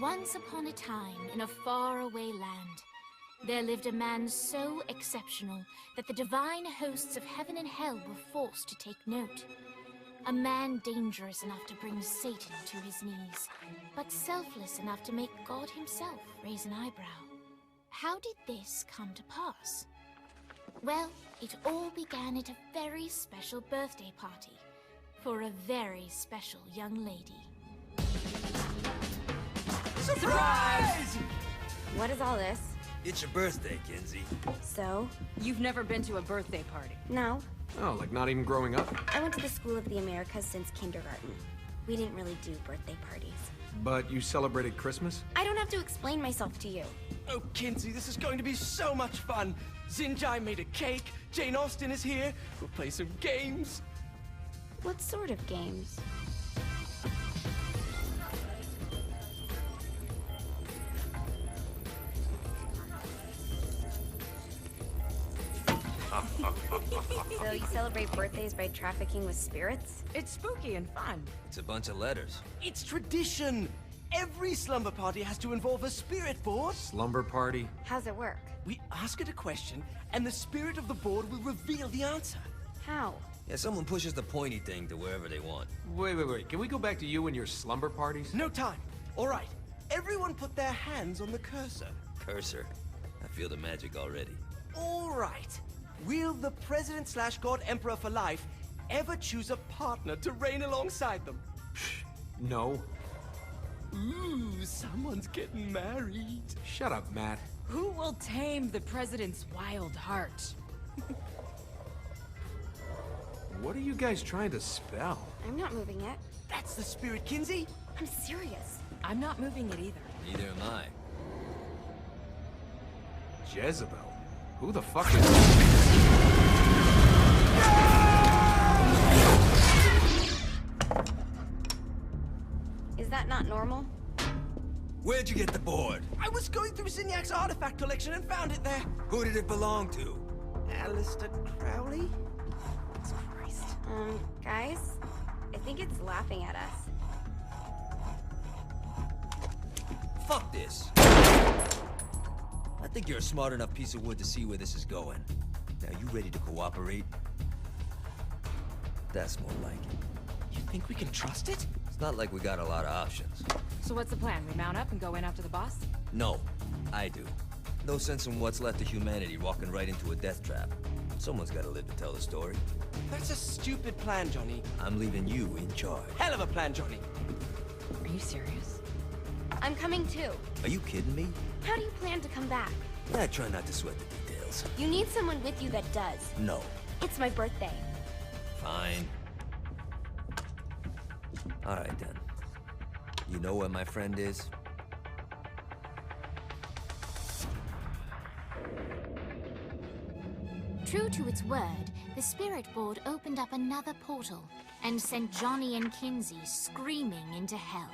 Once upon a time, in a faraway land, there lived a man so exceptional that the divine hosts of heaven and hell were forced to take note. A man dangerous enough to bring Satan to his knees, but selfless enough to make God himself raise an eyebrow. How did this come to pass? Well, it all began at a very special birthday party for a very special young lady. Surprise! What is all this? It's your birthday, Kinsey. So? You've never been to a birthday party. No. Oh, like not even growing up? I went to the School of the Americas since kindergarten. We didn't really do birthday parties. But you celebrated Christmas? I don't have to explain myself to you. Oh, Kinsey, this is going to be so much fun. Xinjai made a cake, Jane Austen is here, we'll play some games. What sort of games? So you celebrate birthdays by trafficking with spirits? It's spooky and fun. It's a bunch of letters. It's tradition. Every slumber party has to involve a spirit board. Slumber party? How's it work? We ask it a question, and the spirit of the board will reveal the answer. How? Yeah, someone pushes the pointy thing to wherever they want. Wait. Can we go back to you and your slumber parties? No time. All right. Everyone put their hands on the cursor. Cursor. I feel the magic already. All right. Will the president/god emperor for life ever choose a partner to reign alongside them? No. Ooh, someone's getting married. Shut up, Matt. Who will tame the president's wild heart? What are you guys trying to spell? I'm not moving it. That's the spirit, Kinsey. I'm serious. I'm not moving it either. Neither am I. Jezebel? Who the fuck is... Is that not normal? Where'd you get the board? I was going through Zignac's artifact collection and found it there. Who did it belong to? Alістеру Kroulí? Christ. Guys? I think it's laughing at us. Fuck this. I think you're a smart enough piece of wood to see where this is going. Now, you ready to cooperate? That's more like it. You think we can trust it? It's not like we got a lot of options. So what's the plan? We mount up and go in after the boss? No, I do. No sense in what's left of humanity walking right into a death trap. Someone's gotta live to tell the story. That's a stupid plan, Johnny. I'm leaving you in charge. Hell of a plan, Johnny. Are you serious? I'm coming too. Are you kidding me? How do you plan to come back? I try not to sweat the details. You need someone with you that does. No. It's my birthday. Fine. All right, then. You know where my friend is? True to its word, the spirit board opened up another portal and sent Johnny and Kinsey screaming into hell.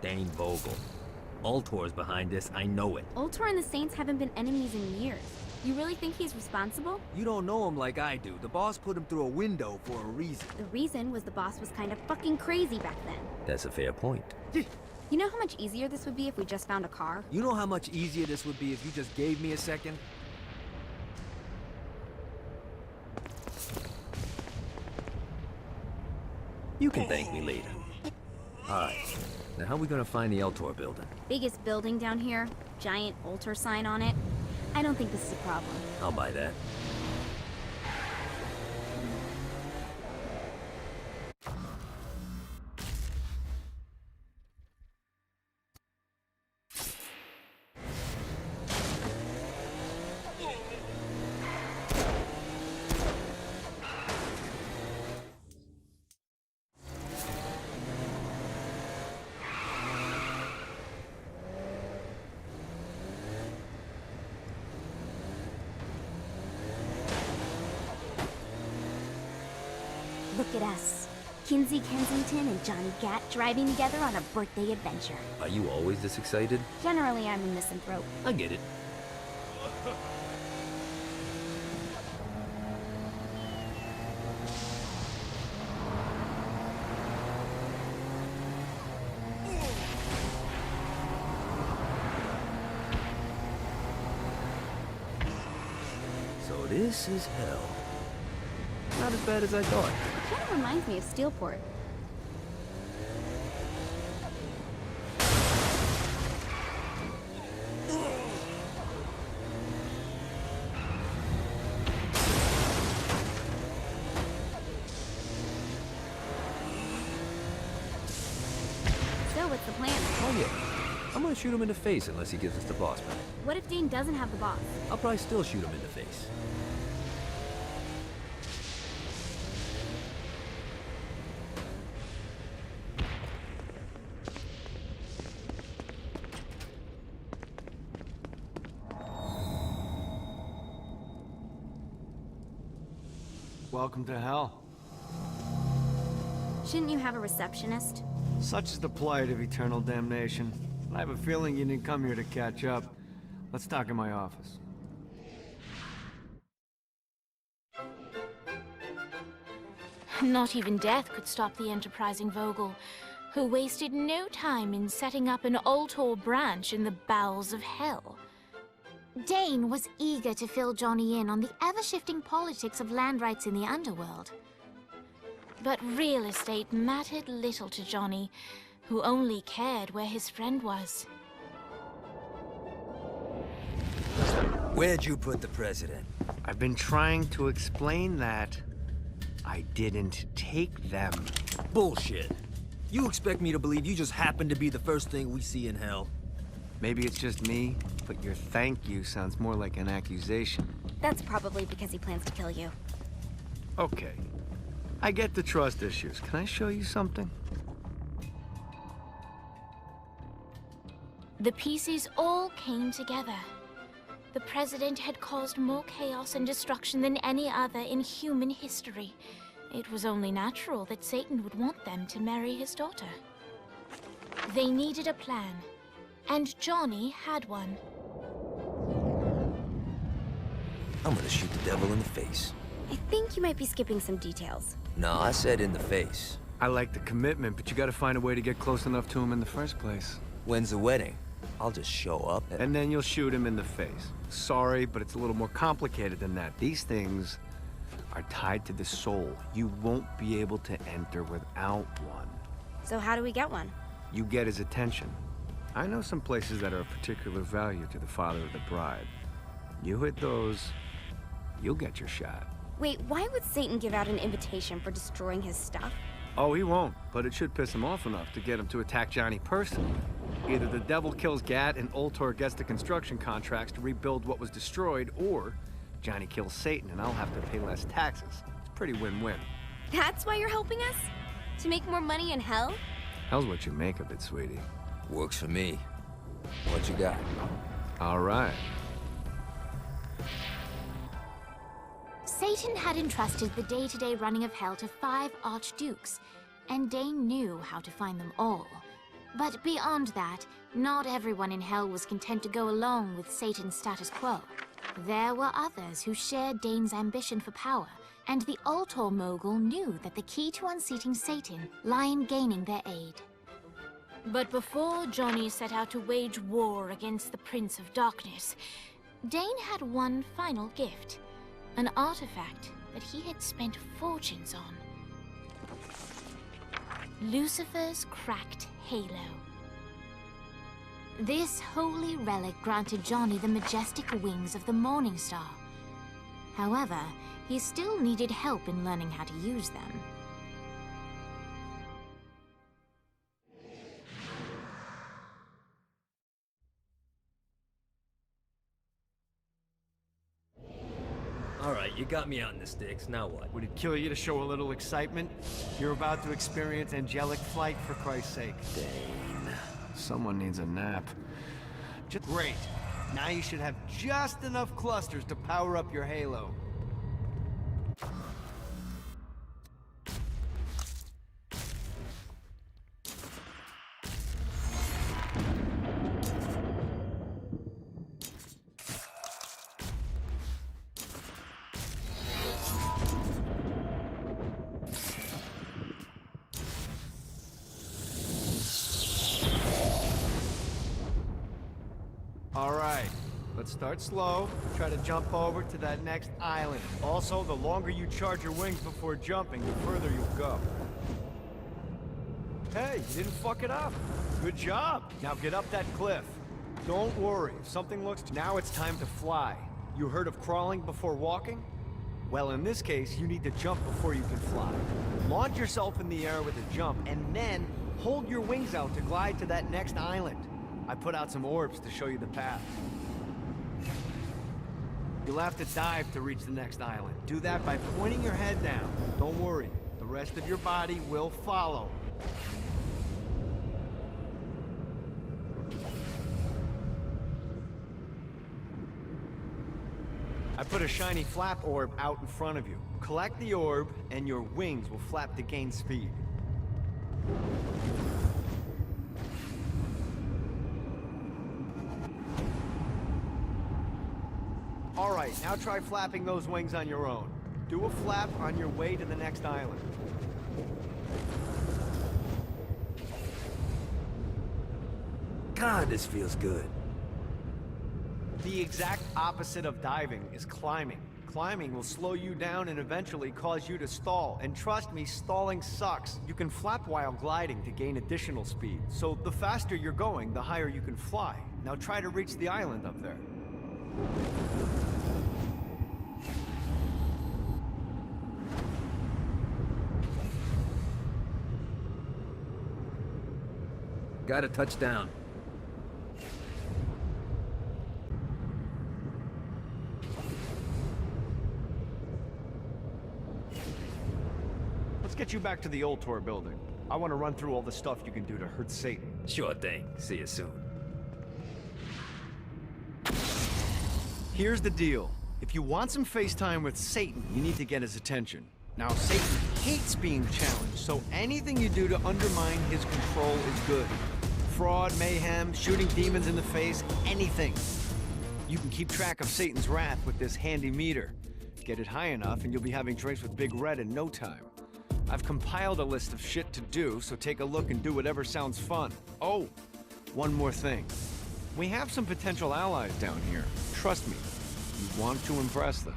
Дейн Vogel. Ultor's behind this, I know it. Ultor and the Saints haven't been enemies in years. You really think he's responsible? You don't know him like I do. The boss put him through a window for a reason. The reason was the boss was kind of fucking crazy back then. That's a fair point. You know how much easier this would be if we just found a car? You know how much easier this would be if you just gave me a second? You can thank me later. Alright, now how are we gonna find the Ultor building? Biggest building down here, giant Ultor sign on it. I don't think this is a problem. I'll buy that. Look at us. Kінzі Kensington and Johnny Ghét driving together on a birthday adventure. Are you always this excited? Generally, I'm a misanthrope. I get it. So this is hell. Not as bad as I thought. Kind of reminds me of Steelport. So, what's the plan? Oh yeah. I'm gonna shoot him in the face unless he gives us the boss back. What if Dane doesn't have the boss? I'll probably still shoot him in the face. Welcome to hell. Shouldn't you have a receptionist? Such is the plight of eternal damnation. I have a feeling you didn't come here to catch up. Let's talk in my office. Not even death could stop the enterprising Vogel, who wasted no time in setting up an Altor branch in the bowels of hell. Dane was eager to fill Johnny in on the ever-shifting politics of land rights in the underworld. But real estate mattered little to Johnny, who only cared where his friend was. Where'd you put the president? I've been trying to explain that. I didn't take them. Bullshit. You expect me to believe you just happened to be the first thing we see in hell? Maybe it's just me, but your thank you sounds more like an accusation. That's probably because he plans to kill you. Okay. I get the trust issues. Can I show you something? The pieces all came together. The president had caused more chaos and destruction than any other in human history. It was only natural that Satan would want them to marry his daughter. They needed a plan, and Johnny had one. I'm gonna shoot the devil in the face. I think you might be skipping some details. No, I said in the face. I like the commitment, but you gotta find a way to get close enough to him in the first place. When's the wedding? I'll just show up And then you'll shoot him in the face. Sorry, but it's a little more complicated than that. These things are tied to the soul. You won't be able to enter without one. So how do we get one? You get his attention. I know some places that are of particular value to the father of the bride. You hit those, you'll get your shot. Wait, why would Satan give out an invitation for destroying his stuff? Oh, he won't, but it should piss him off enough to get him to attack Johnny personally. Either the devil kills Ghét and Altor gets the construction contracts to rebuild what was destroyed, or Johnny kills Satan and I'll have to pay less taxes. It's pretty win-win. That's why you're helping us? To make more money in hell? Hell's what you make of it, sweetie. Works for me. What you got? All right. Satan had entrusted the day-to-day running of hell to 5 archdukes, and Dane knew how to find them all. But beyond that, not everyone in hell was content to go along with Satan's status quo. There were others who shared Dane's ambition for power, and the Altor mogul knew that the key to unseating Satan lay in gaining their aid. But before Johnny set out to wage war against the Prince of Darkness, Dane had one final gift. An artifact that he had spent fortunes on. Lucifer's cracked halo. This holy relic granted Johnny the majestic wings of the Morning Star. However, he still needed help in learning how to use them. All right, you got me out in the sticks. Now what? Would it kill you to show a little excitement? You're about to experience angelic flight, for Christ's sake. Dane. Someone needs a nap. Great. Now you should have just enough clusters to power up your halo. but start slow. Try to jump over to that next island. Also, the longer you charge your wings before jumping, the further you'll go. Hey, you didn't fuck it up. Good job. Now get up that cliff. Don't worry, if something looks... Now it's time to fly. You heard of crawling before walking? Well, in this case, you need to jump before you can fly. Launch yourself in the air with a jump, and then hold your wings out to glide to that next island. I put out some orbs to show you the path. You'll have to dive to reach the next island. Do that by pointing your head down. Don't worry, the rest of your body will follow. I put a shiny flap orb out in front of you. Collect the orb, and your wings will flap to gain speed. All right, now try flapping those wings on your own. Do a flap on your way to the next island. God, this feels good. The exact opposite of diving is climbing. Climbing will slow you down and eventually cause you to stall. And trust me, stalling sucks. You can flap while gliding to gain additional speed. So the faster you're going, the higher you can fly. Now try to reach the island up there. Got a touchdown. Let's get you back to the old tour building. I want to run through all the stuff you can do to hurt Satan. Sure thing. See you soon. Here's the deal. If you want some FaceTime with Satan, you need to get his attention. Now, Satan hates being challenged, so anything you do to undermine his control is good. Fraud, mayhem, shooting demons in the face, anything. You can keep track of Satan's wrath with this handy meter. Get it high enough and you'll be having drinks with Big Red in no time. I've compiled a list of shit to do, so take a look and do whatever sounds fun. Oh, one more thing. We have some potential allies down here. Trust me, you want to impress them.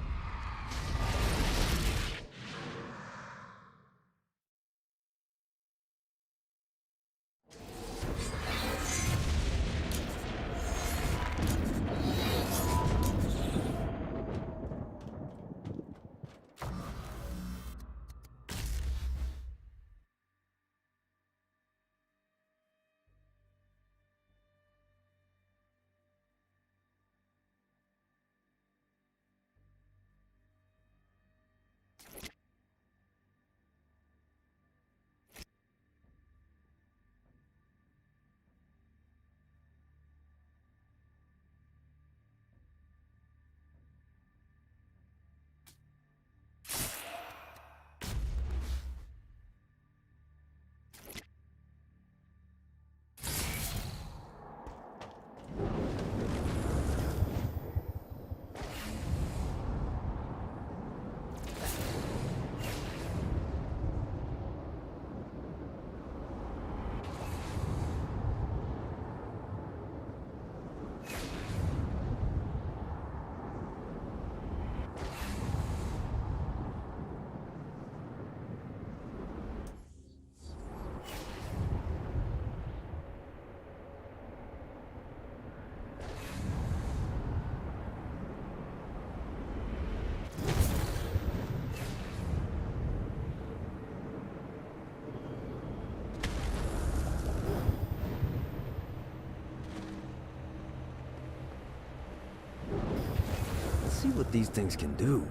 See what these things can do.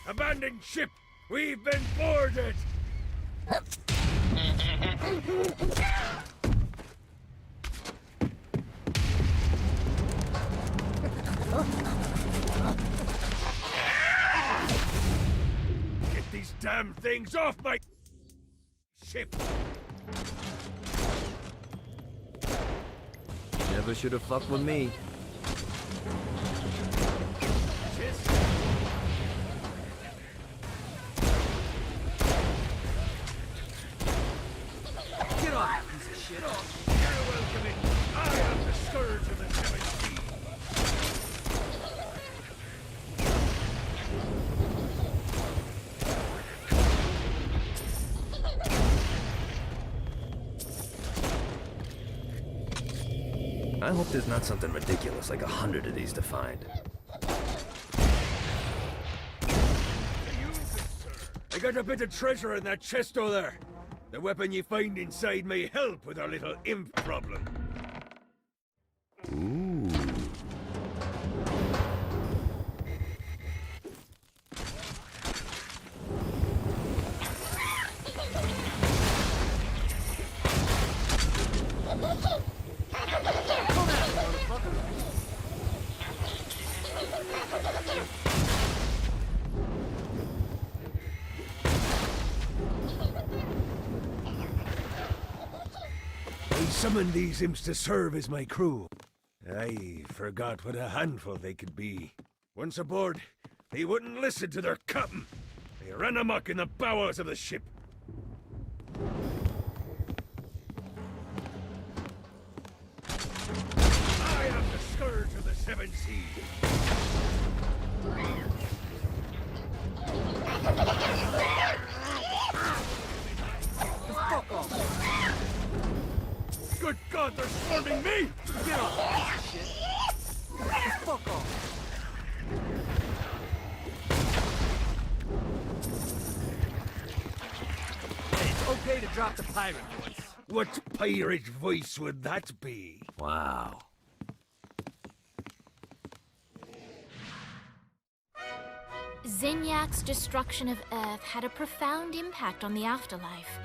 Abandoned ship! We've been boarded! Get these damn damn things off my ship! Never should have fucked with me. Get off, piece of shit! You're welcome in. I am the scourge of the seven seas. I hope there's not something ridiculous like 100 of these to find. I got a bit of treasure in that chest over there. The weapon you find inside may help with our little imp problem. Ooh. I summoned these imps to serve as my crew. I forgot what a handful they could be. Once aboard, they wouldn't listen to their captain. They ran amok in the bowels of the ship. I am the scourge of the seven seas. Good God, they're swarming me! Get off, piece of shit! Fuck off! It's okay to drop the pirate voice. What pirate voice would that be? Wow. Zinyak's destruction of Earth had a profound impact on the afterlife.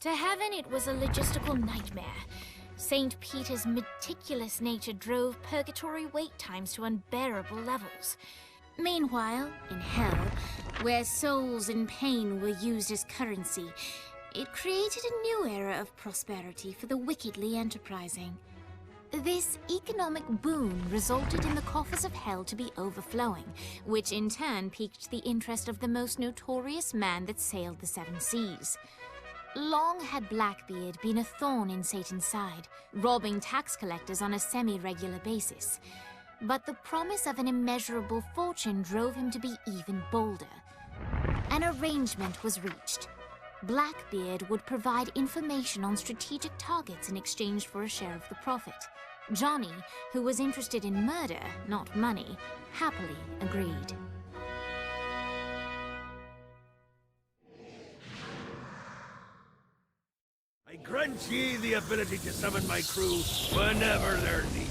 To heaven, it was a logistical nightmare. St. Peter's meticulous nature drove purgatory wait times to unbearable levels. Meanwhile, in hell, where souls in pain were used as currency, it created a new era of prosperity for the wickedly enterprising. This economic boon resulted in the coffers of hell to be overflowing, which in turn piqued the interest of the most notorious man that sailed the seven seas. Long had Blackbeard been a thorn in Satan's side, robbing tax collectors on a semi-regular basis. But the promise of an immeasurable fortune drove him to be even bolder. An arrangement was reached. Blackbeard would provide information on strategic targets in exchange for a share of the profit. Johnny, who was interested in murder, not money, happily agreed. I grant ye the ability to summon my crew whenever they're needed.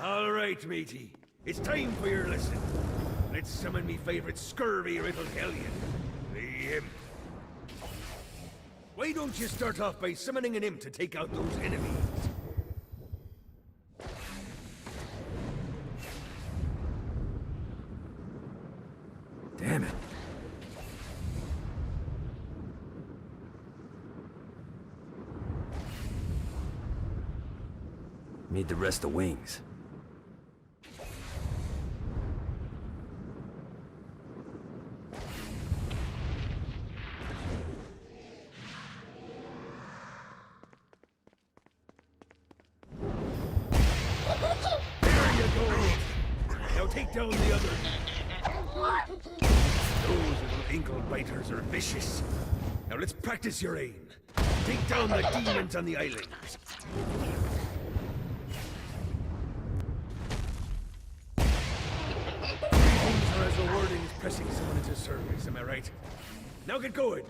All right, matey. It's time for your lesson. Let's summon me favorite scurvy little hellion, the imp. Why don't you start off by summoning an imp to take out those enemies? Damn it. Need the rest of wings. Take down the others. Those little ankle biters are vicious. Now let's practice your aim. Take down the demons on the islands. Things are as rewarding as pressing someone into service, am I right? Now get going.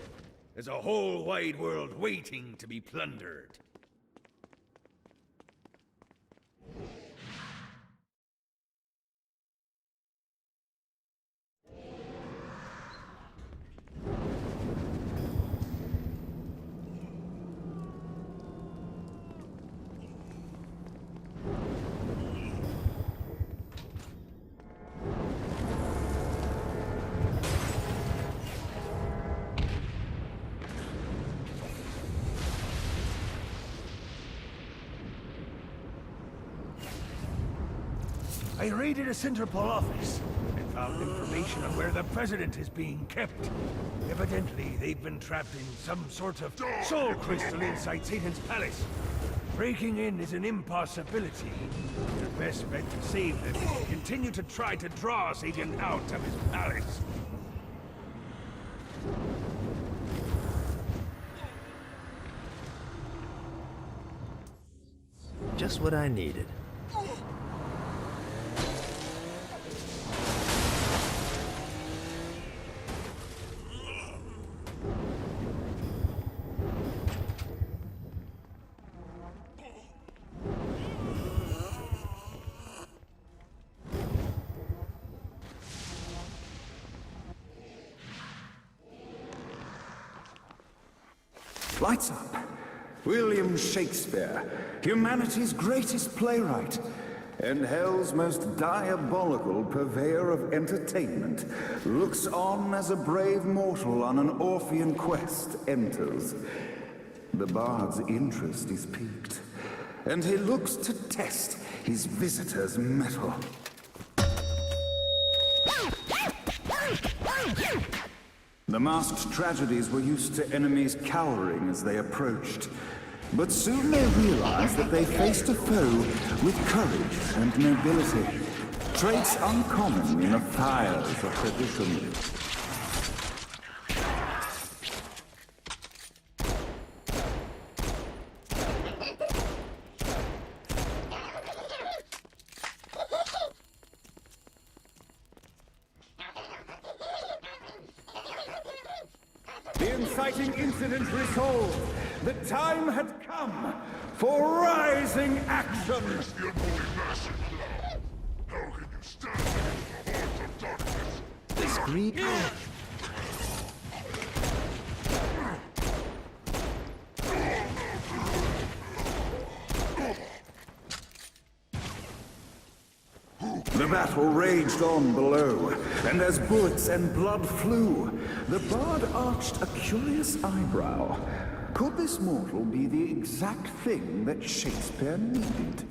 There's a whole wide world waiting to be plundered. I raided a Interpol office and found information on where the president is being kept. Evidently, they've been trapped in some sort of soul crystal inside Satan's palace. Breaking in is an impossibility. Your best bet to save them is to continue to try to draw Satan out of his palace. Just what I needed. Lights up. Wiliam Shakespeare, humanity's greatest playwright, and hell's most diabolical purveyor of entertainment, looks on as a brave mortal on an Orphean quest enters. The bard's interest is piqued, and he looks to test his visitor's mettle. The masked tragedies were used to enemies cowering as they approached. But soon they realized that they faced a foe with courage and nobility, traits uncommon in the fires of tradition. The inciting incident resolved. The time had come for rising action. The unholy massive cloud. How can you stand against the hordes of darkness? This greed. The battle raged on below, and as bullets and blood flew, the bard arched a curious eyebrow. Could this mortal be the exact thing that Shakespeare needed?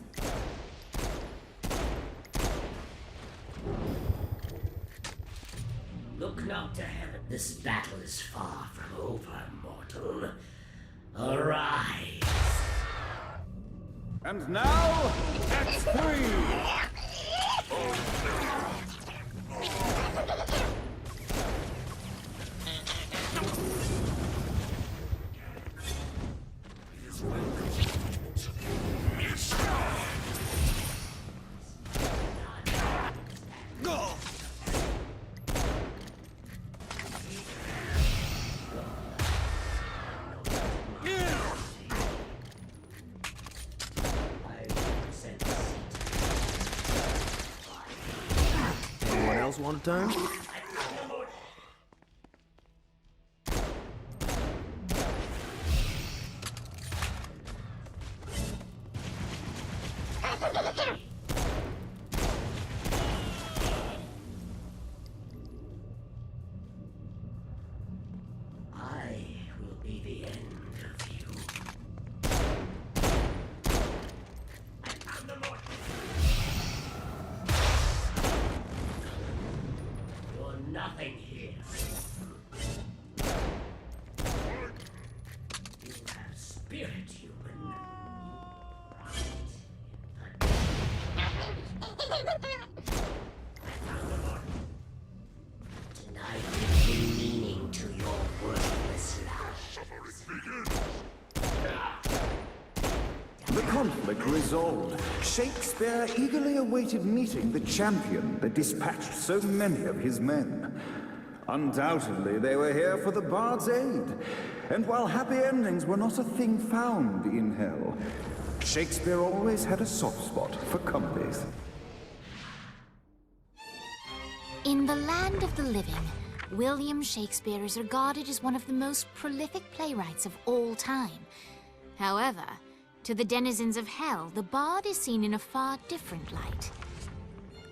Look not to heaven, this battle is far from over, mortal. Arise! And now, Act 3! Anyone else want a turn? I will be the end of you. You're nothing here. You have spirit, human. Tonight will bring meaning to your worthless lives. The conflict resolved. Shakespeare eagerly awaited meeting the champion that dispatched so many of his men. Undoubtedly, they were here for the bard's aid. And while happy endings were not a thing found in hell, Shakespeare always had a soft spot for comedies. In the land of the living, William Shakespeare is regarded as one of the most prolific playwrights of all time. However, to the denizens of hell, the bard is seen in a far different light.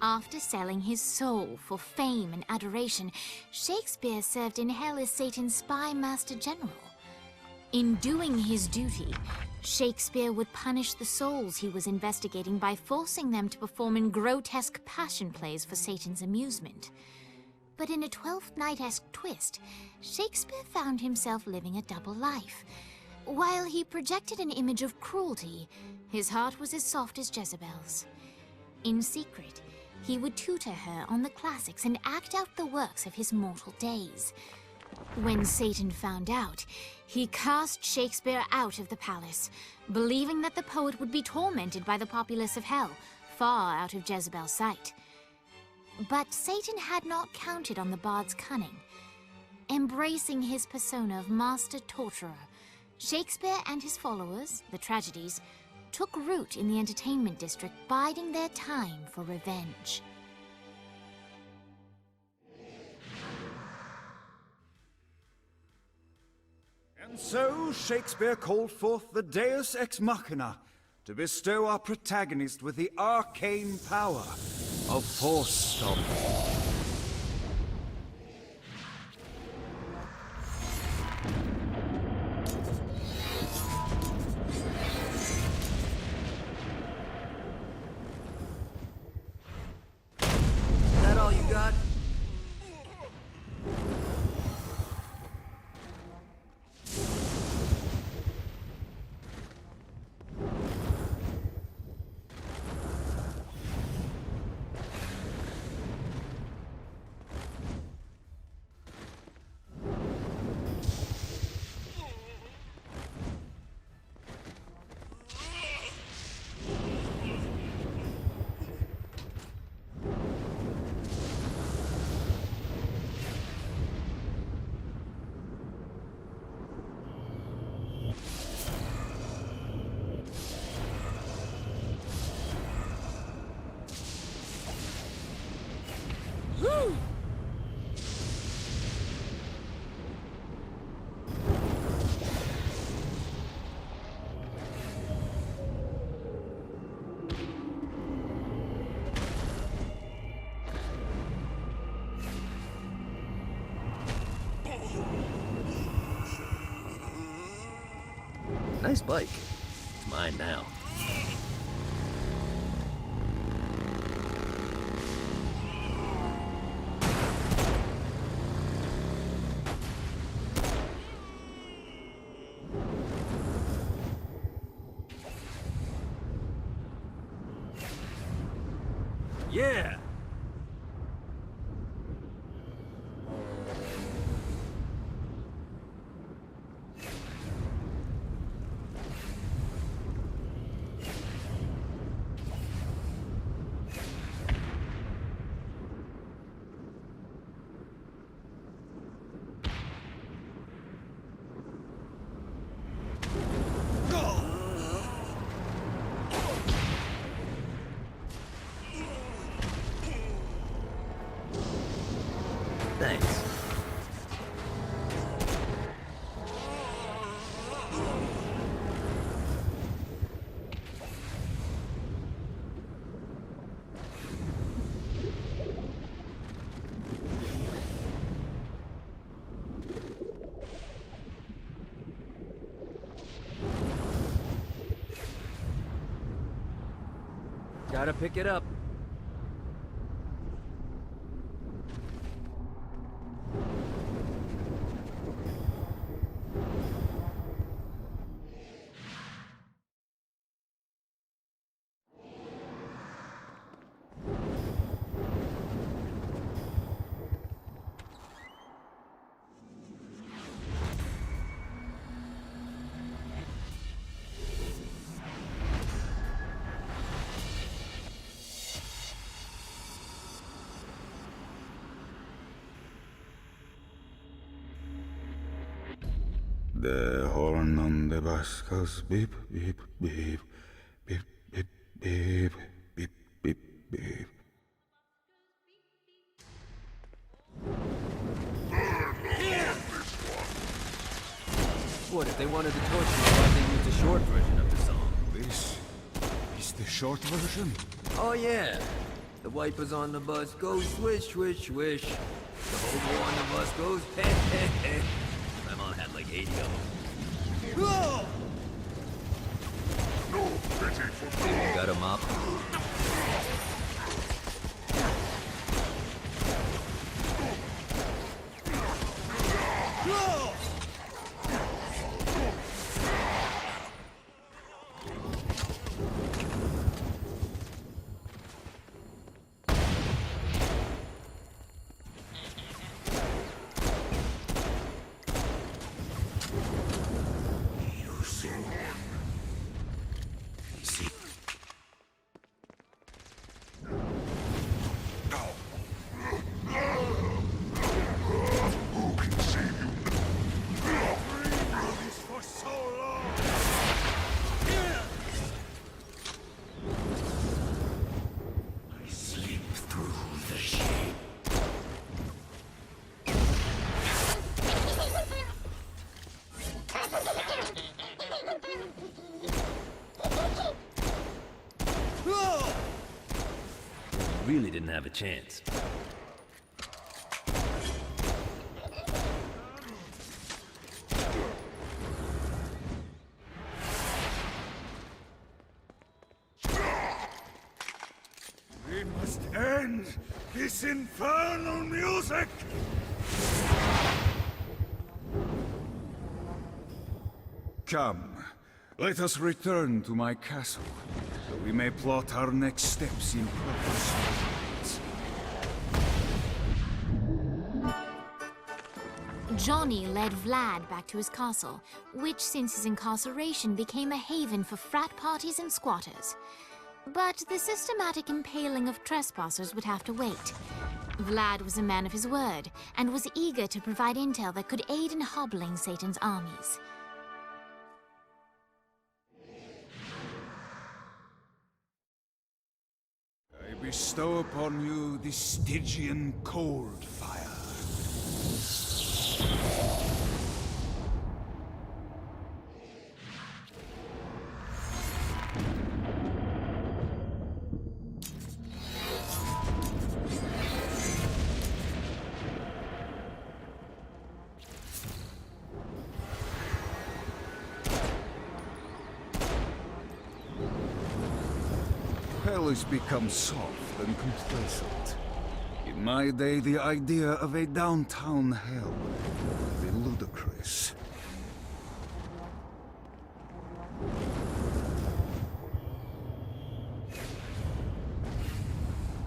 After selling his soul for fame and adoration, Shakespeare served in hell as Satan's spy master general. In doing his duty, Shakespeare would punish the souls he was investigating by forcing them to perform in grotesque passion plays for Satan's amusement. But in a Twelfth Night-esque twist, Shakespeare found himself living a double life. While he projected an image of cruelty, his heart was as soft as Jezebel's. In secret, he would tutor her on the classics and act out the works of his mortal days. When Satan found out, he cast Shakespeare out of the palace, believing that the poet would be tormented by the populace of hell, far out of Jezebel's sight. But Satan had not counted on the bard's cunning. Embracing his persona of master torturer, Shakespeare and his followers, the tragedies, took root in the entertainment district, biding their time for revenge. And so Shakespeare called forth the Deus Ex Machina to bestow our protagonist with the arcane power of force stomping. Is that all you got? Nice bike. It's mine now. Yeah! Thanks. Gotta pick it up. The horn on the bus goes beep, beep, beep, beep, beep, beep, beep, beep, beep. What, if they wanted to torture me, why'd they use the short version of the song? This is the short version. Oh yeah. The wipers on the bus go swish, swish, swish. The hobo on the bus goes hey, hey, hey. My mom had like 80 of them. No pity for no Got him up. Really didn't have a chance. We must end this infernal music! Come, let us return to my castle, so we may plot our next steps in purpose. Johnny led Vlad back to his castle, which since his incarceration became a haven for frat parties and squatters. But the systematic impaling of trespassers would have to wait. Vlad was a man of his word, and was eager to provide intel that could aid in hobbling Satan's armies. I bestow upon you the Stygian cold fire. Hell has become soft and complacent. In my day, the idea of a downtown hell would be ludicrous.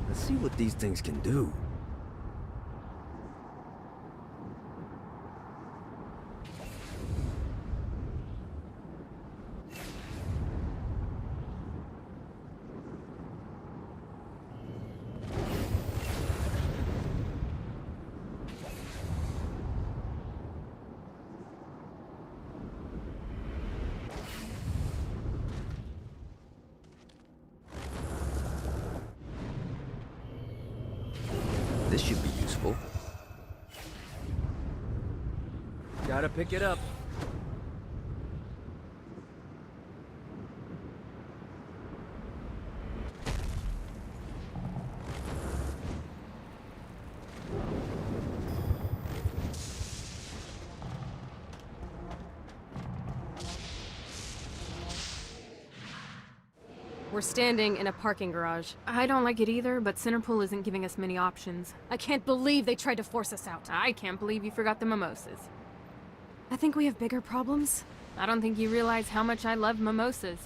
Let's see what these things can do. This should be useful. Gotta pick it up. We're standing in a parking garage. I don't like it either, but Centerpool isn't giving us many options. I can't believe they tried to force us out. I can't believe you forgot the mimosas. I think we have bigger problems. I don't think you realize how much I love mimosas.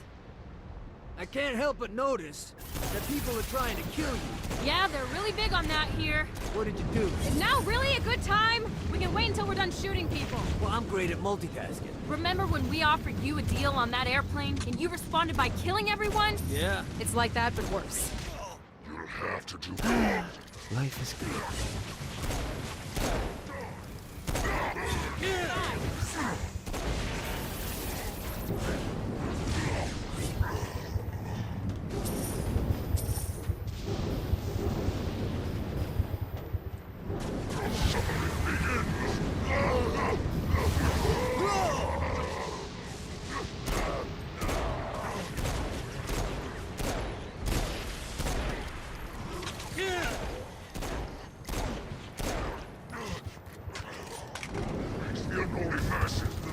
I can't help but notice that people are trying to kill you. Yeah, they're really big on that here. What did you do? Is now really a good time? We can wait until we're done shooting people. Well, I'm great at multitasking. Remember when we offered you a deal on that airplane, and you responded by killing everyone? Yeah. It's like that, but worse. You'll have to do that. Life is good. The unholy masses.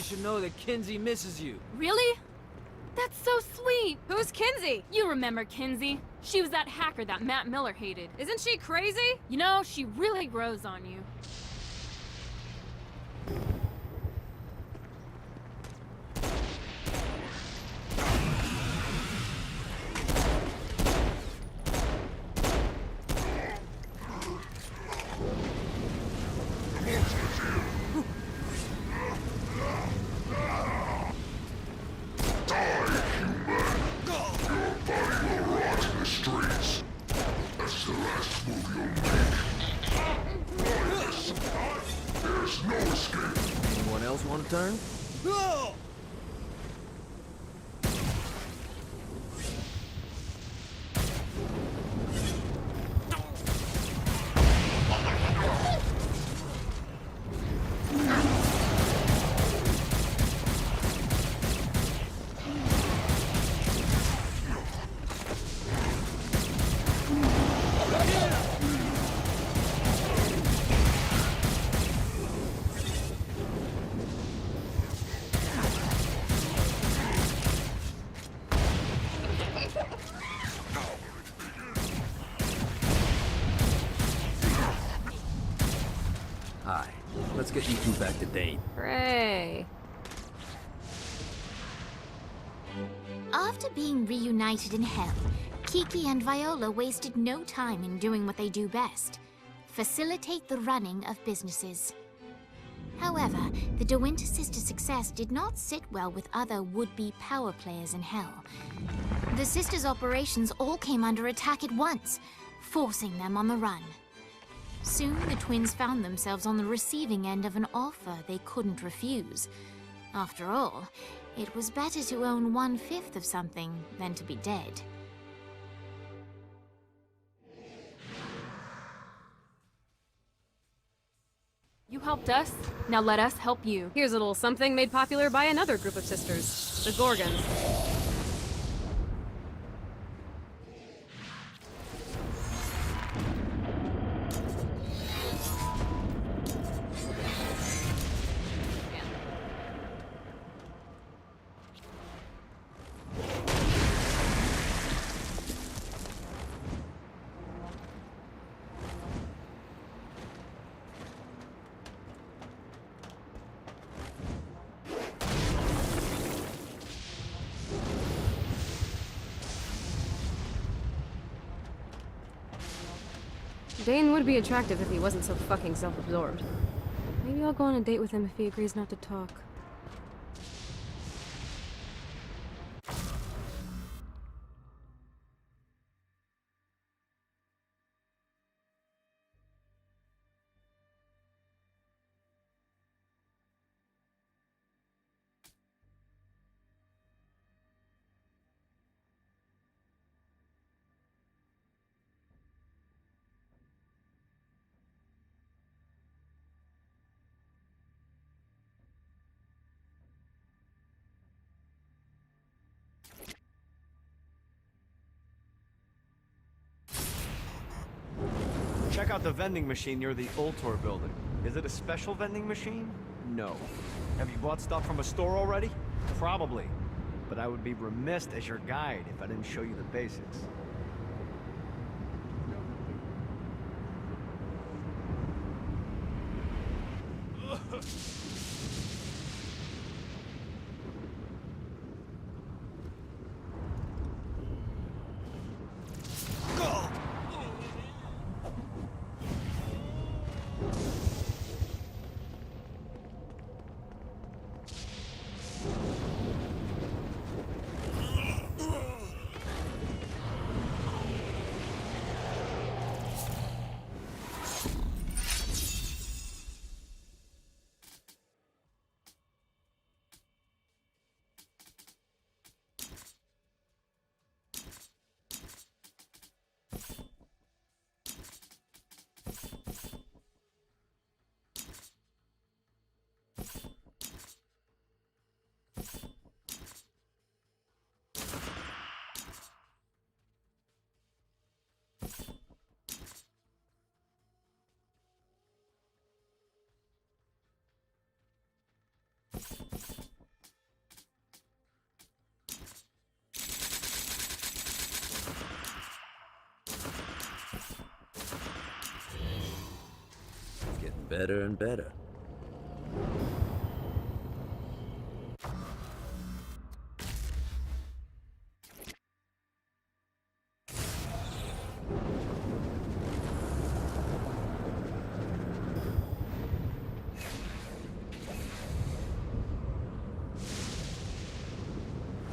should know that Kінзі misses you. Really? That's so sweet. Who's Kінzі? You remember Kінzі? She was that hacker that Matt Miller hated. Isn't she crazy? You know, she really grows on you. Anyone else want to turn? Hi. Let's get you two back to Dane. Hooray. After being reunited in hell, Kiki and Viola wasted no time in doing what they do best: facilitate the running of businesses. However, the De Winter sisters' success did not sit well with other would-be power players in hell. The sisters' operations all came under attack at once, forcing them on the run. Soon, the twins found themselves on the receiving end of an offer they couldn't refuse. After all, it was better to own 1/5 of something than to be dead. You helped us, now let us help you. Here's a little something made popular by another group of sisters, the Gorgons. Dane would be attractive if he wasn't so fucking self-absorbed. Maybe I'll go on a date with him if he agrees not to talk. Check out the vending machine near the Ultor building. Is it a special vending machine? No. Have you bought stuff from a store already? Probably. But I would be remiss as your guide if I didn't show you the basics. better and better.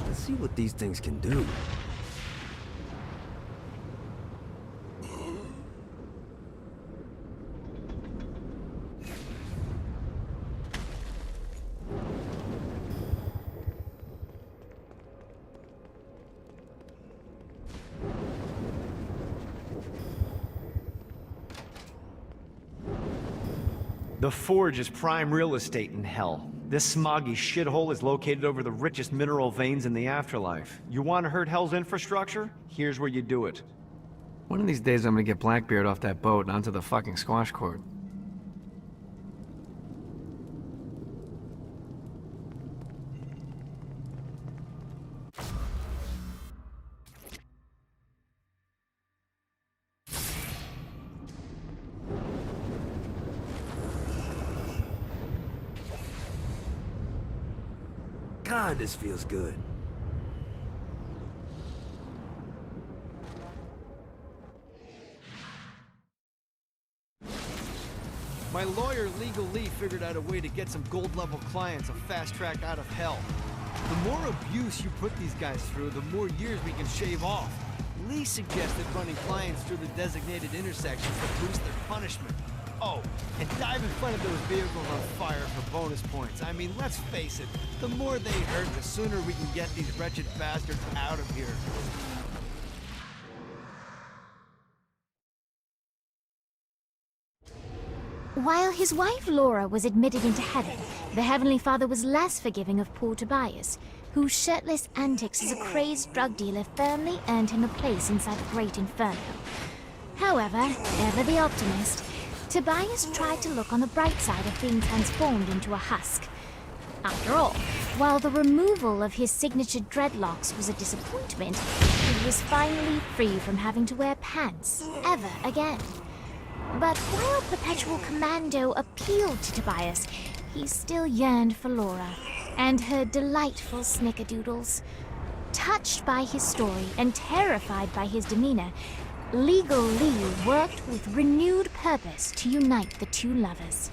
Let's see what these things can do. The Forge is prime real estate in hell. This smoggy shithole is located over the richest mineral veins in the afterlife. You want to hurt Hell's infrastructure? Here's where you do it. One of these days I'm gonna get Blackbeard off that boat and onto the fucking squash court. God, this feels good. My lawyer, Legal Lee, figured out a way to get some gold-level clients a fast track out of hell. The more abuse you put these guys through, the more years we can shave off. Lee suggested running clients through the designated intersections to boost their punishment. Oh, and dive in front of those vehicles on fire for bonus points. I mean, let's face it, the more they hurt, the sooner we can get these wretched bastards out of here. While his wife Laura was admitted into heaven, the Heavenly Father was less forgiving of poor Tobias, whose shirtless antics as a crazed drug dealer firmly earned him a place inside the Great Inferno. However, ever the optimist, Tobias tried to look on the bright side of being transformed into a husk. After all, while the removal of his signature dreadlocks was a disappointment, he was finally free from having to wear pants, ever again. But while Perpetual Commando appealed to Tobias, he still yearned for Laura and her delightful snickerdoodles. Touched by his story and terrified by his demeanor, Legal Lee worked with renewed purpose to unite the two lovers.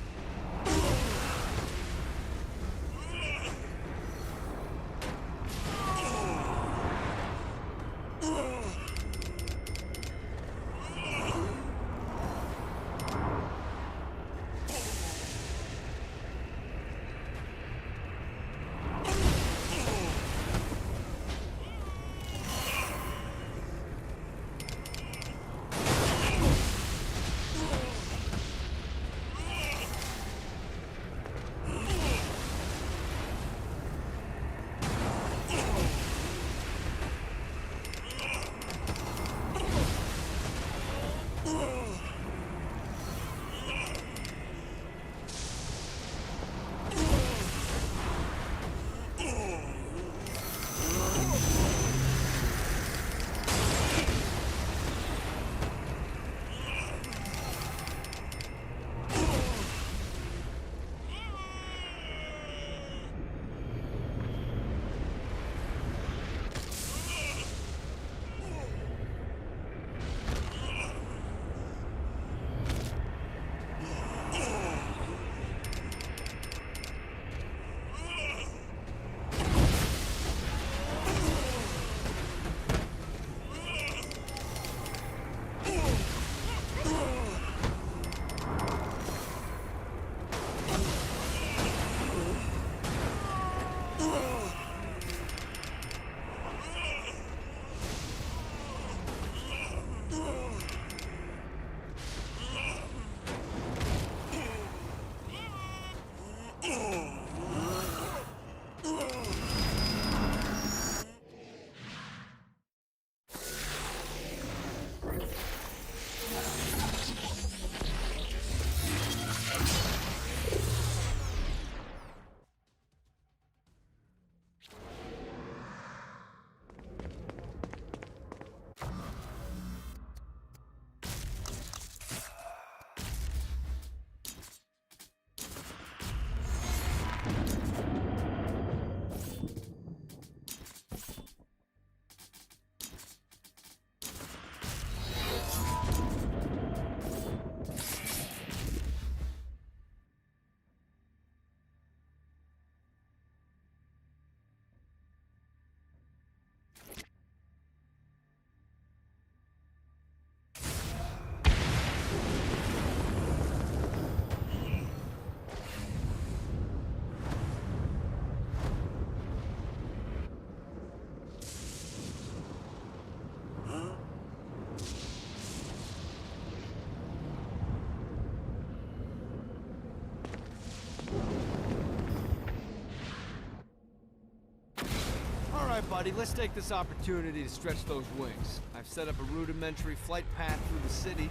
buddy, let's take this opportunity to stretch those wings. I've set up a rudimentary flight path through the city.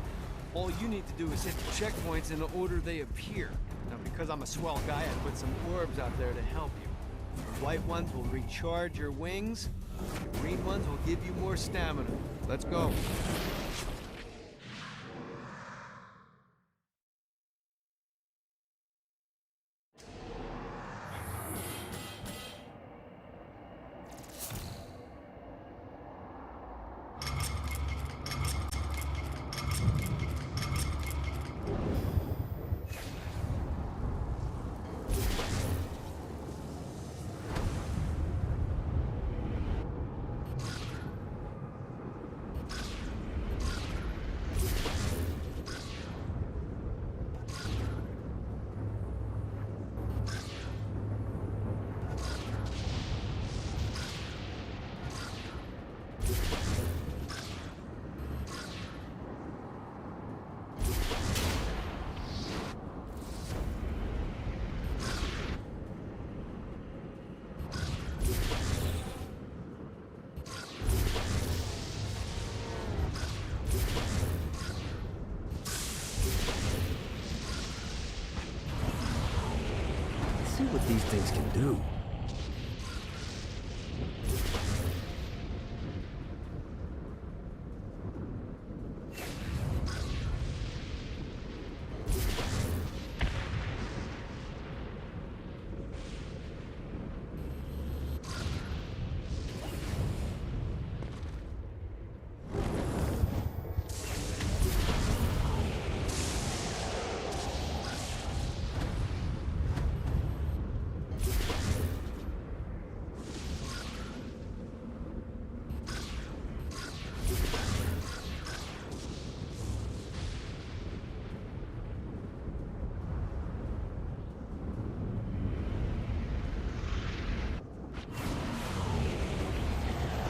All you need to do is hit the checkpoints in the order they appear. Now, because I'm a swell guy, I put some orbs out there to help you. The white ones will recharge your wings. The green ones will give you more stamina. Let's go. See what these things can do.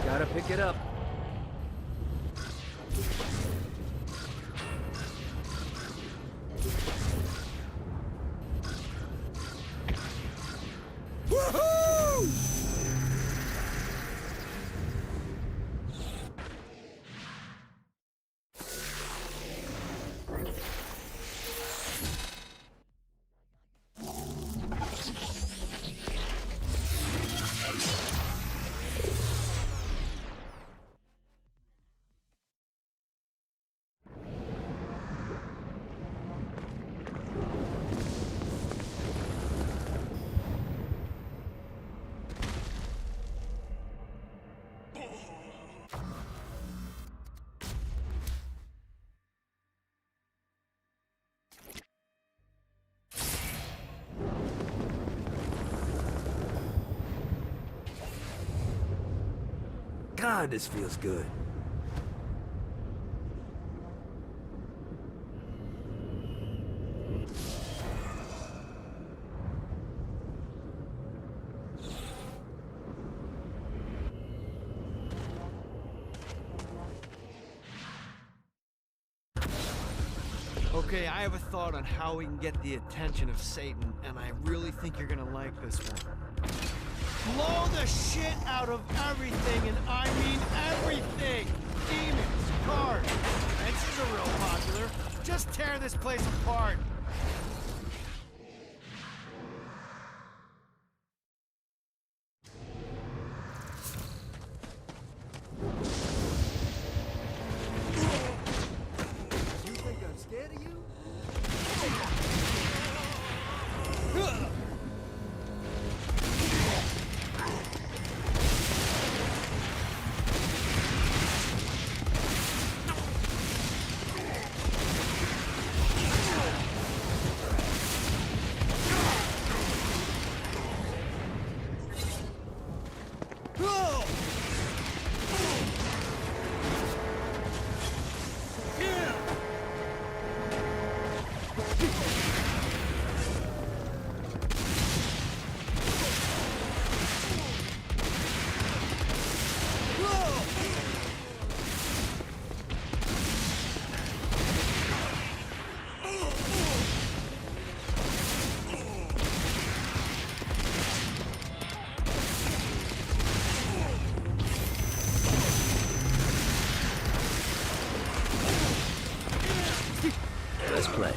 Gotta pick it up. God, this feels good. Okay, I have a thought on how we can get the attention of Satan, and I really think you're gonna like this one. Blow the shit out of everything, and I mean everything! Demons, cars, fences are real popular. Just tear this place apart. You think I'm scared of you? play.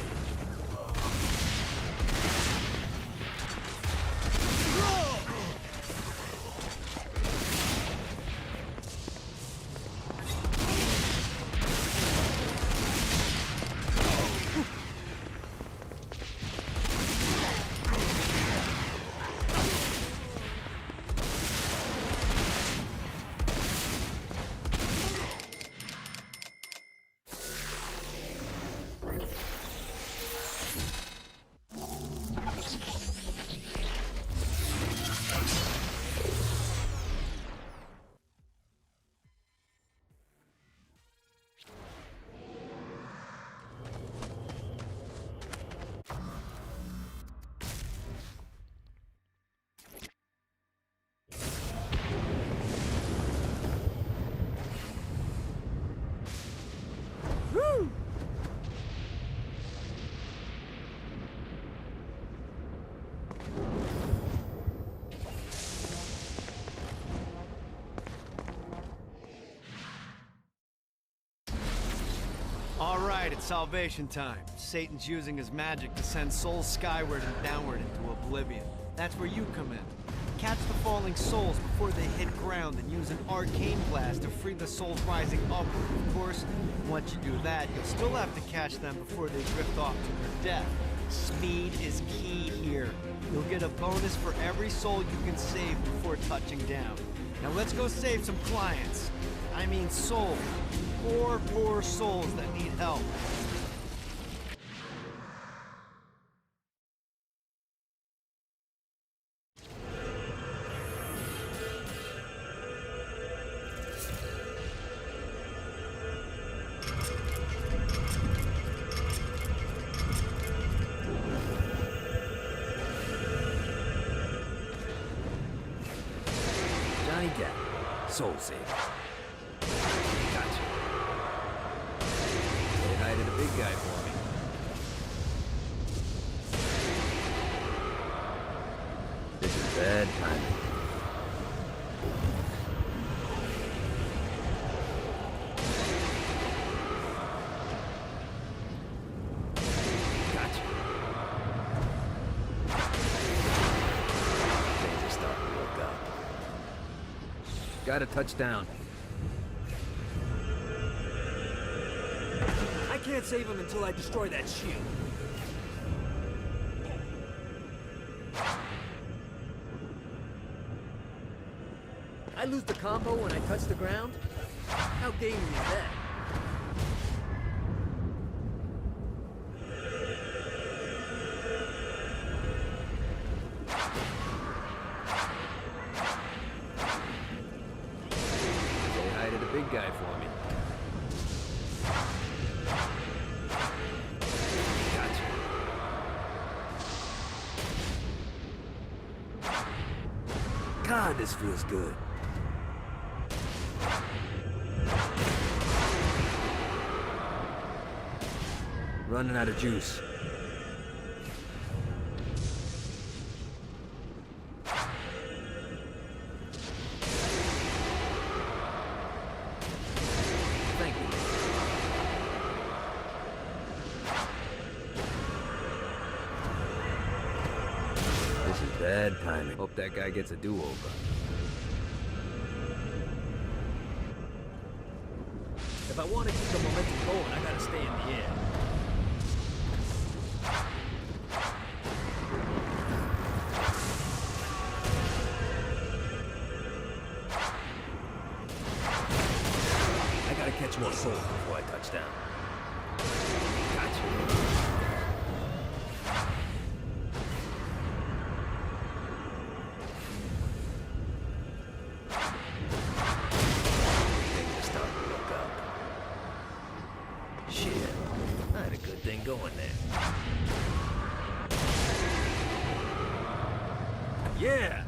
All right, it's salvation time. Satan's using his magic to send souls skyward and downward into oblivion. That's where you come in. Catch the falling souls before they hit ground and use an arcane blast to free the souls rising upward. Of course, once you do that, you'll still have to catch them before they drift off to their death. Speed is key here. You'll get a bonus for every soul you can save before touching down. Now let's go save some clients. I mean souls. Poor souls that need help. Johnny Ghét, soul saver. Gotcha. Say hi to the big guy for me. This is bad timing. Gotcha. Things are starting to look up. Got a touchdown. I can't save him until I destroy that shield. I lose the combo when I touch the ground? How gaming is that? Say hi to the big guy for me. Gotcha. God, this feels good. Running out of juice. Thank you. This is bad timing. Hope that guy gets a do-over. If I want to keep the momentum going, I gotta stay in the air. I gotta catch more souls before I touch down. Gotcha. Things are starting to look up. Shit, I had a good thing going there. Yeah!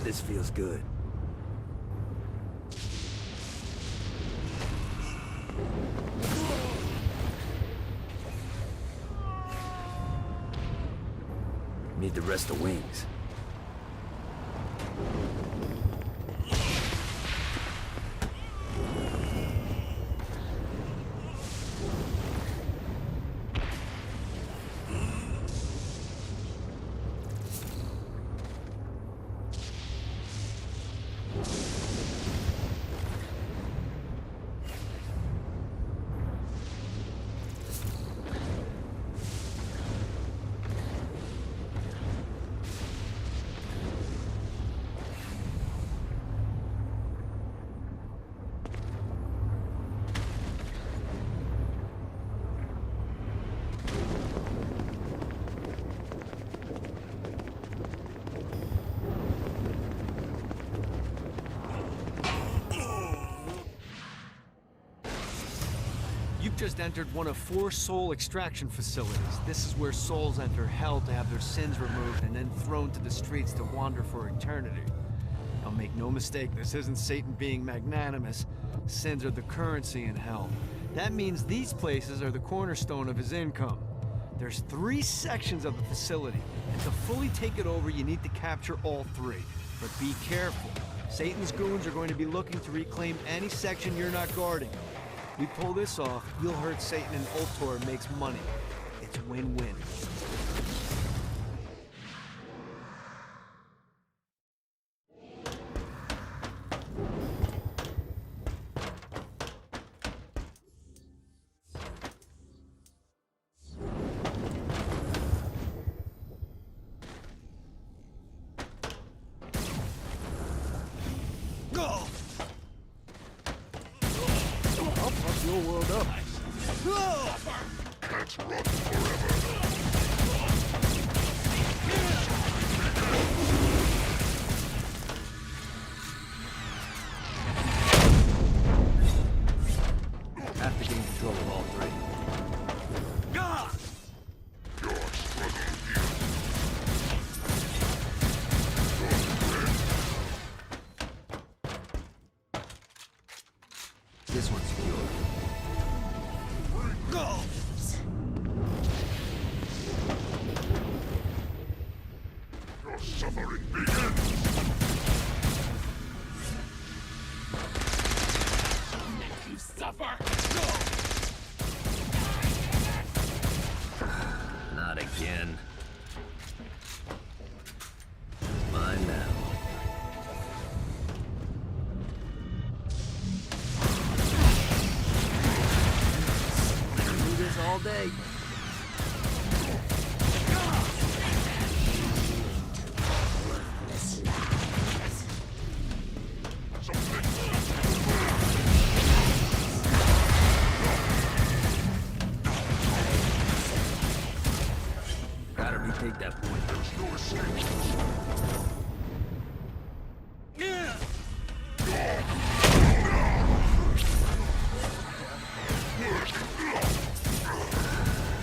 God, this feels good. Need the rest of wings. You've just entered one of 4 soul extraction facilities. This is where souls enter hell to have their sins removed and then thrown to the streets to wander for eternity. Now make no mistake, this isn't Satan being magnanimous. Sins are the currency in hell. That means these places are the cornerstone of his income. There's 3 sections of the facility, and to fully take it over, you need to capture all 3. But be careful. Satan's goons are going to be looking to reclaim any section you're not guarding. We pull this off, you'll hurt Satan and Ultor makes money. It's win-win. Your world up. Can't run forever. Have to gain control of all 3. This one's secure. Your suffering begins! Make you suffer! Not again. It's mine now. Do this all day. Gotta retake that point. There's no escape.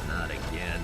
Not again.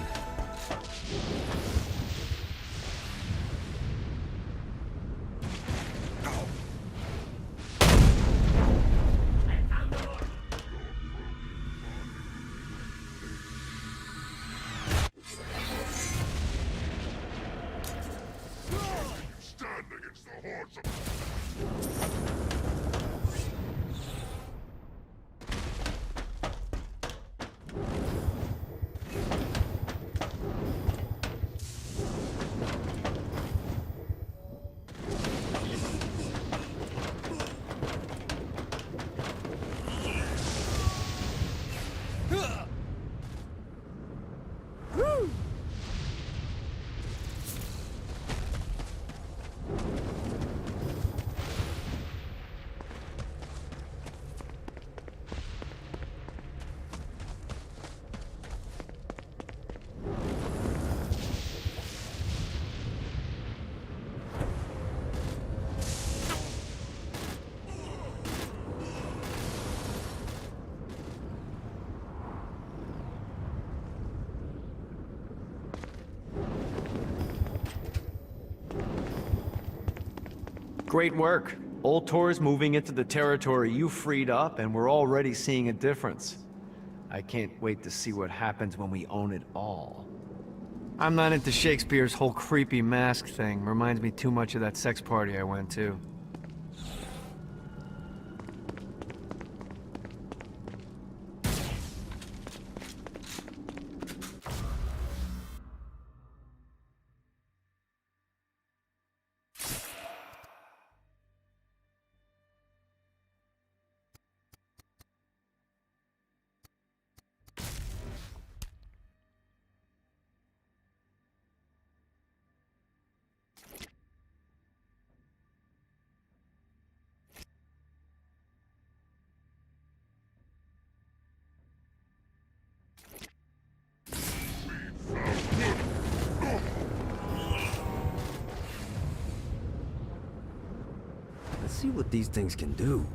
Great work. Ultor's moving into the territory you freed up, and we're already seeing a difference. I can't wait to see what happens when we own it all. I'm not into Shakespeare's whole creepy mask thing. Reminds me too much of that sex party I went to. Let's see what these things can do.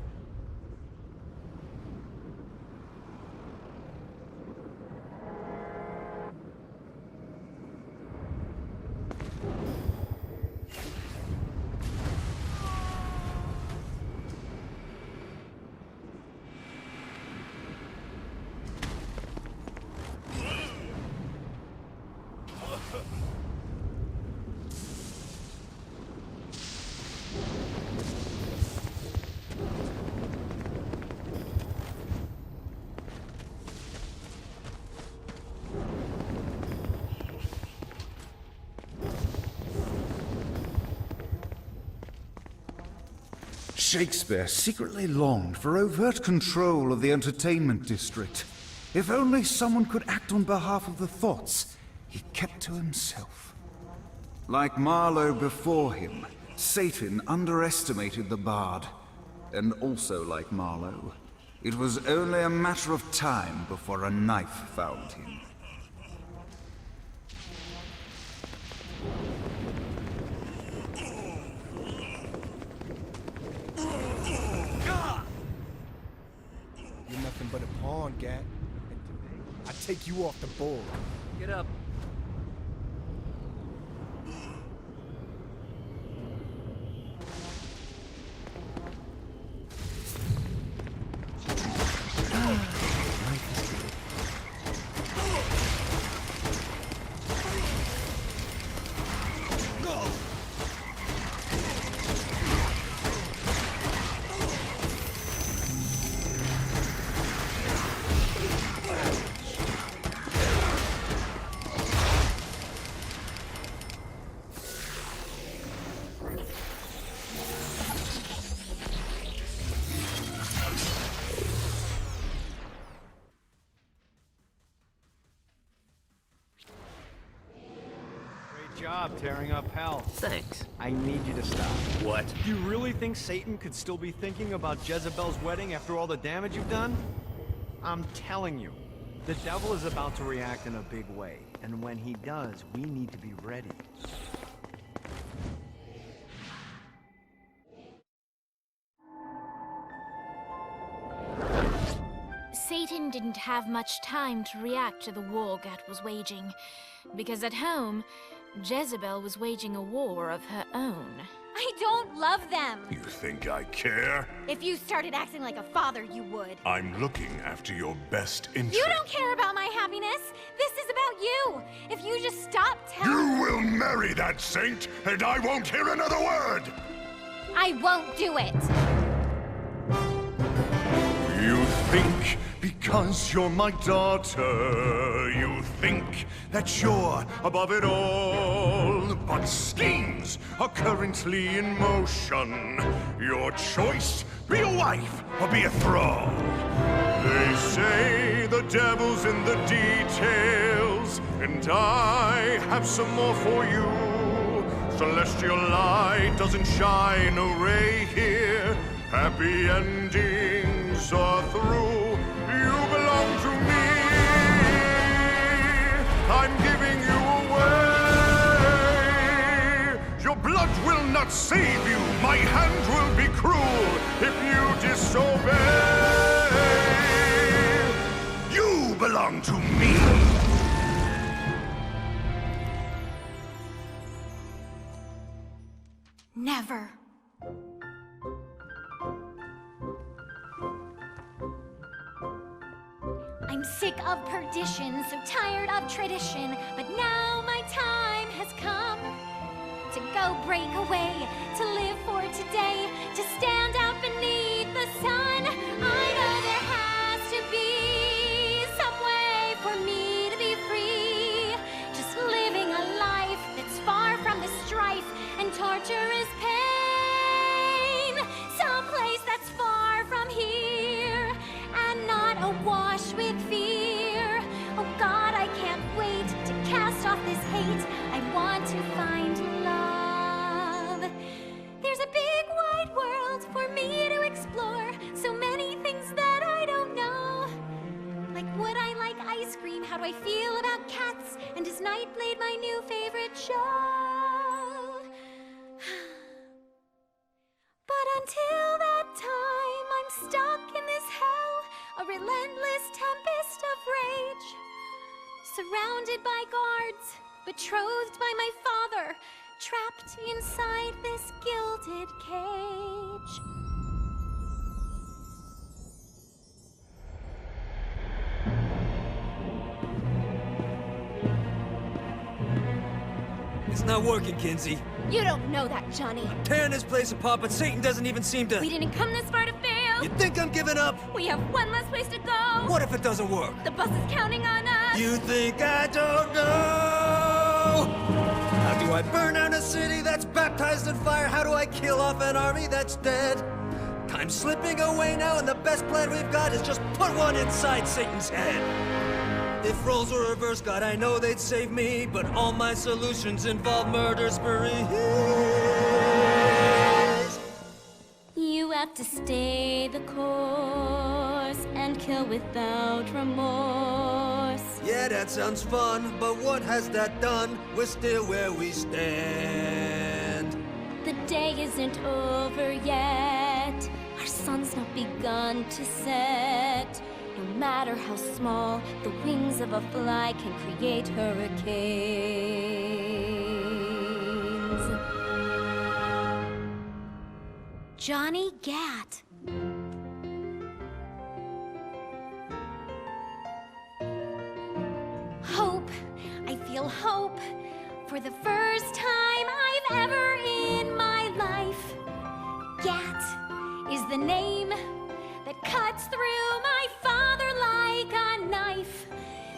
Shakespeare secretly longed for overt control of the entertainment district. If only someone could act on behalf of the thoughts he kept to himself. Like Marlowe before him, Satan underestimated the bard. And also like Marlowe, it was only a matter of time before a knife found him. You're nothing but a pawn, Gat. And today, I take you off the board. Get up. Job tearing up hell. Thanks. I need you to stop. What? Do you really think Satan could still be thinking about Jezebel's wedding after all the damage you've done? I'm telling you, the devil is about to react in a big way, and when he does, we need to be ready. Satan didn't have much time to react to the war Gat was waging, because at home, Jezebel was waging a war of her own. I don't love them. You think I care? If you started acting like a father, you would. I'm looking after your best interest. You don't care about my happiness. This is about you. If you just stop telling... You will marry that saint, and I won't hear another word! I won't do it. You think because you're my daughter, you think that you're above it all. But schemes are currently in motion. Your choice, be a wife or be a thrall. They say the devil's in the details, and I have some more for you. Celestial light doesn't shine a ray here. Happy endings are through. You belong to me. I'm giving you away. Your blood will not save you. My hand will be cruel if you disobey. You belong to me. Never. sick of perdition, so tired of tradition. But now my time has come to go break away, to live for today, to stand out beneath the sun. I know there has to be some way for me to be free, just living a life that's far from the strife and torturous pain, someplace that's far from here and not awash with fear. Oh God, I can't wait to cast off this hate. I want to find love. There's a big wide world for me to explore, so many things that I don't know. Like, would I like ice cream? How do I feel about cats? And is Nightblade my new favorite show? But until that time, I'm stuck in this hell, a relentless tempest of rage, surrounded by guards, betrothed by my father, trapped inside this gilded cage. It's not working, Kinsey. You don't know that, Johnny. Tearing this place apart, but Satan doesn't even seem to... We didn't come this far to fail. You think I'm giving up? We have one less place to go. What if it doesn't work? The bus is counting on us. You think I don't know? How do I burn down a city that's baptized in fire? How do I kill off an army that's dead? Time's slipping away now, and the best plan we've got is just put one inside Satan's head. If roles were reversed, God, I know they'd save me, but all my solutions involve murder sprees. You have to stay the course and kill without remorse. Yeah, that sounds fun, but what has that done? We're still where we stand. The day isn't over yet. Our sun's not begun to set. No matter how small, the wings of a fly can create hurricanes. Johnny Ghét. Hope. I feel hope. For the first time I've ever in my life. Ghét is the name that cuts through my father like a knife.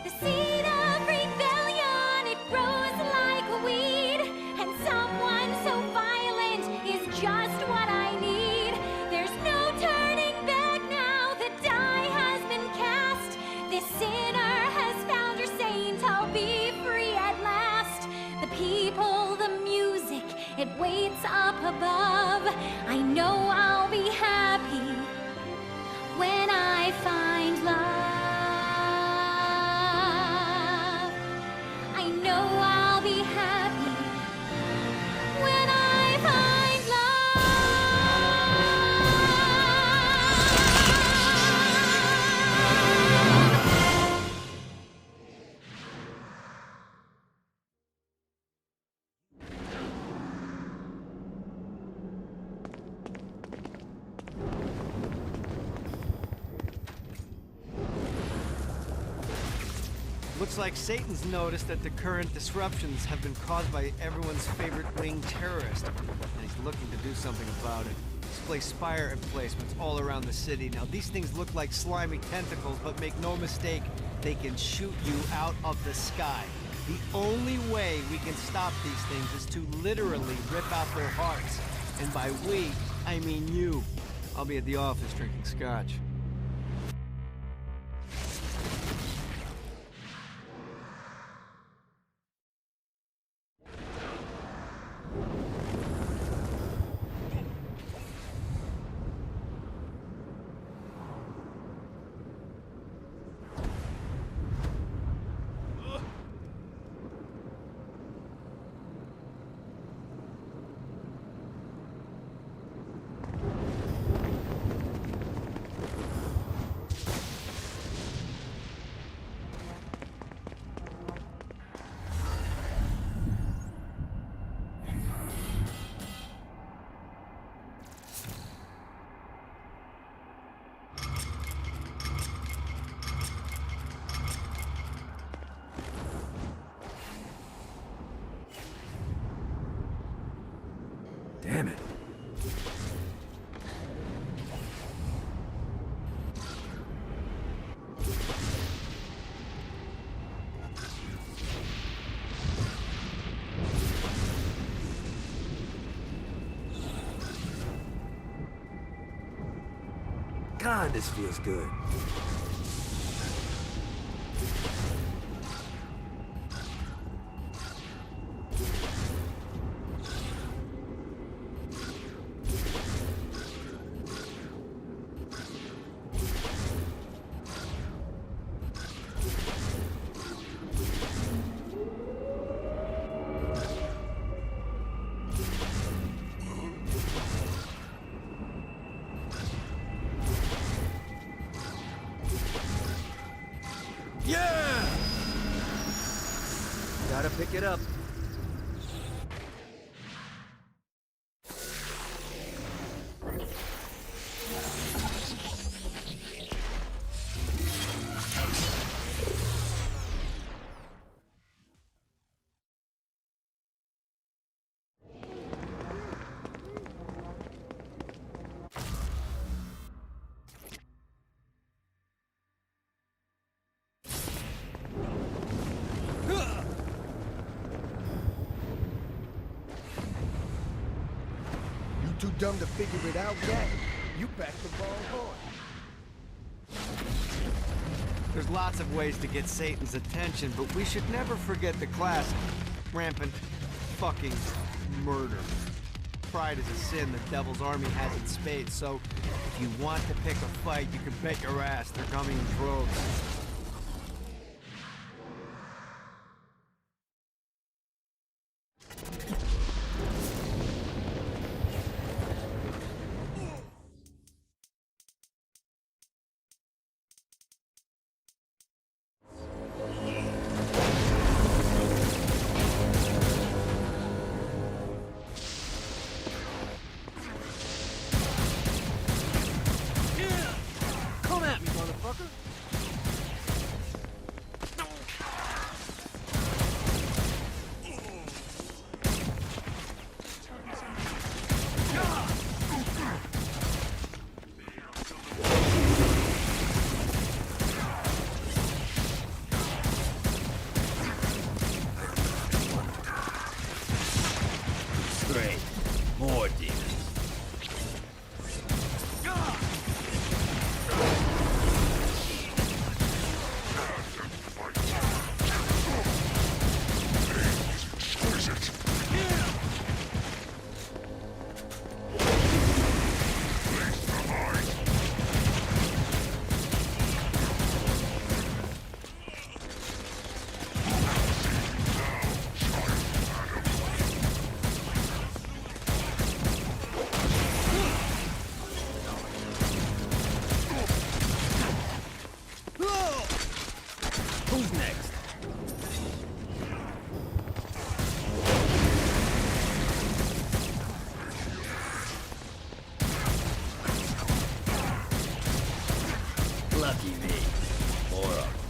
The seed of rebellion, it grows like a weed, and someone so violent is just what I need. There's no turning back now, the die has been cast. This sinner has found her saint, I'll be free at last. The people, the music, it waits up above. I know I'll be happy when I find love. I know I'll be happy when I find Looks like Satan's noticed that the current disruptions have been caused by everyone's favorite winged terrorist, and he's looking to do something about it. Display spire emplacements all around the city. Now, these things look like slimy tentacles, but make no mistake, they can shoot you out of the sky. The only way we can stop these things is to literally rip out their hearts. And by we, I mean you. I'll be at the office drinking scotch. Damn it. God, this feels good. Yeah! Gotta pick it up. Too dumb to figure it out yet? You backed the ball hard. There's lots of ways to get Satan's attention, but we should never forget the classic rampant fucking murder. Pride is a sin the devil's army has in spades, so if you want to pick a fight, you can bet your ass they're coming in droves. Come at me, motherfucker! Great. More demons. Who's next? Lucky me. More of them.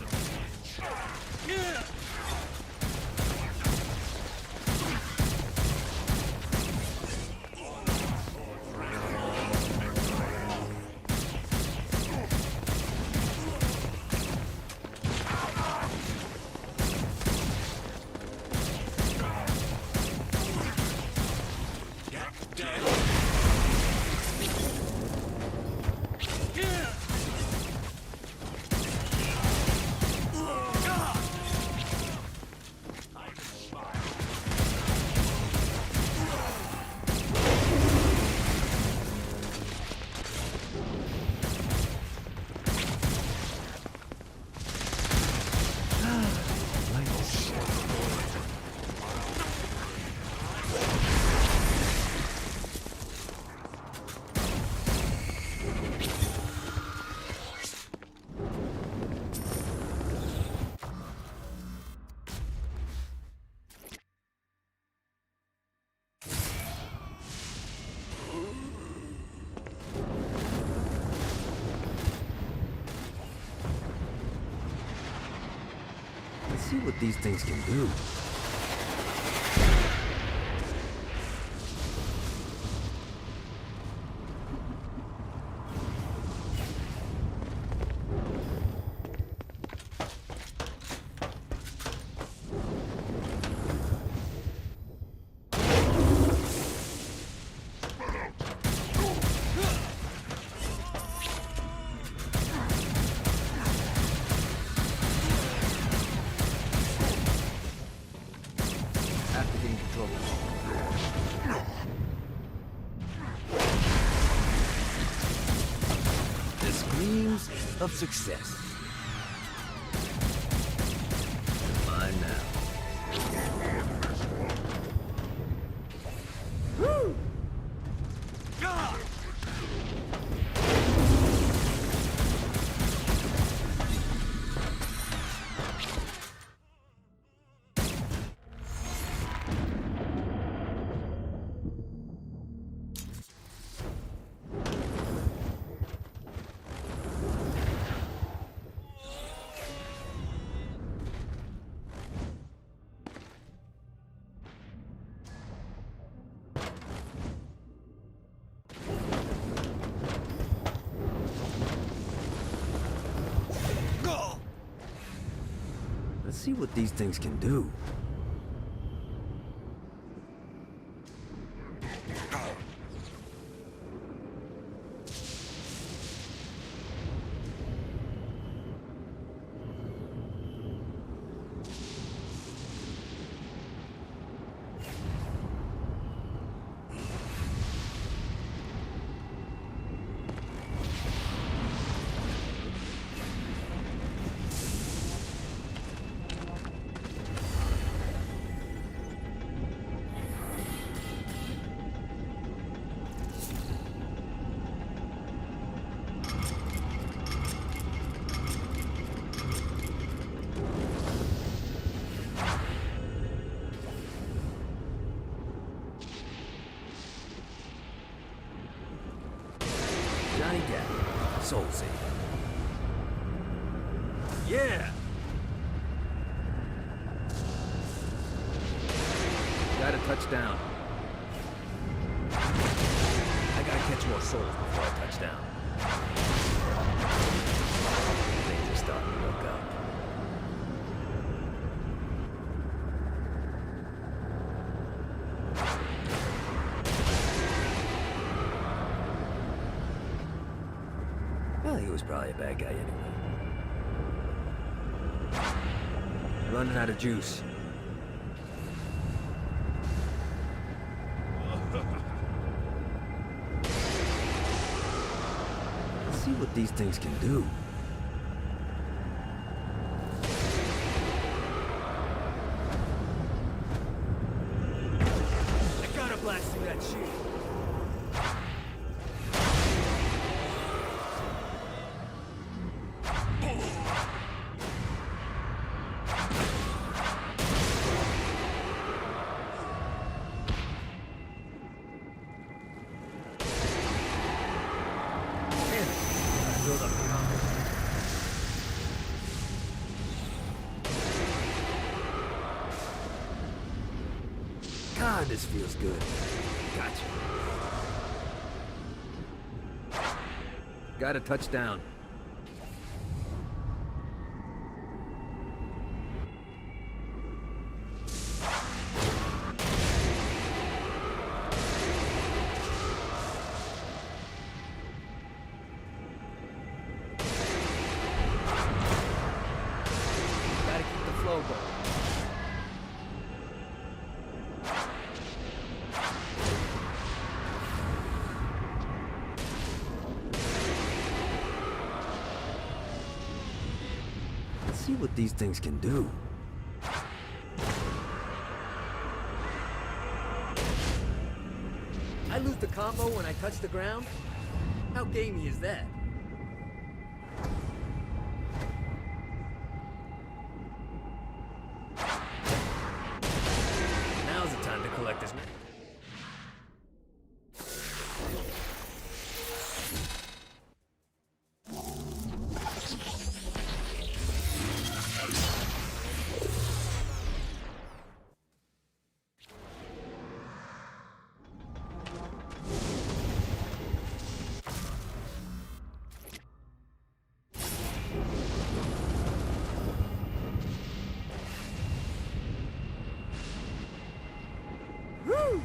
Let's see what these things can do. trouble. The screams of success. Mine now. Woo! God! Let's see what these things can do. Johnny Ghét, Soul Saver. Yeah! Got a touchdown. I gotta catch more souls before I touch down. Things are starting to look up. Well, he was probably a bad guy anyway. Running out of juice. Let's see what these things can do. I gotta blast through that shield. God, this feels good. Gotcha. Got a touchdown. Gotta keep the flow going. See what these things can do. I lose the combo when I touch the ground? How gamey is that? Now's the time to collect this. Woo!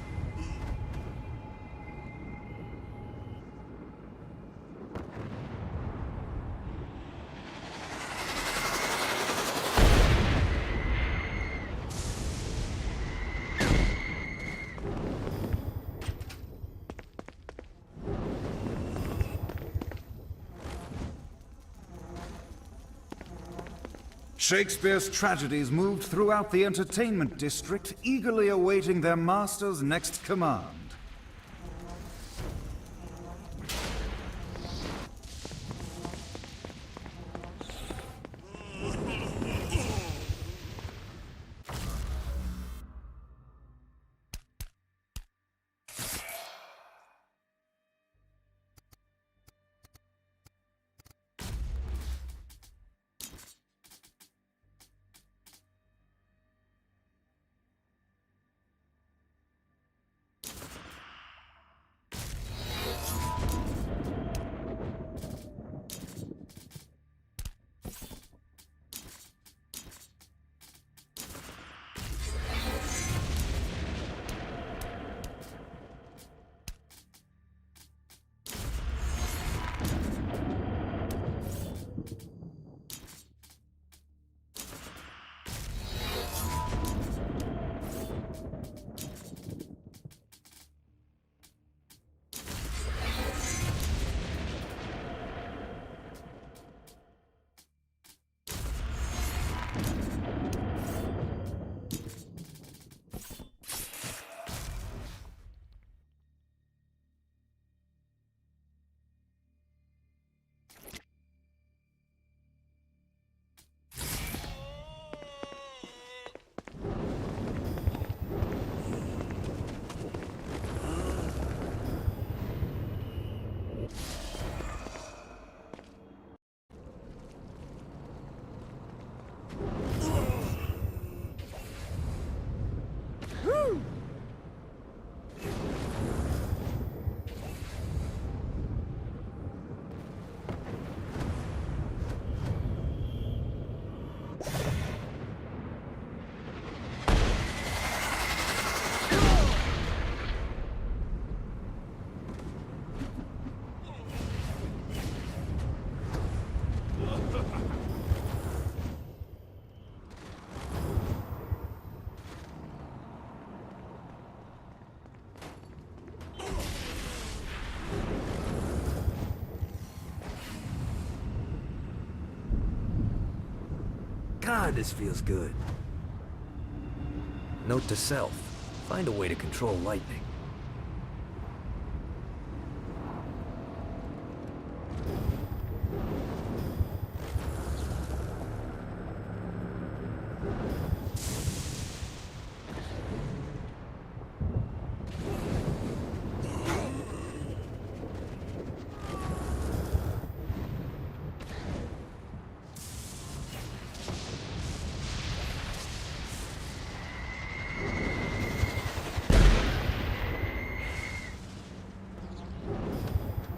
Shakespeare's tragedies moved throughout the entertainment district, eagerly awaiting their master's next command. God, this feels good. Note to self, find a way to control lightning.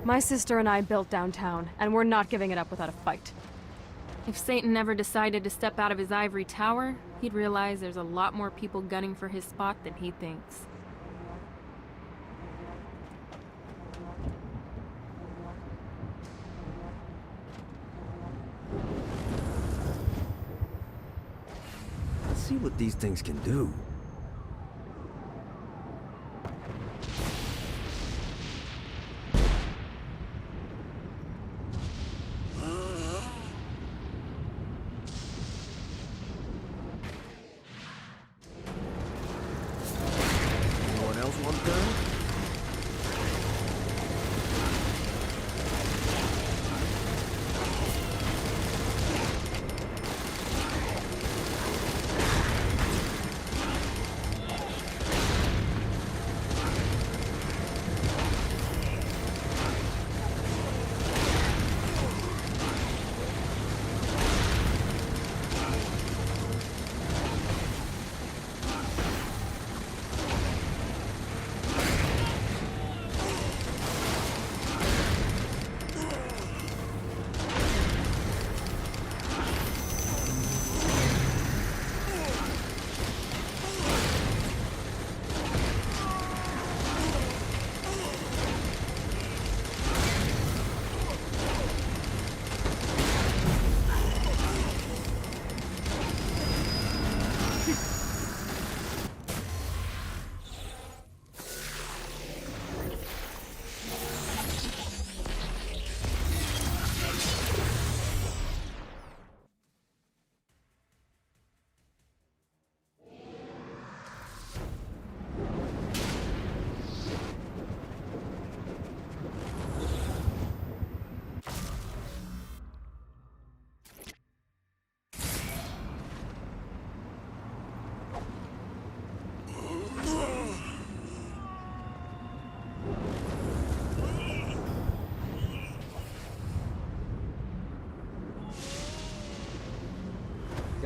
My sister and I built downtown, and we're not giving it up without a fight. If Satan never decided to step out of his ivory tower, he'd realize there's a lot more people gunning for his spot than he thinks. Let's see what these things can do.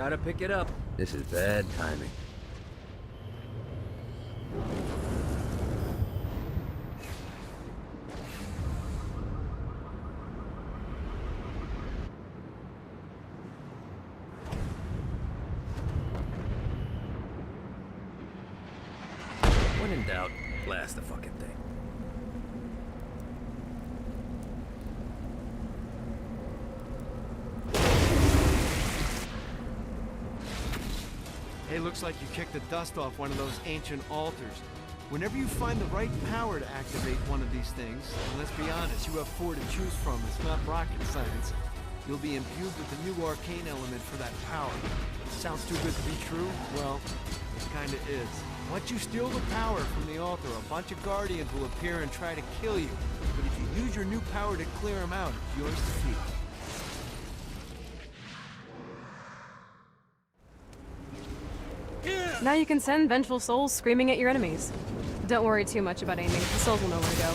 Gotta pick it up. This is bad timing. When in doubt, blast the fucking thing. Hey, looks like you kicked the dust off one of those ancient altars. Whenever you find the right power to activate one of these things, and let's be honest, you have 4 to choose from, it's not rocket science, you'll be imbued with a new arcane element for that power. Sounds too good to be true? Well, it kinda is. Once you steal the power from the altar, a bunch of guardians will appear and try to kill you. But if you use your new power to clear them out, it's yours to keep. Now you can send vengeful souls screaming at your enemies. Don't worry too much about aiming. The souls will know where to go.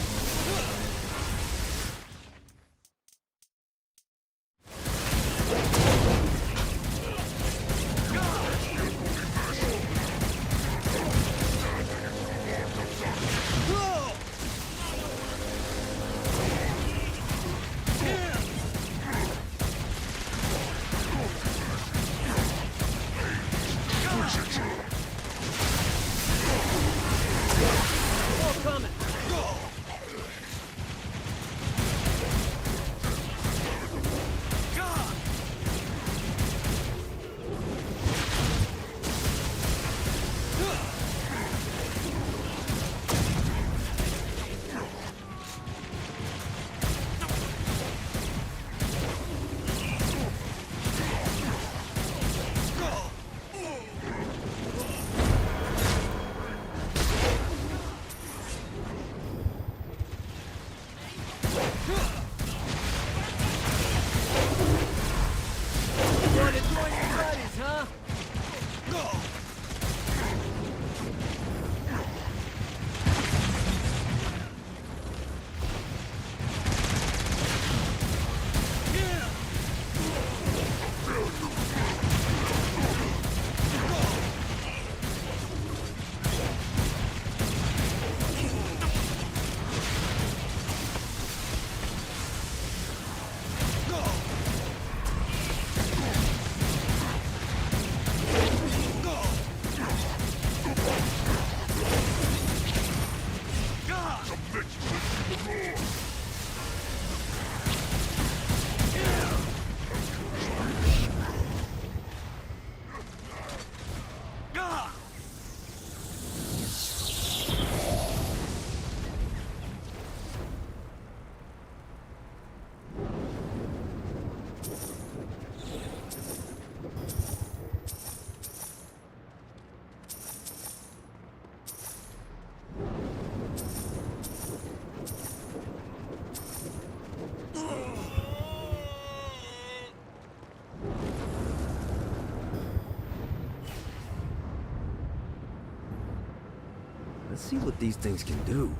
Let's see what these things can do.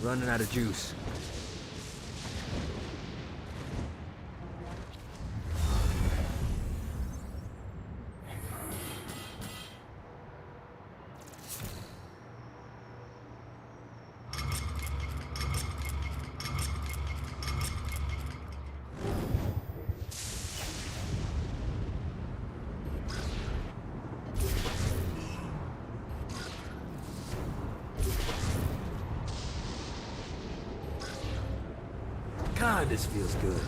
Running out of juice. God, this feels good.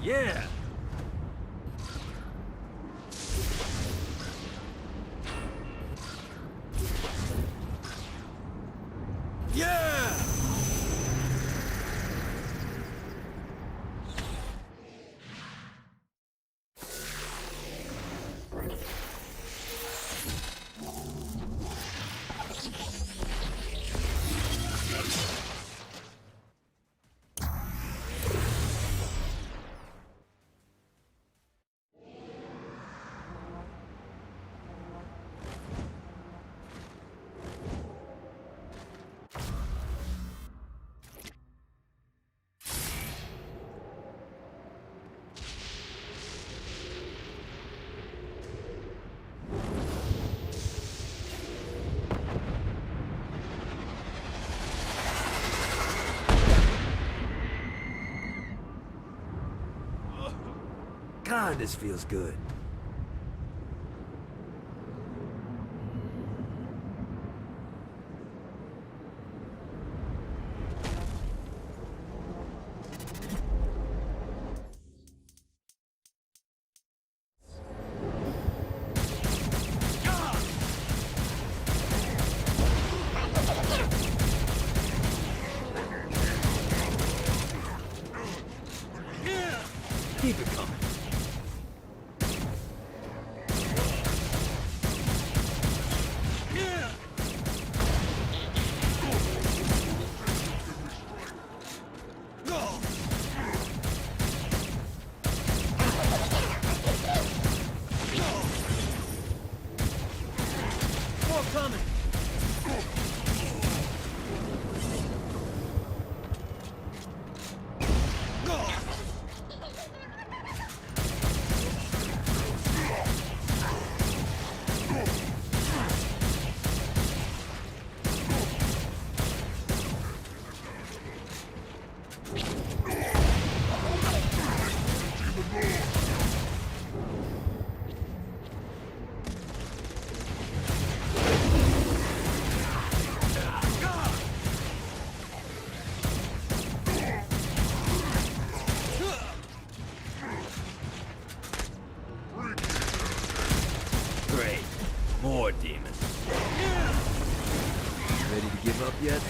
Yeah! Yeah! God, this feels good. Keep it coming. More demons. Ready to give up yet?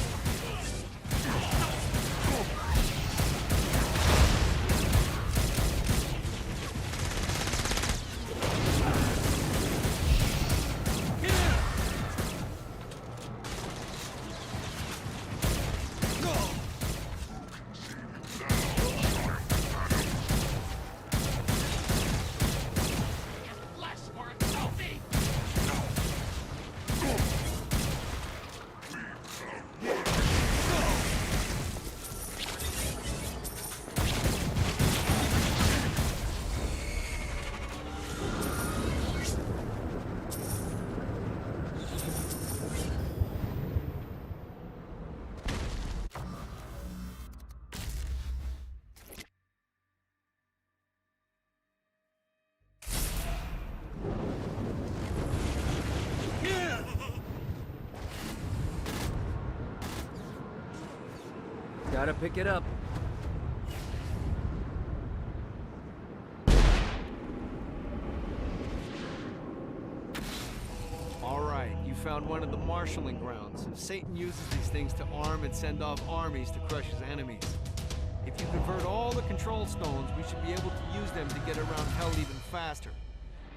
Gotta pick it up. All right, you found one of the marshalling grounds. Satan uses these things to arm and send off armies to crush his enemies. If you convert all the control stones, we should be able to use them to get around hell even faster.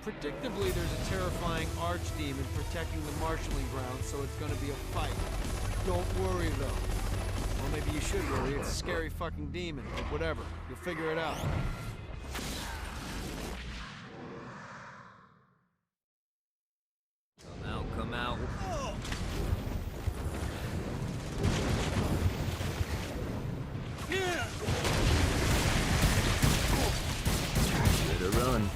Predictably, there's a terrifying archdemon protecting the marshalling grounds, so it's gonna be a fight. Don't worry, though. Well, maybe you should worry. It's a scary fucking demon, but whatever. You'll figure it out. Come out, come out. Better run.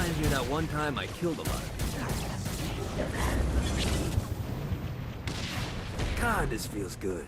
reminds me of that one time I killed a lot of people. God, this feels good.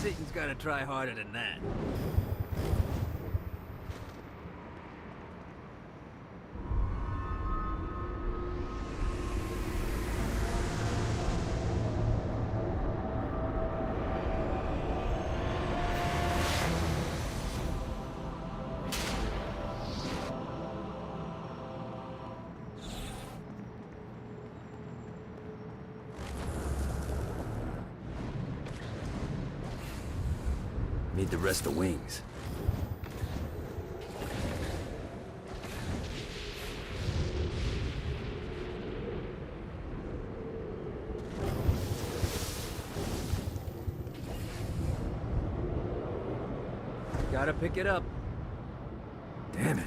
Satan's gotta try harder than that. Need the rest of wings. Gotta pick it up. Damn it.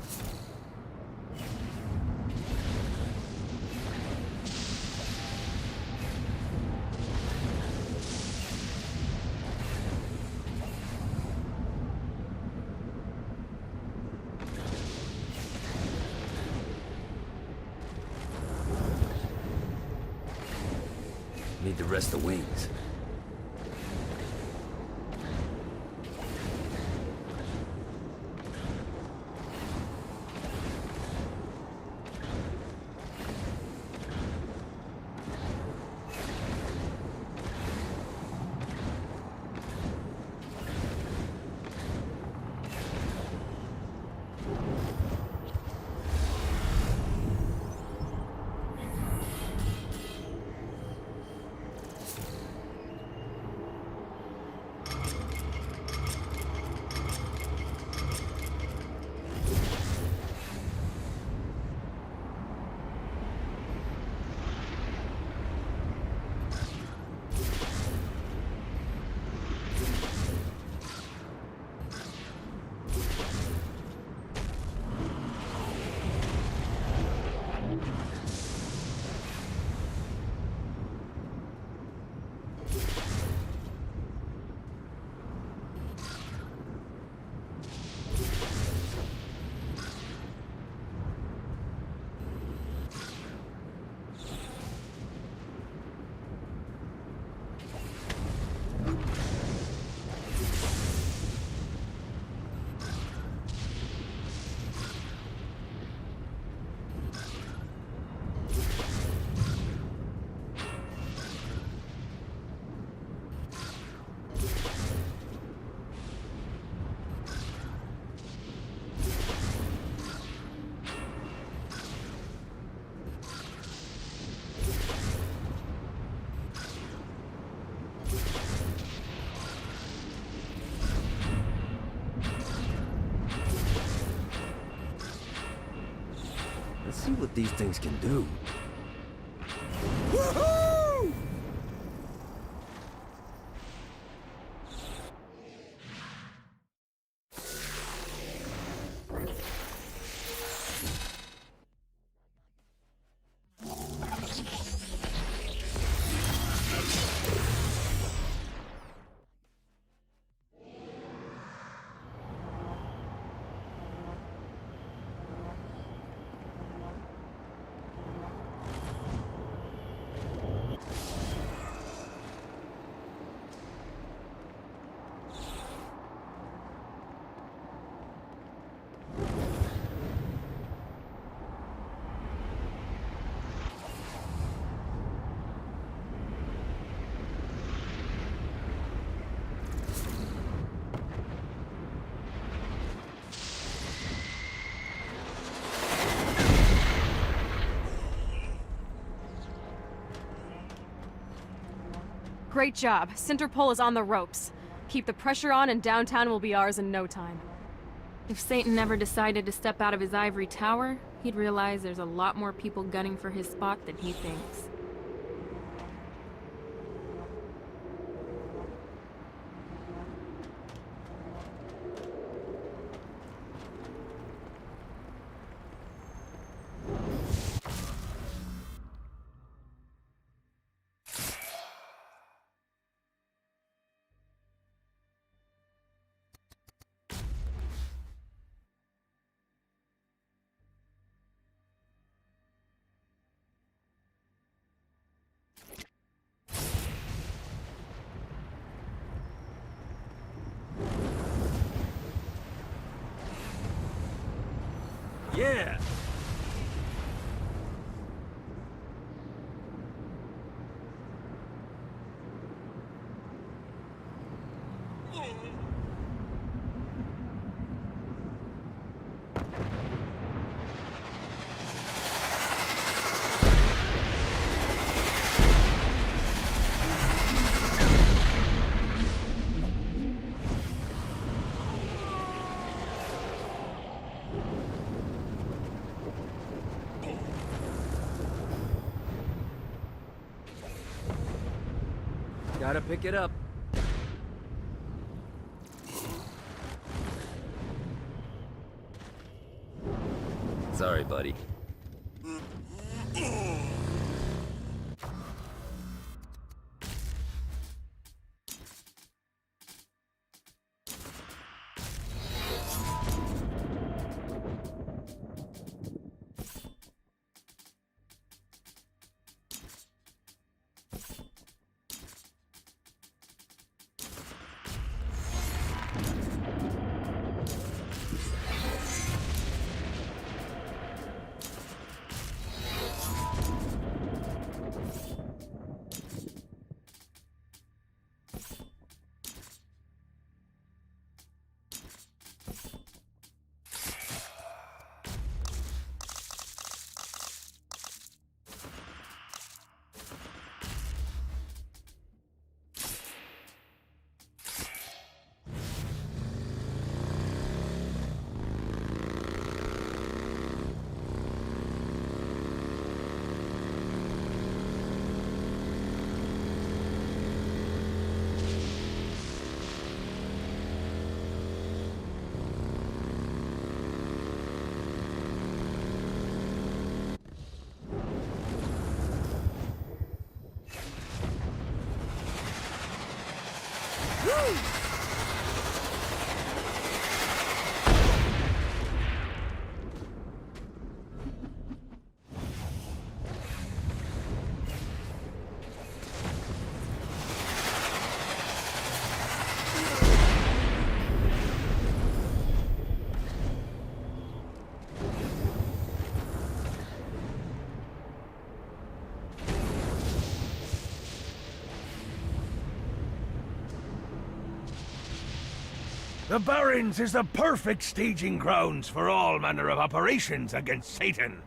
Need the rest of wings. see what these things can do. Great job. Center pole is on the ropes. Keep the pressure on and downtown will be ours in no time. If Satan never decided to step out of his ivory tower, he'd realize there's a lot more people gunning for his spot than he thinks. Yeah! Gotta pick it up. Sorry, buddy. The Barrens is the perfect staging grounds for all manner of operations against Satan.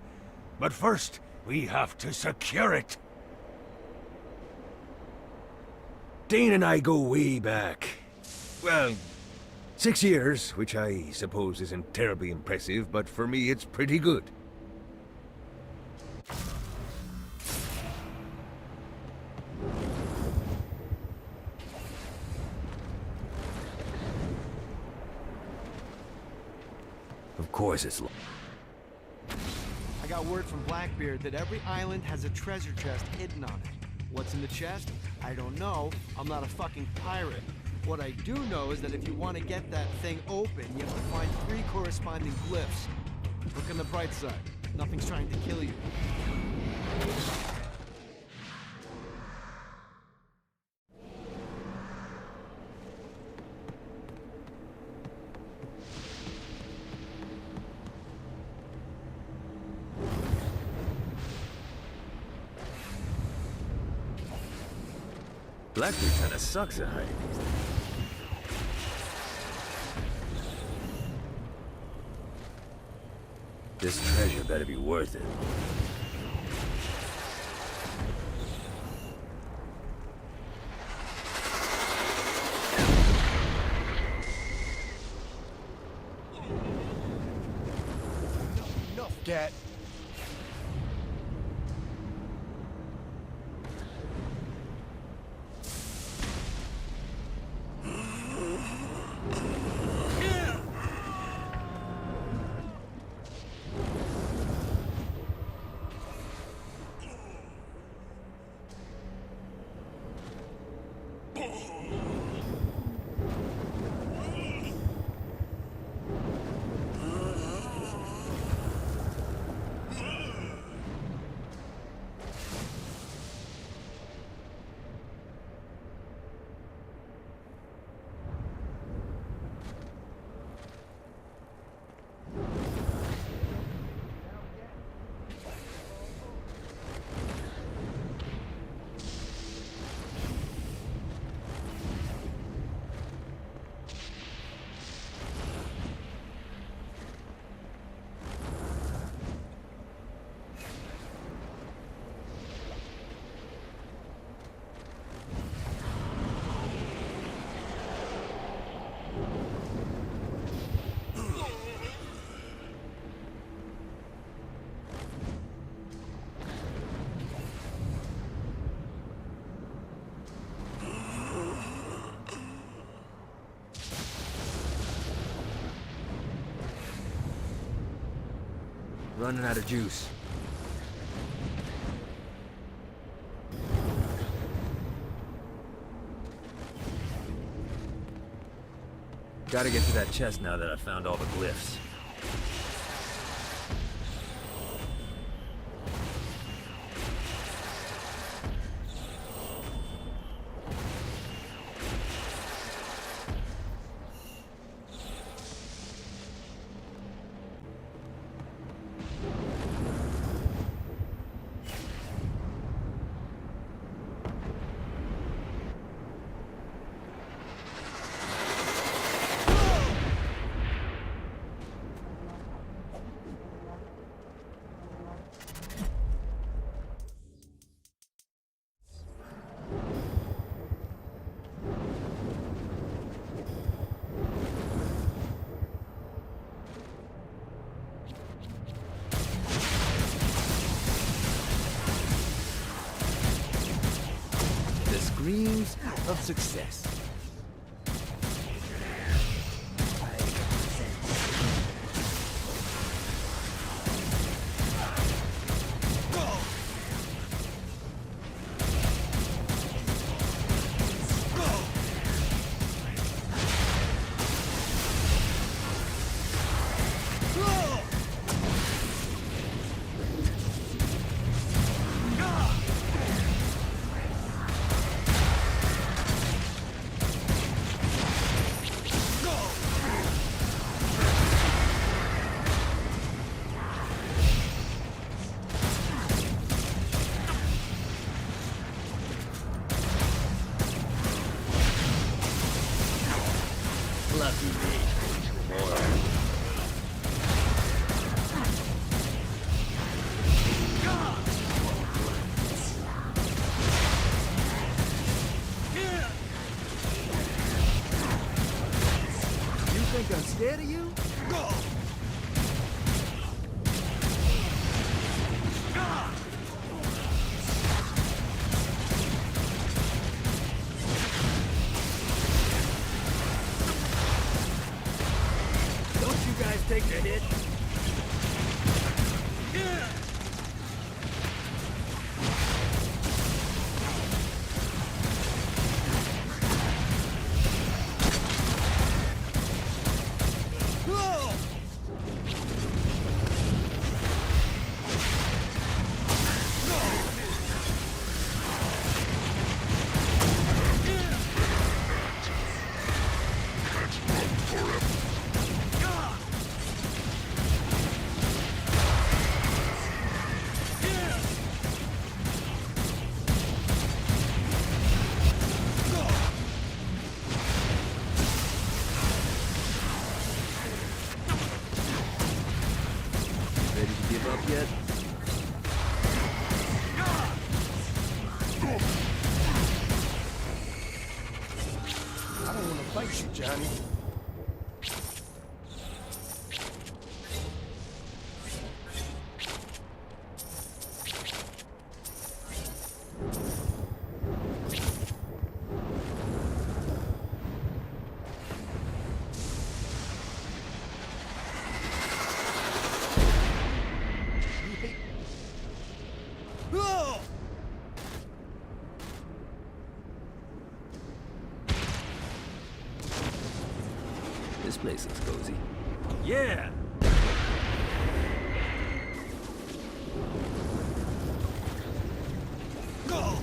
But first, we have to secure it. Dane and I go way back. Well, 6 years, which I suppose isn't terribly impressive, but for me it's pretty good. Of course it's... I got word from Blackbeard that every island has a treasure chest hidden on it. What's in the chest? I don't know. I'm not a fucking pirate. What I do know is that if you want to get that thing open, you have to find 3 corresponding glyphs. Look on the bright side. Nothing's trying to kill you. Blackbeard kinda sucks at hiding these things. This treasure better be worth it. Enough, Gat. Running out of juice. Gotta get to that chest now that I found all the glyphs. Dreams of success. think I'm scared of you? Go! Don't you guys take the hit. Yet? I don't want to fight you, Johnny. This place looks cozy. Yeah! Go!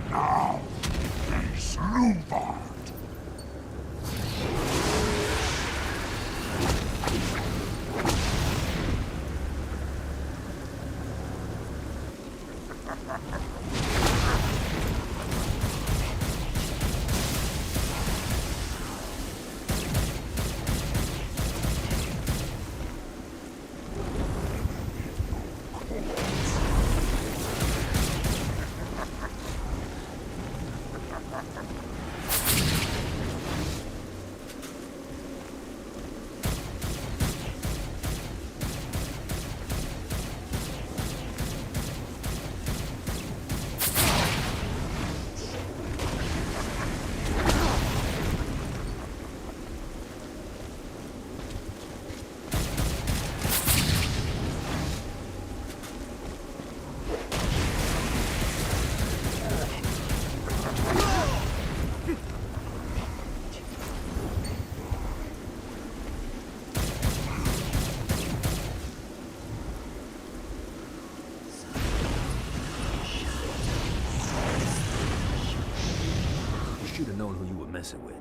Now, face Lombard. Should have known who you were messing with.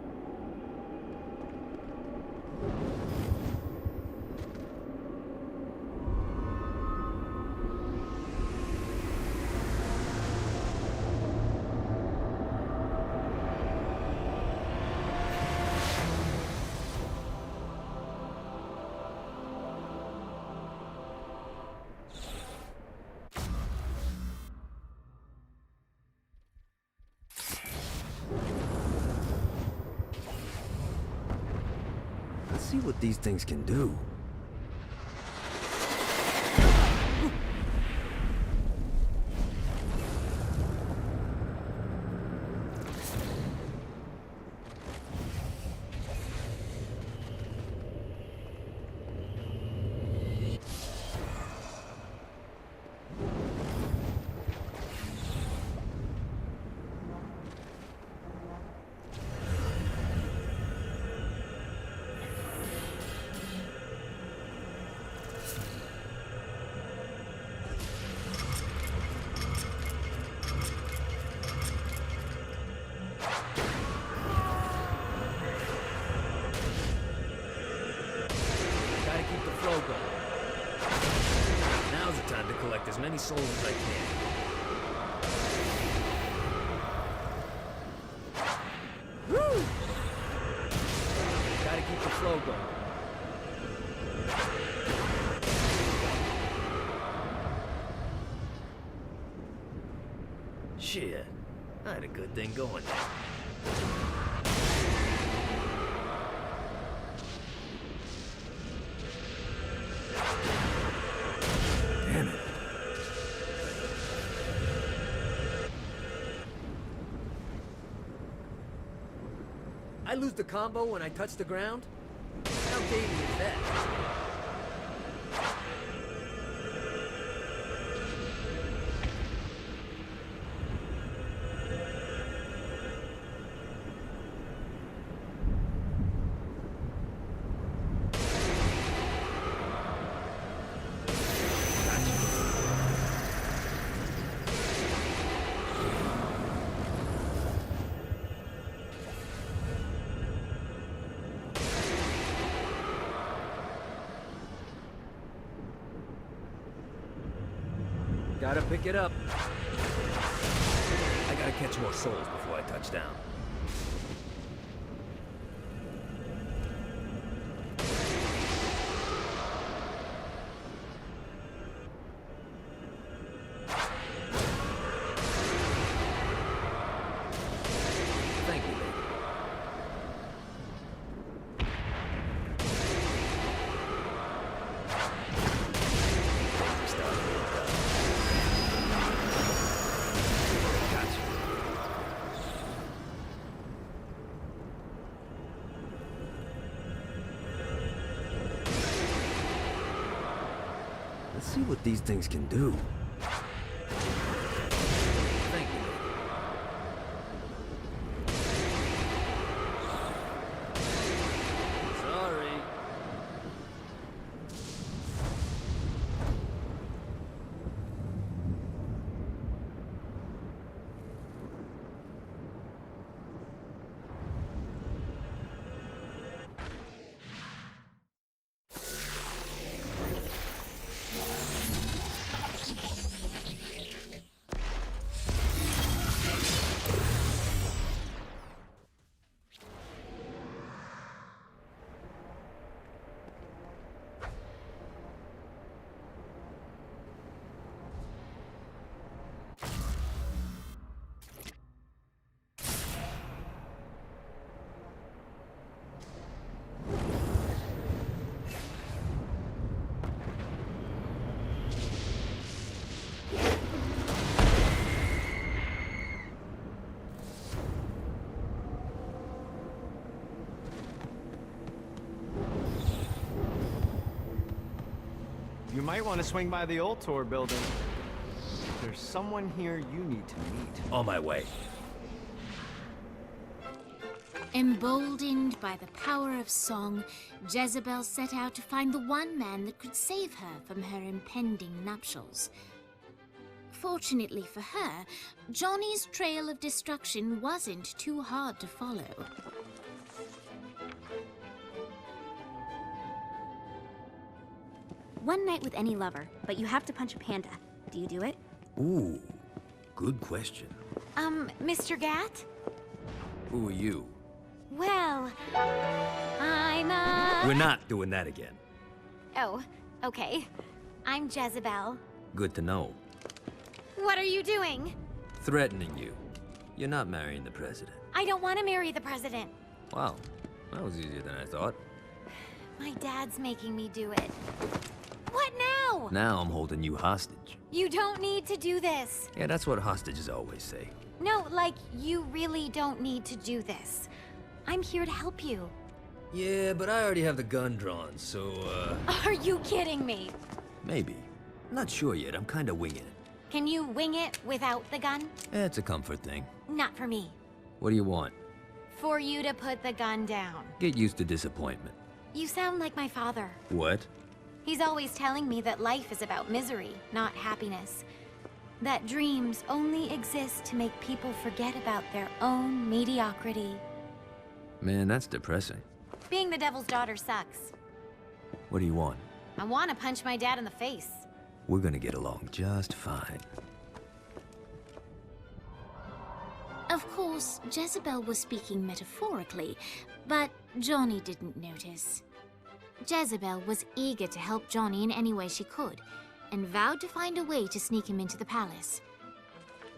Let's see what these things can do. Now's the time to collect as many souls as I can. Woo! Gotta keep going. Shit, I had a good thing going there. Damn it. I lose the combo when I touch the ground? How gamey is that? Gotta pick it up. I gotta catch more souls before I touch down. Thank you, lady. Let's see what these things can do. Thank you. Sorry. You might want to swing by the old tour building. There's someone here you need to meet. On my way. Emboldened by the power of song, Jezebel set out to find the one man that could save her from her impending nuptials. Fortunately for her, Johnny's trail of destruction wasn't too hard to follow. One night with any lover, but you have to punch a panda. Do you do it? Ooh, good question. Mr. Gat? Who are you? Well, I'm We're not doing that again. Oh, okay. I'm Jezebel. Good to know. What are you doing? Threatening you. You're not marrying the president. I don't want to marry the president. Wow, that was easier than I thought. My dad's making me do it. What now? Now I'm holding you hostage. You don't need to do this. Yeah, that's what hostages always say. No, like, you really don't need to do this. I'm here to help you. Yeah, but I already have the gun drawn, so, Are you kidding me? maybe. Not sure yet, I'm kinda winging it. Can you wing it without the gun? It's a comfort thing. Not for me. What do you want? For you to put the gun down. Get used to disappointment. You sound like my father. What? He's always telling me that life is about misery, not happiness. That dreams only exist to make people forget about their own mediocrity. Man, that's depressing. Being the devil's daughter sucks. What do you want? I want to punch my dad in the face. We're gonna get along just fine. Of course, Jezebel was speaking metaphorically, but Johnny didn't notice. Jezebel was eager to help Johnny in any way she could, and vowed to find a way to sneak him into the palace.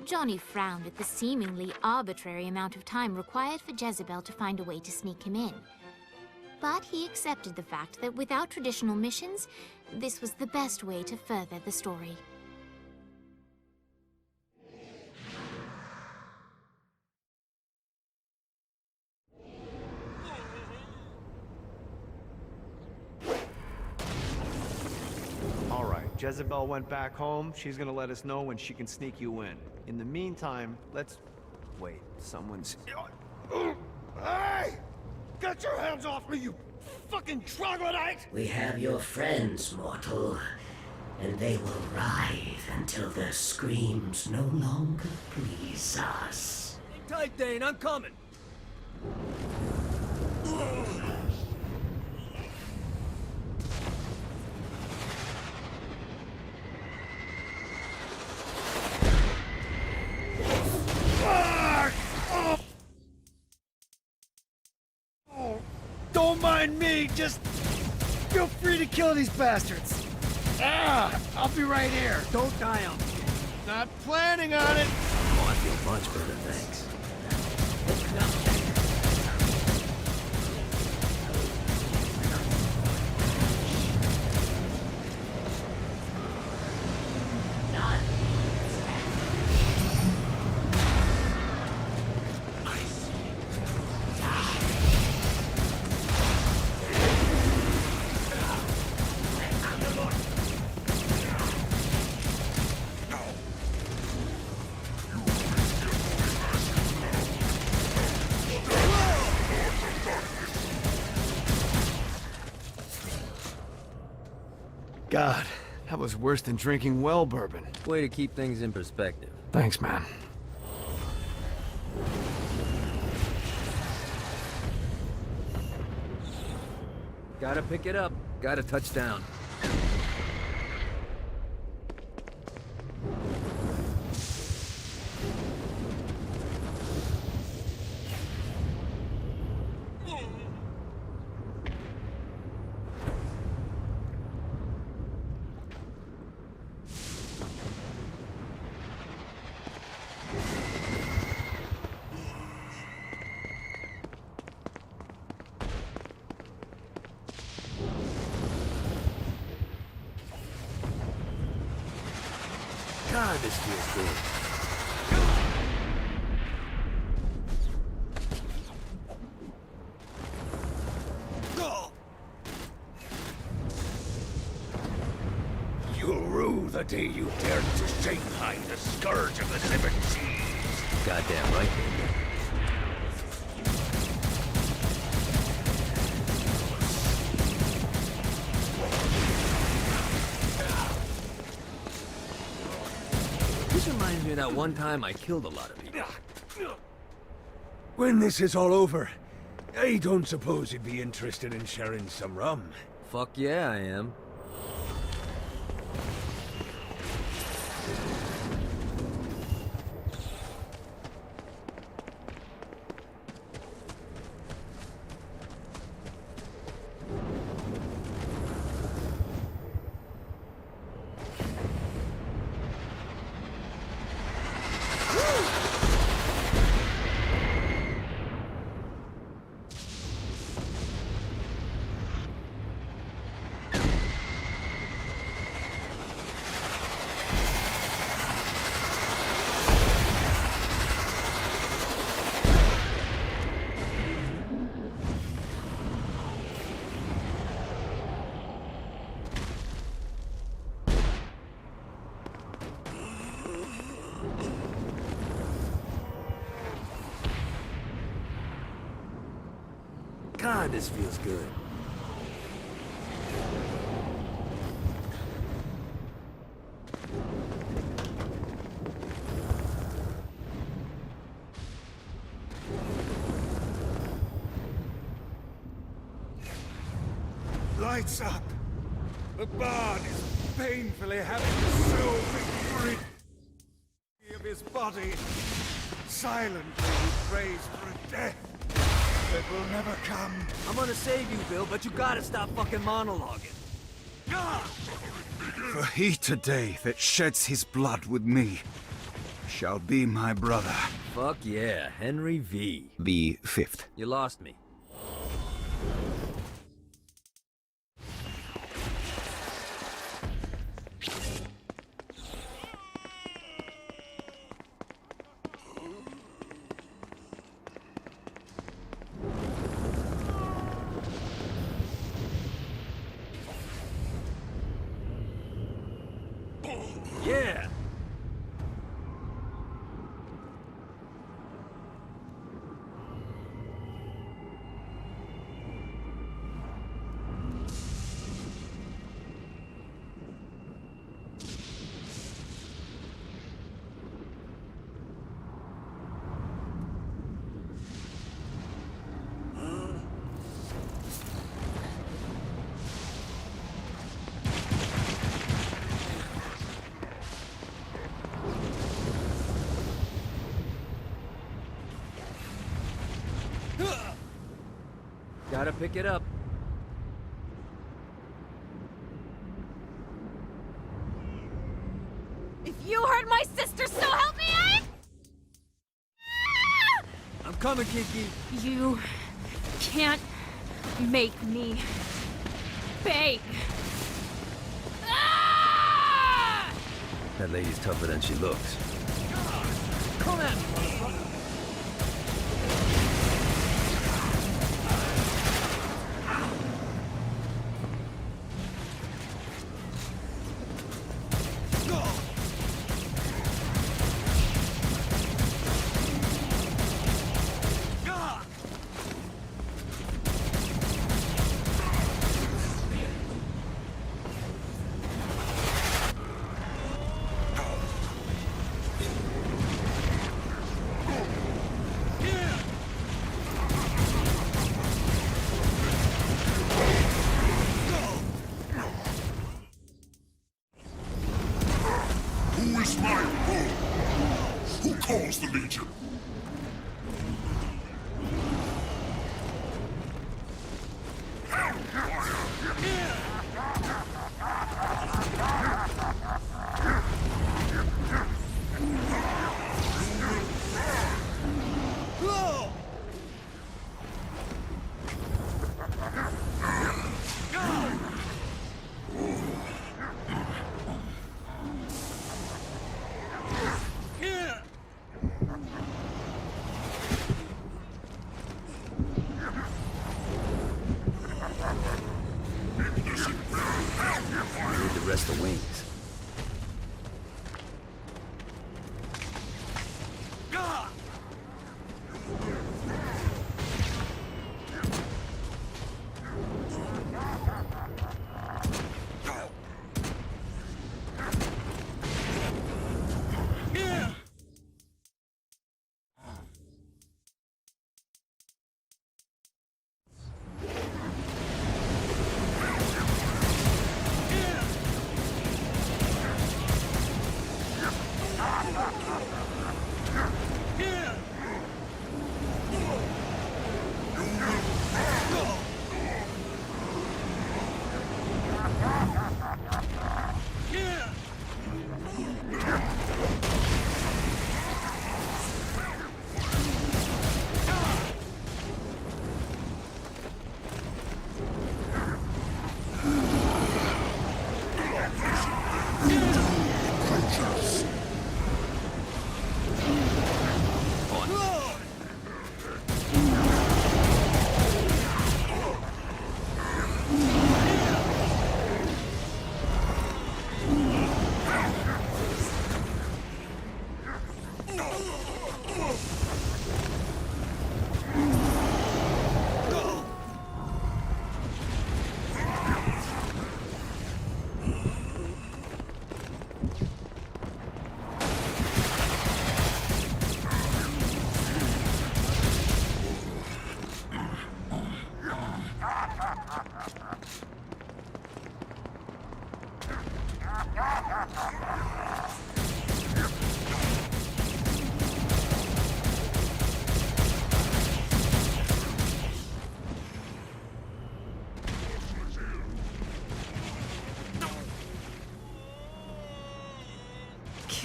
Johnny frowned at the seemingly arbitrary amount of time required for Jezebel to find a way to sneak him in. But he accepted the fact that without traditional missions, this was the best way to further the story. All right, Jezebel went back home. She's gonna let us know when she can sneak you in. In the meantime, let's... Wait, someone's... Hey! Get your hands off me, you fucking troglodyte! We have your friends, mortal, and they will writhe until their screams no longer please us. Hang tight, Dane, I'm coming. Don't mind me, just feel free to kill these bastards. I'll be right here. Don't die on me. Not planning on it. Oh, I feel much better, thanks. God, that was worse than drinking well bourbon. Way to keep things in perspective. Thanks, man. Gotta pick it up. Gotta touch down. God, this feels good. You'll rue the day you dared to Shanghai the scourge of the seven seas. Goddamn right, Dane. This reminds me of that one time I killed a lot of people. When this is all over, I don't suppose you'd be interested in sharing some rum. Fuck yeah, I am. God, this feels good. Lights up! The bard is painfully having his soul free of his body. Silently he prays for a death prophet will never come. I'm gonna save you, Bill, but you gotta stop fucking monologuing. For he today that sheds his blood with me shall be my brother. Fuck yeah, Henry V. The fifth. You lost me. Yeah! Gotta pick it up. If you hurt my sister, so help me, I'm coming, Kiki. You can't make me beg. That lady's tougher than she looks. Come at me, motherfucker.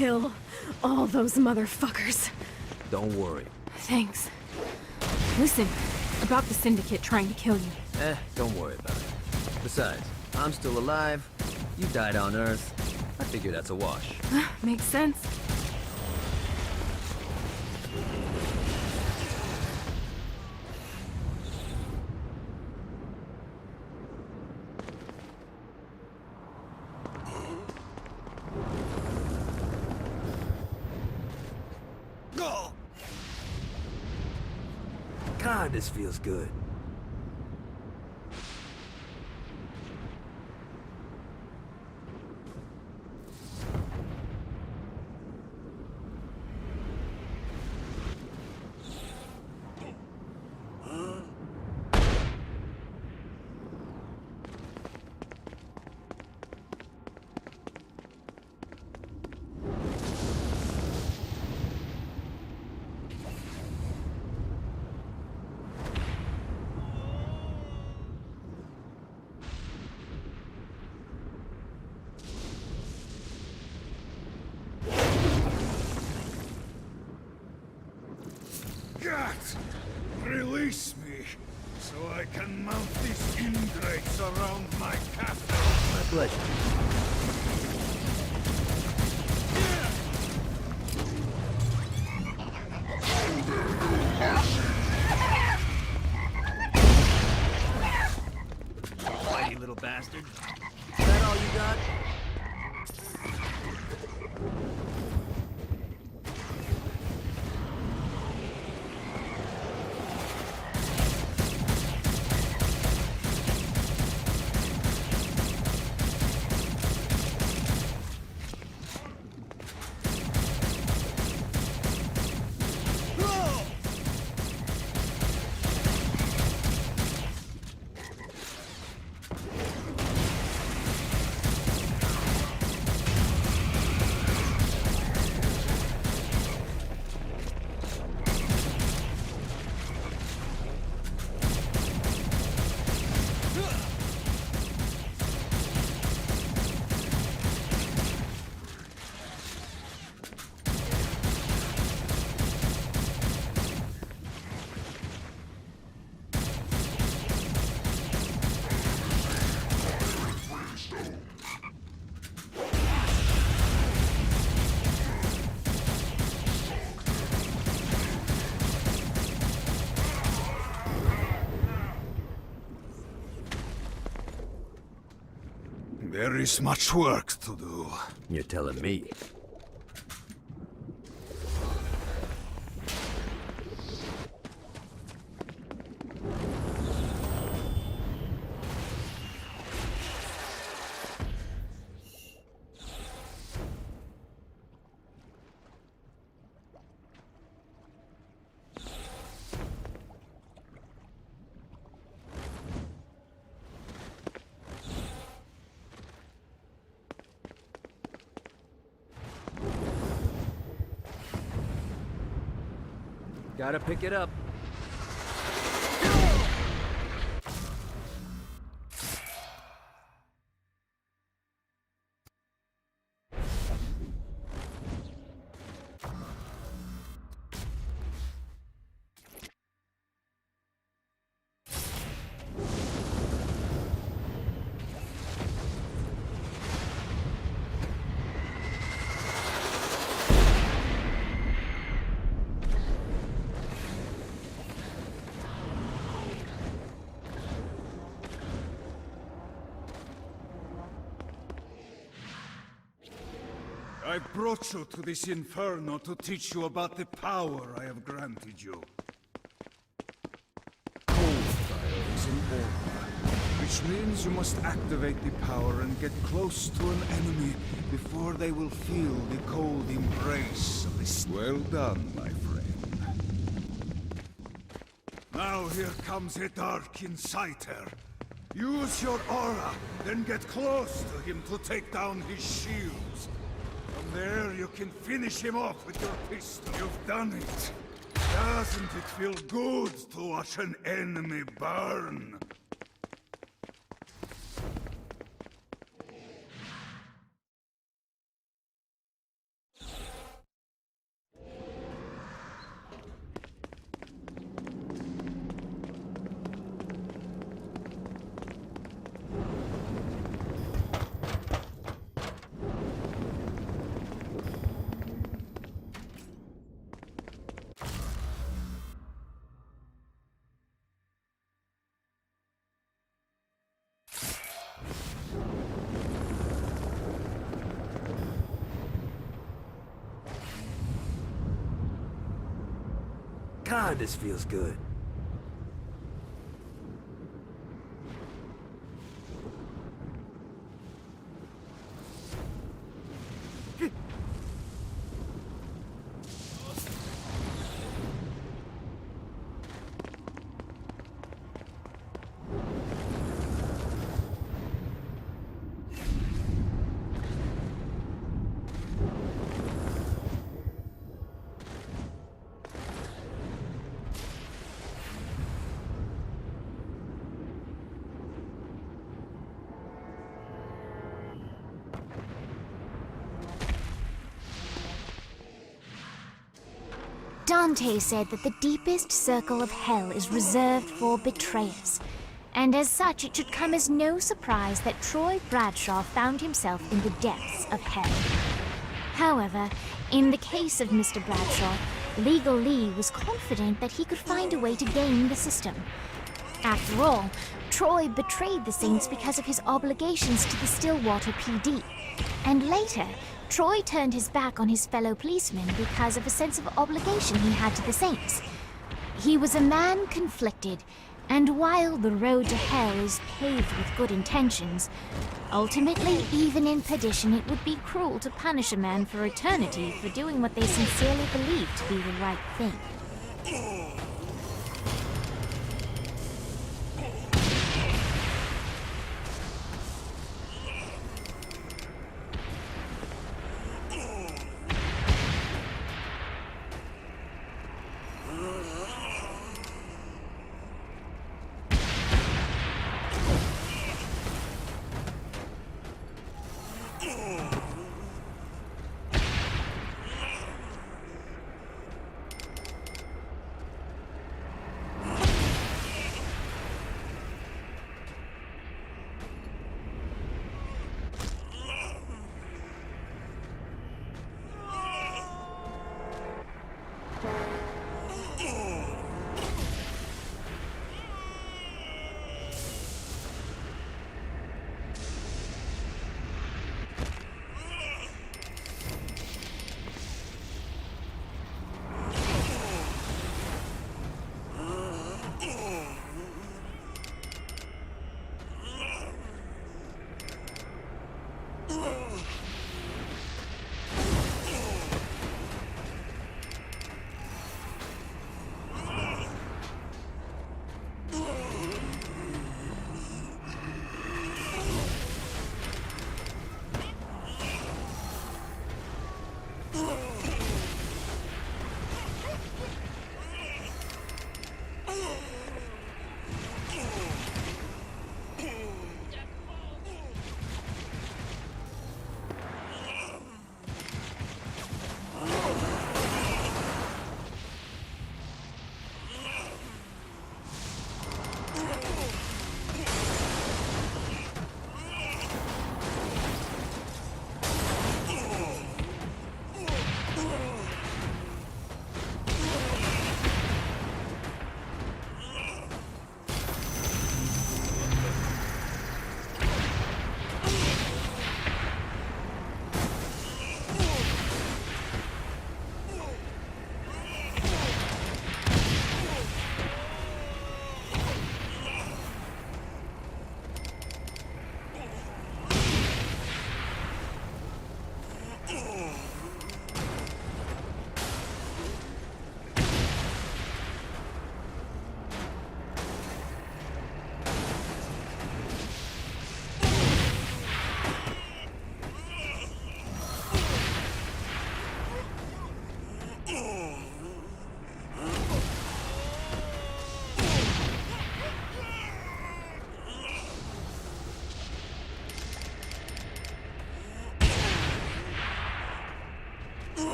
kill all those motherfuckers. Don't worry. Thanks. Listen, about the Syndicate trying to kill you. Don't worry about it. Besides, I'm still alive. You died on Earth. I figure that's a wash. Makes sense. God, this feels good. Gat! Release me, so I can mount these ingrates around my castle. My pleasure. Whitey little bastard. Is that all you got? There is much work to do. You're telling me. Gotta pick it up. I brought you to this inferno to teach you about the power I have granted you. Cold fire is in order, which means you must activate the power and get close to an enemy before they will feel the cold embrace of this. Well done, my friend. Now here comes a dark inciter. Use your aura, then get close to him to take down his shields. From there, you can finish him off with your pistol. You've done it. Doesn't it feel good to watch an enemy burn? God, this feels good. Dante said that the deepest circle of hell is reserved for betrayers, and as such it should come as no surprise that Troy Bradshaw found himself in the depths of hell. However, in the case of Mr. Bradshaw, Legal Lee was confident that he could find a way to game the system. After all, Troy betrayed the Saints because of his obligations to the Stillwater PD, and later, Troy turned his back on his fellow policemen because of a sense of obligation he had to the Saints. He was a man conflicted, and while the road to hell is paved with good intentions, ultimately, even in perdition, it would be cruel to punish a man for eternity for doing what they sincerely believed to be the right thing.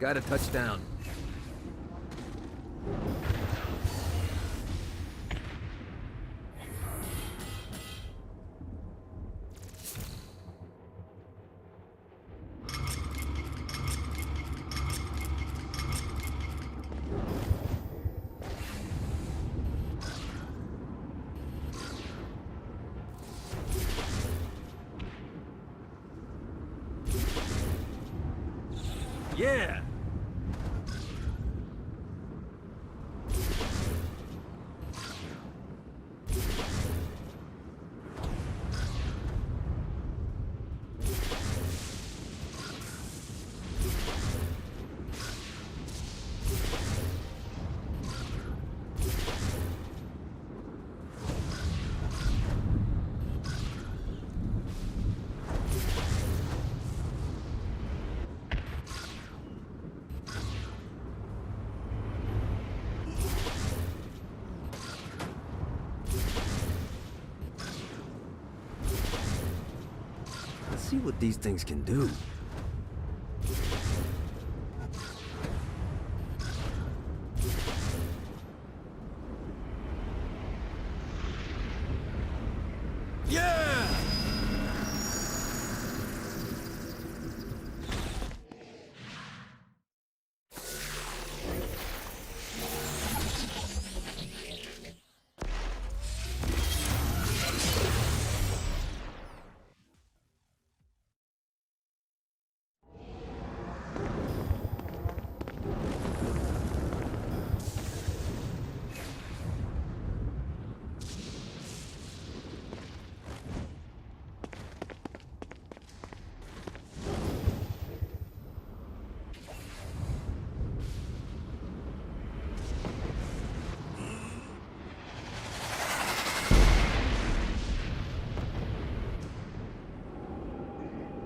Gotta touch down. Yeah! Let's see what these things can do. Yeah!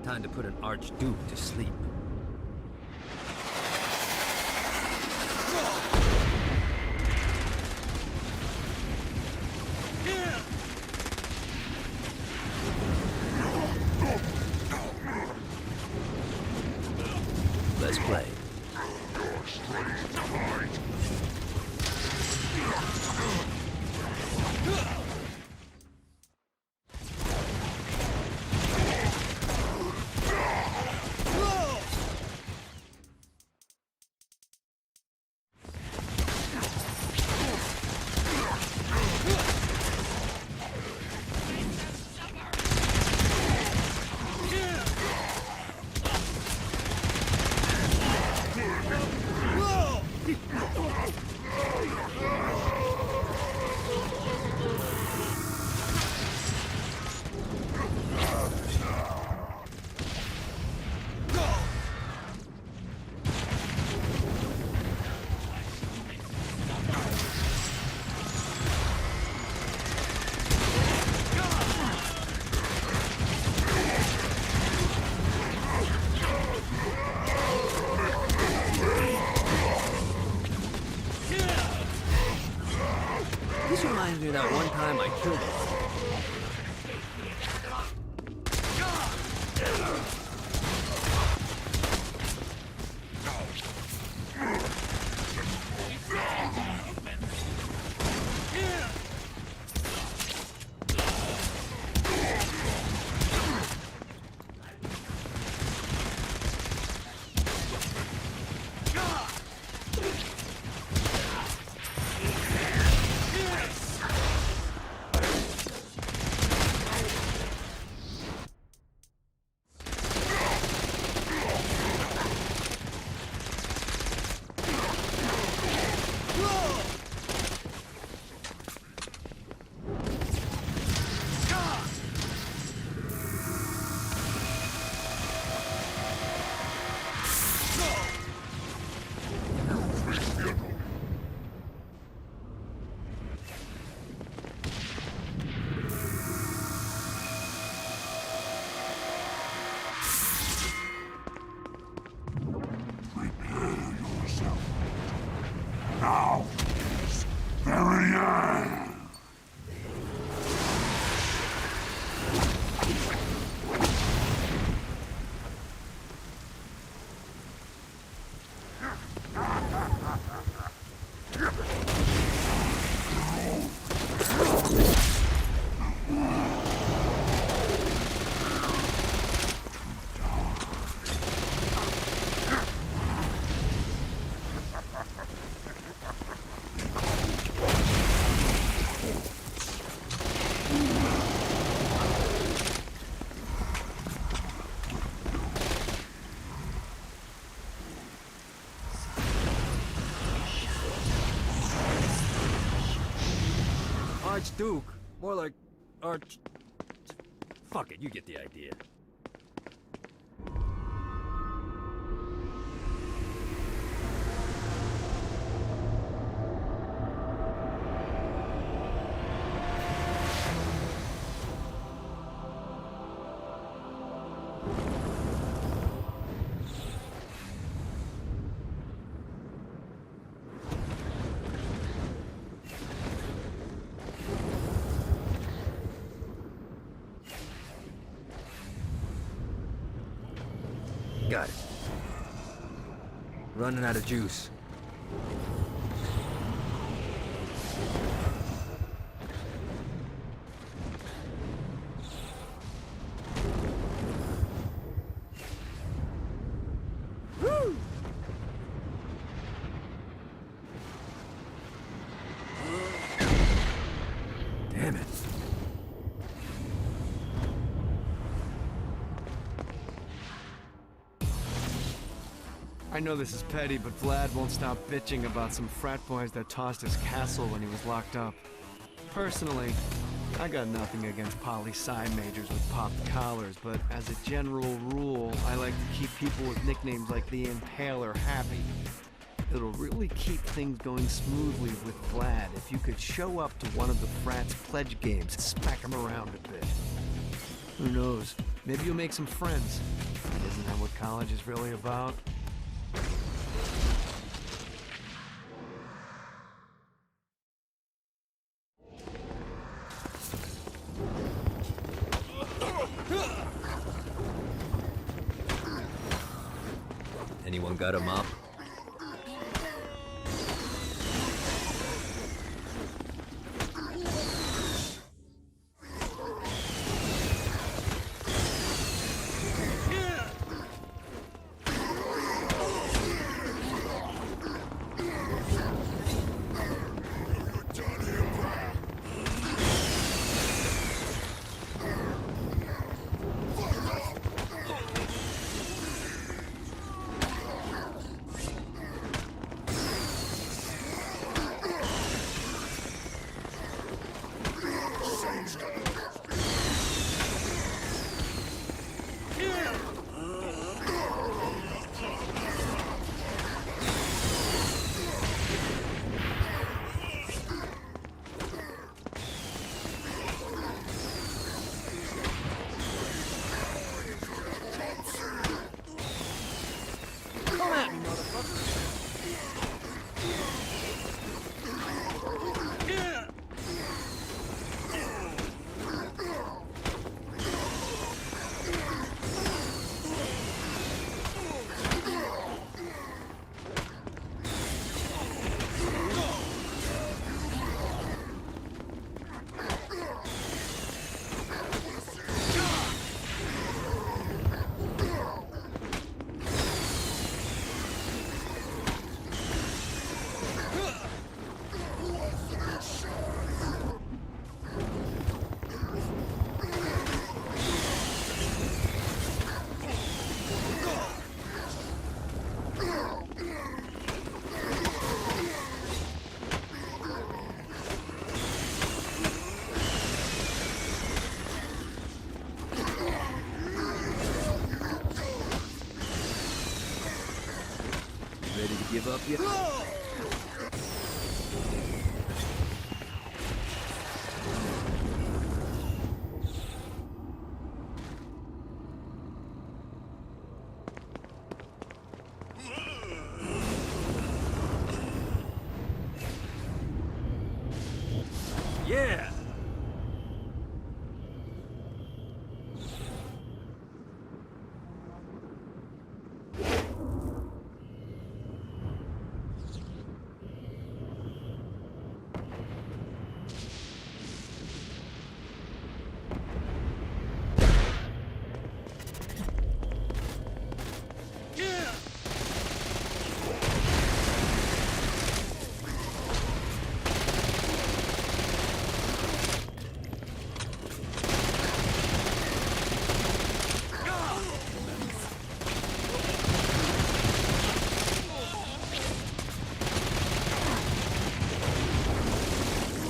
Time to put an archduke to sleep. Let's play. This reminds me of that one time I killed him. Now is very end. Archduke. More like Fuck it, you get the idea. Got it. Running out of juice. Woo! Damn it. I know this is petty, but Vlad won't stop bitching about some frat boys that tossed his castle when he was locked up. Personally, I got nothing against poli-sci majors with popped collars, but as a general rule, I like to keep people with nicknames like the Impaler happy. It'll really keep things going smoothly with Vlad if you could show up to one of the frat's pledge games and smack him around a bit. Who knows? Maybe you'll make some friends. Isn't that what college is really about? Anyone got a mop? Ready to give up yet? Yeah!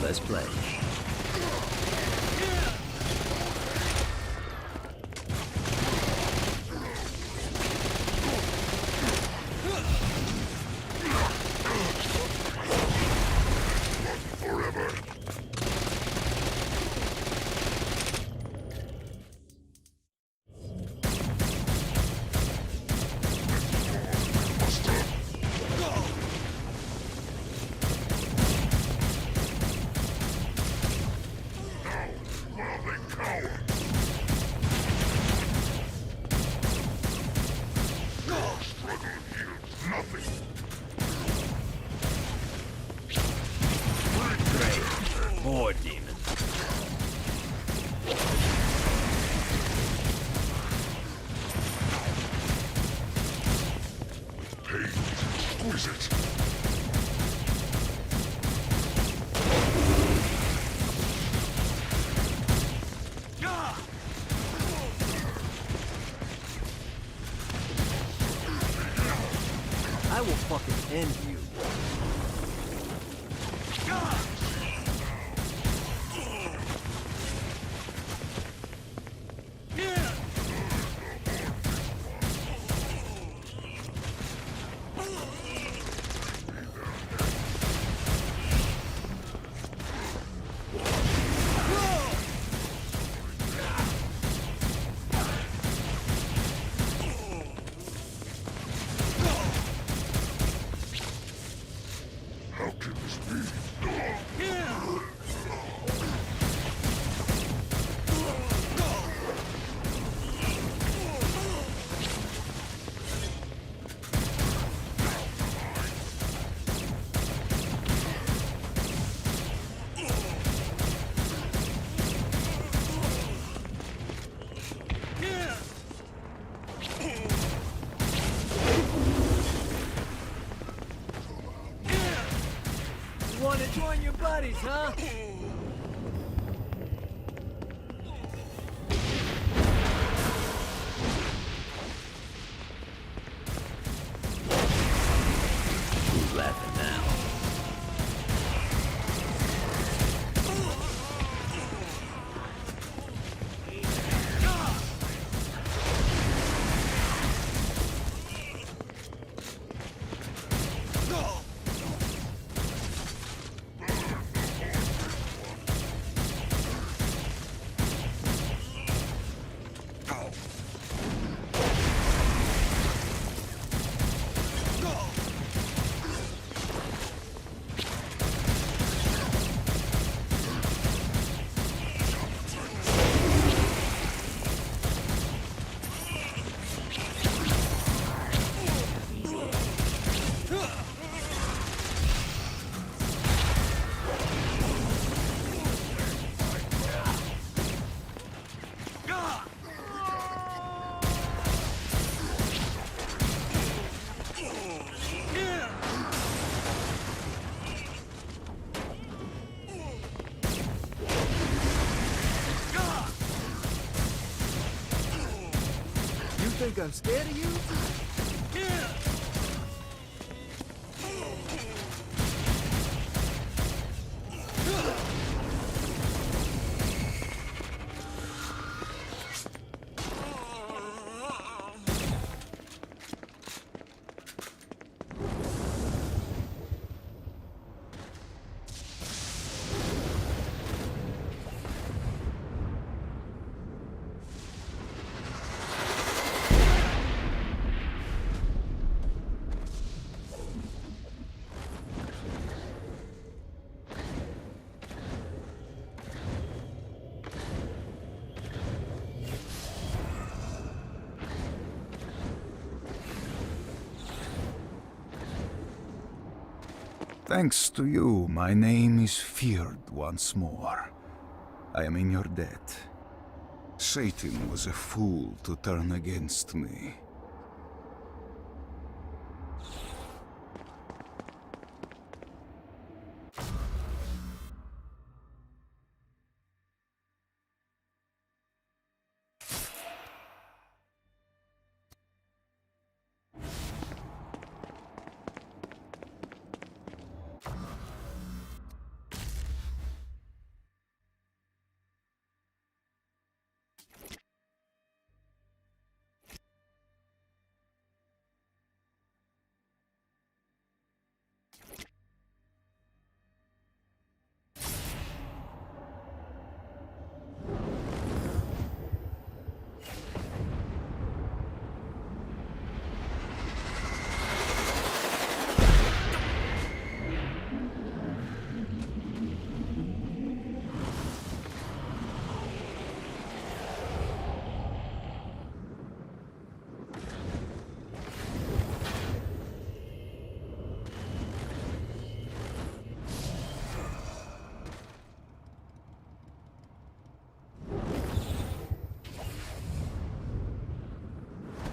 Let's play. Poor demon. Pain is exquisite. I will fucking end you. Want to join your buddies, huh? Who's laughing now? Think I'm scared of you? Thanks to you, my name is feared once more. I am in your debt. Satan was a fool to turn against me.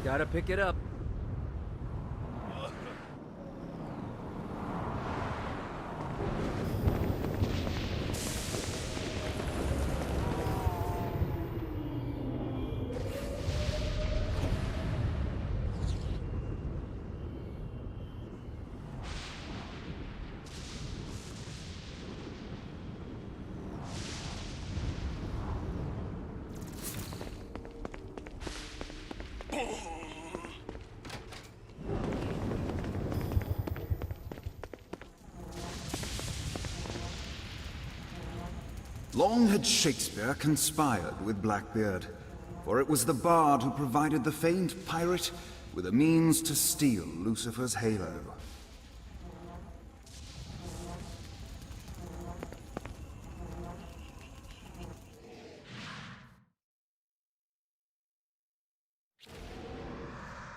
Gotta pick it up. Long had Shakespeare conspired with Blackbeard, for it was the bard who provided the famed pirate with a means to steal Lucifer's halo.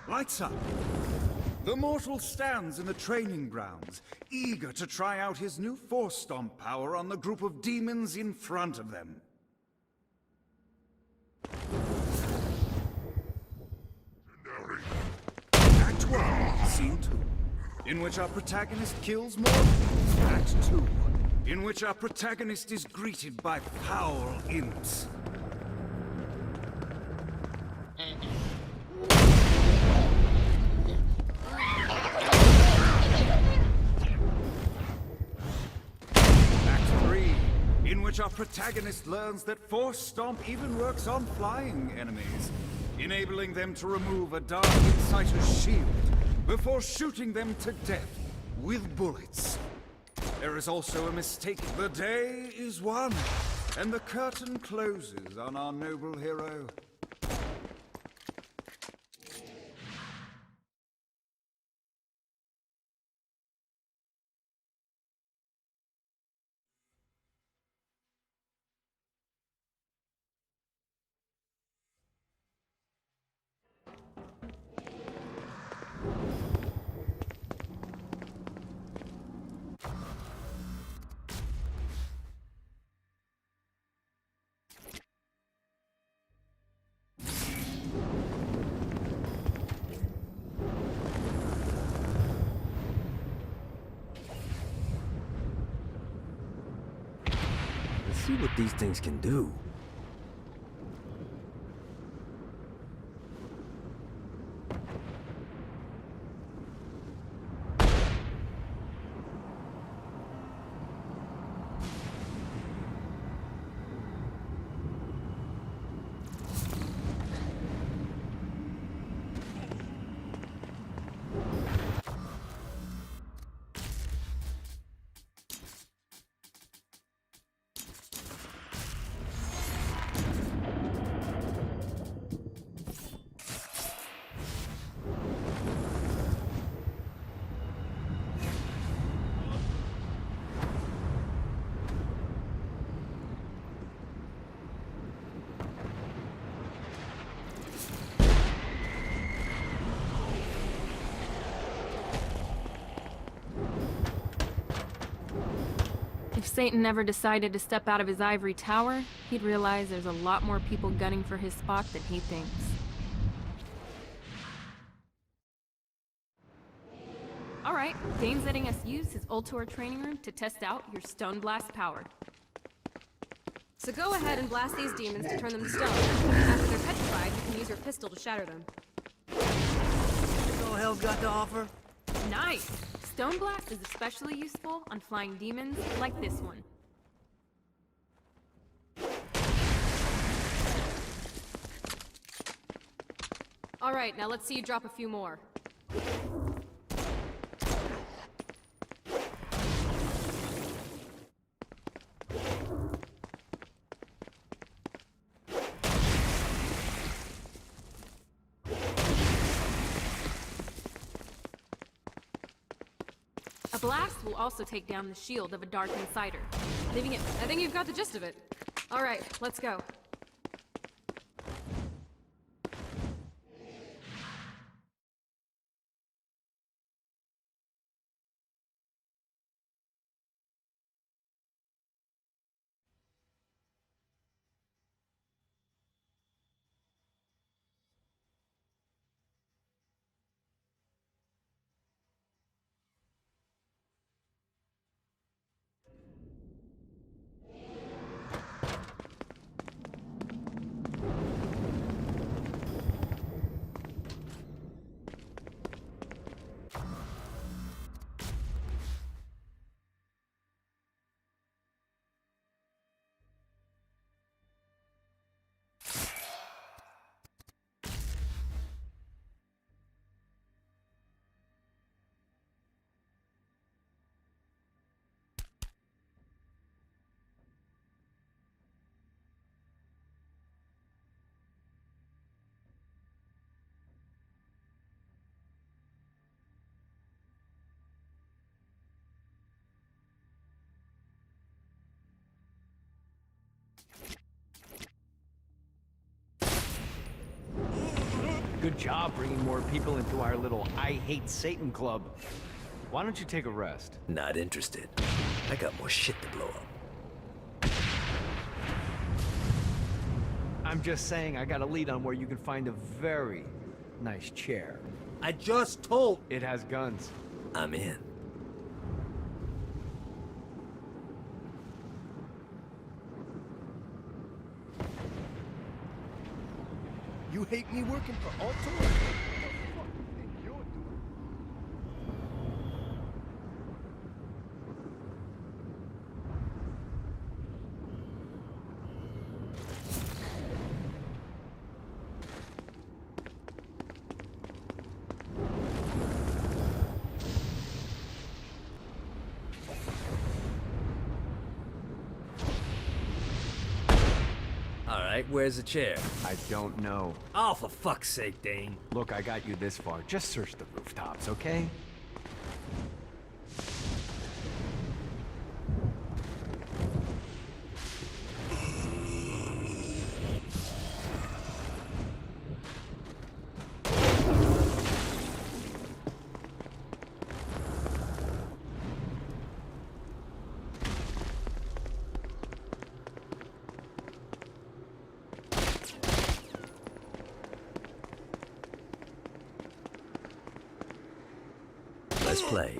Lights up! The mortal stands in the training grounds, eager to try out his new force stomp power on the group of demons in front of them. Act 1, Scene 2, in which our protagonist kills more. Act 2, in which our protagonist is greeted by foul imps. In which our protagonist learns that Force Stomp even works on flying enemies, enabling them to remove a dark inciter's shield before shooting them to death with bullets. There is also a mistake. The day is won, and the curtain closes on our noble hero. See what these things can do. If Satan never decided to step out of his ivory tower, he'd realize there's a lot more people gunning for his spot than he thinks. Alright, Dane's letting us use his Ultor training room to test out your Stone Blast power. So go ahead and blast these demons to turn them to stone. After they're petrified, you can use your pistol to shatter them. That's all hell's got to offer? Nice! Stone Blast is especially useful on flying demons like this one. Alright, now let's see you drop a few more. A blast will also take down the shield of a dark insider, leaving it... I think you've got the gist of it. Alright, let's go. good job bringing more people into our little I Hate Satan club. Why don't you take a rest? Not interested. I got more shit to blow up. I'm just saying I got a lead on where you can find a very nice chair. I just told... It has guns. I'm in. You hate me working for Alto? Alright, where's the chair? I don't know. Oh, for fuck's sake, Dane. Look, I got you this far. Just search the rooftops, okay? Let's play.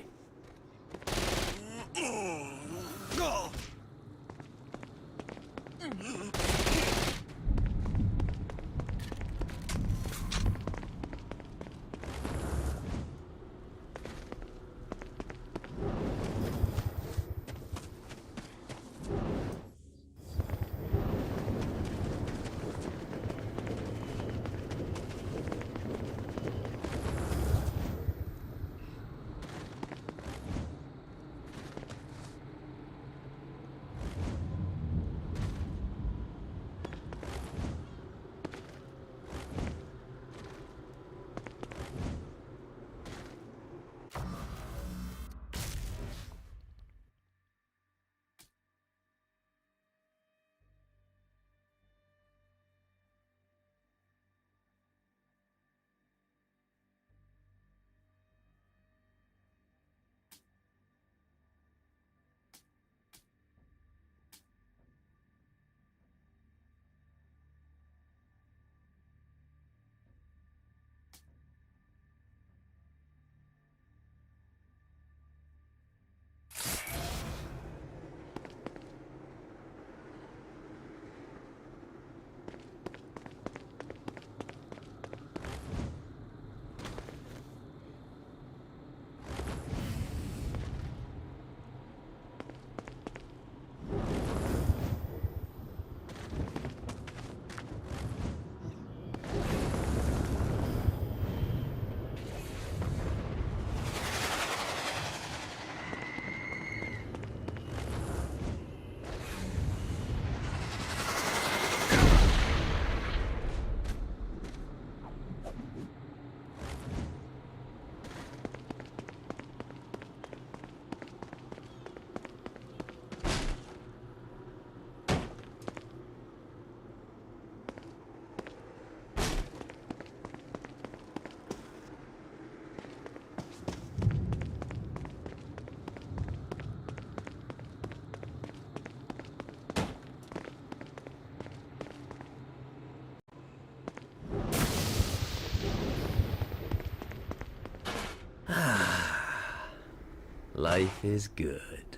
Life is good.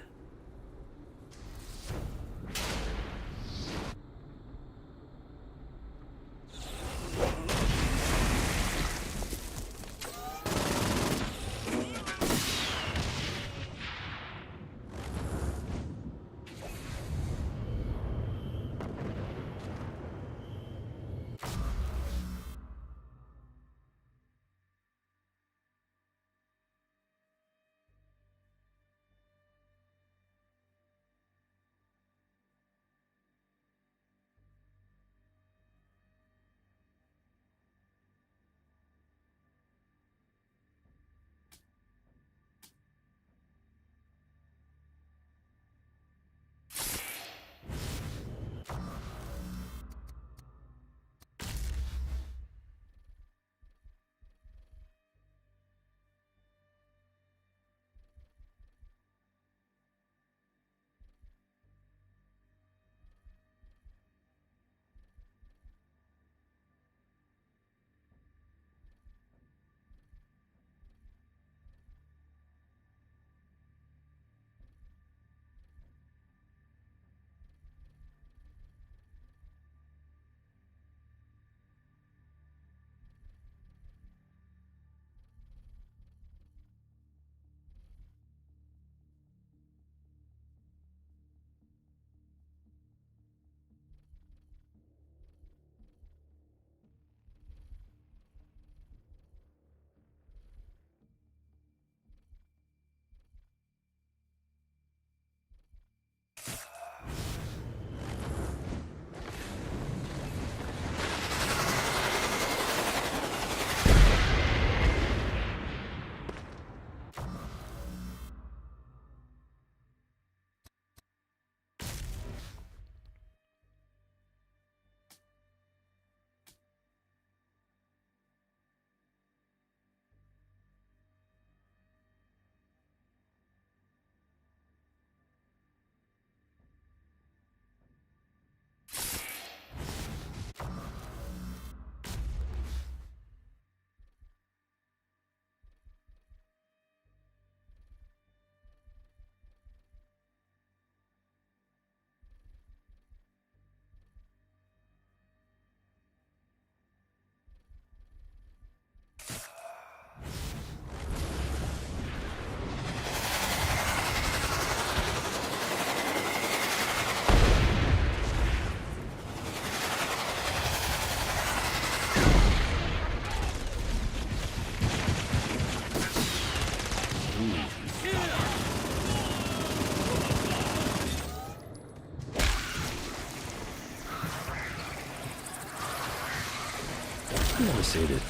You never said it.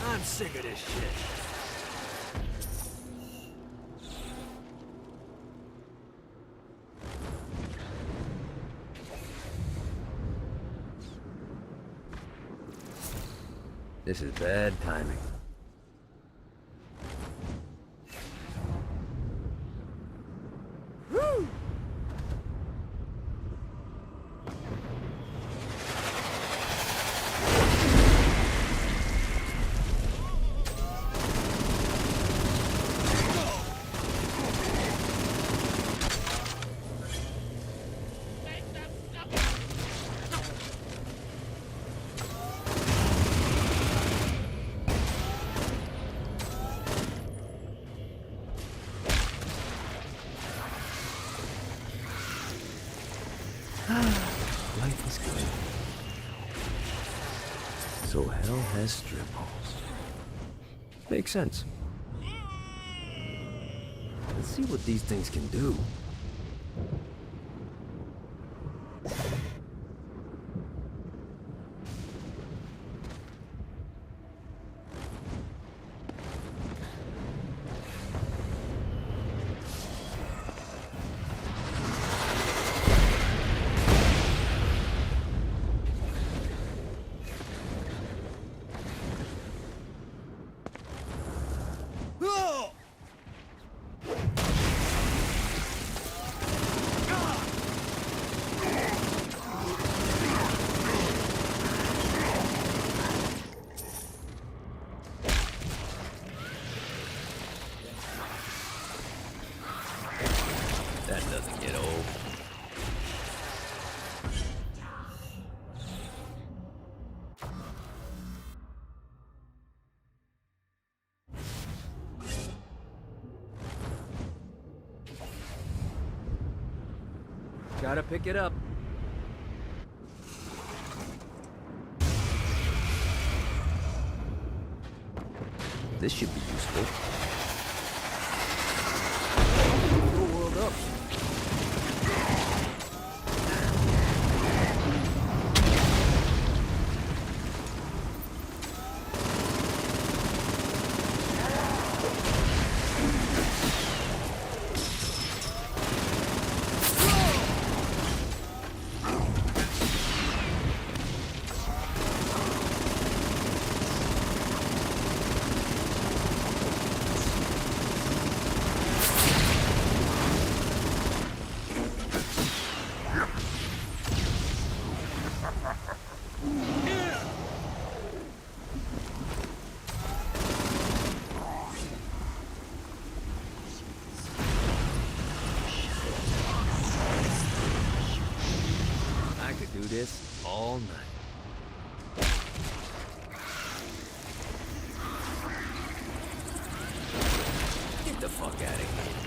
I'm sick of this shit. This is bad timing. Woo! Life is good. So hell has strip malls. Makes sense. Let's see what these things can do. That doesn't get old. Gotta pick it up. This should be useful. Blow the world up. This all night. Get the fuck out of here.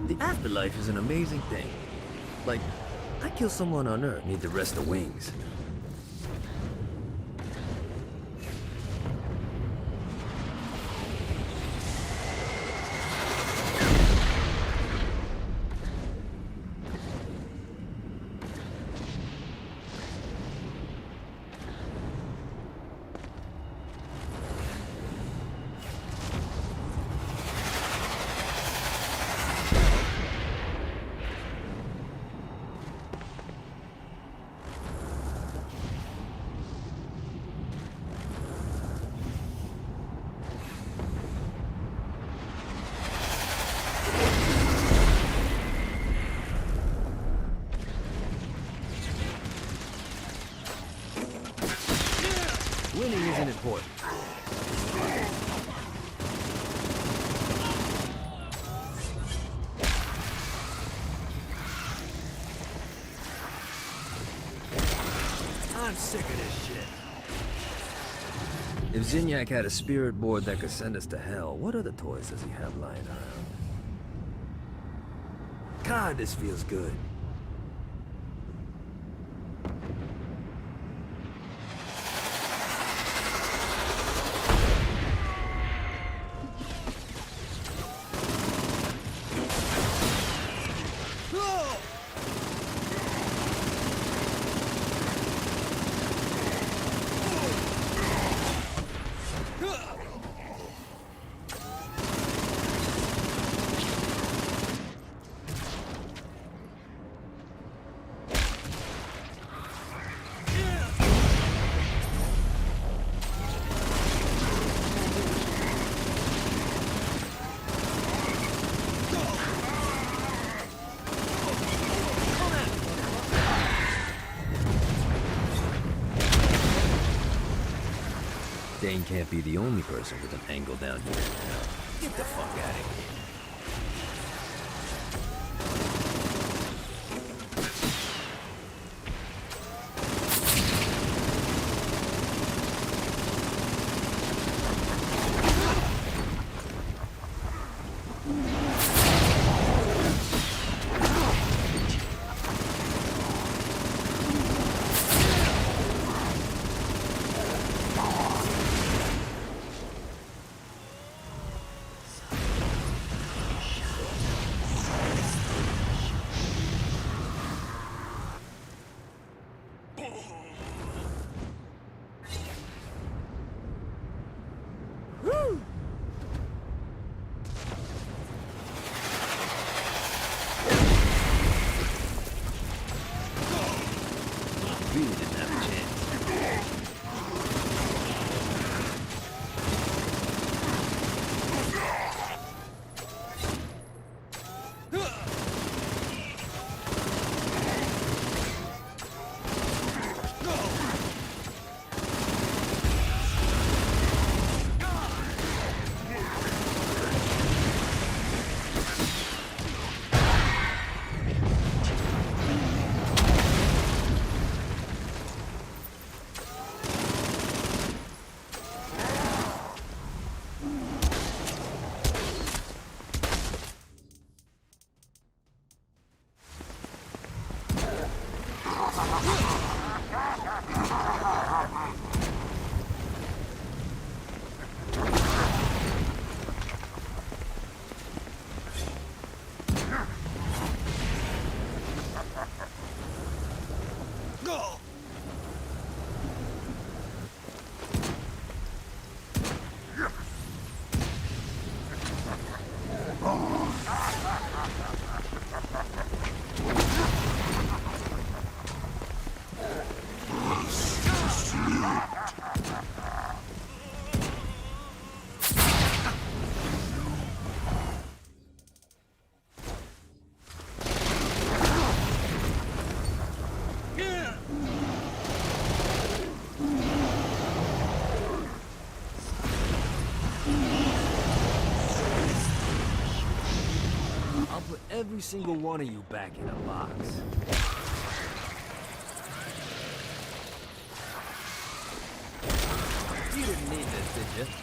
The afterlife is an amazing thing. Like, I kill someone on Earth, need the rest of wings. Winning isn't important. I'm sick of this shit. If Zinyak had a spirit board that could send us to hell, what other toys does he have lying around? God, this feels good. Dane can't be the only person with an angle down here. Get the fuck out of here. Really didn't have a chance. Every single one of you back in a box. You didn't need this, did you?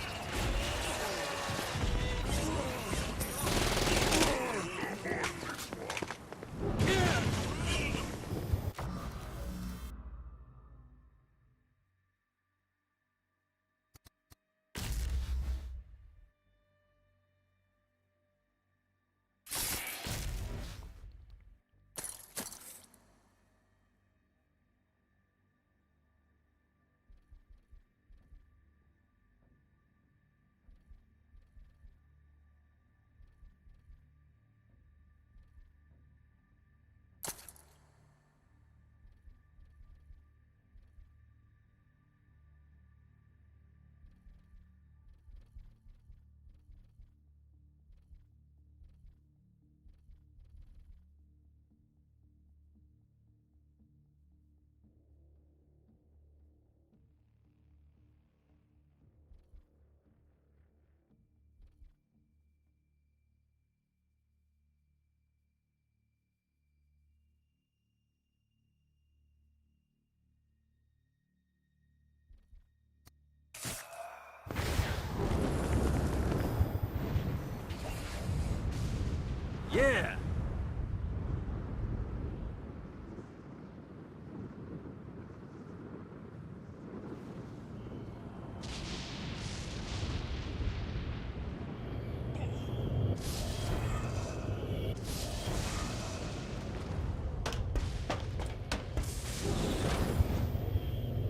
Yeah.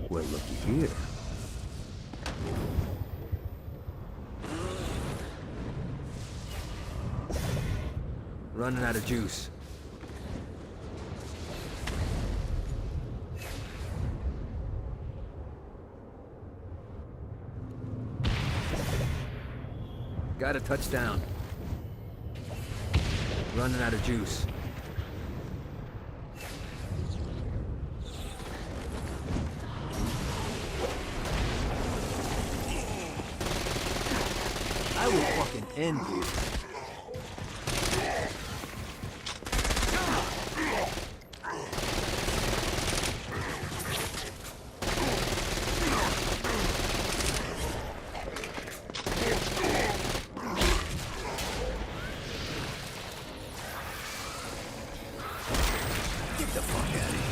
Well, looky here. Running out of juice. Got a touchdown. Running out of juice. I will fucking end you. Get the fuck out of here.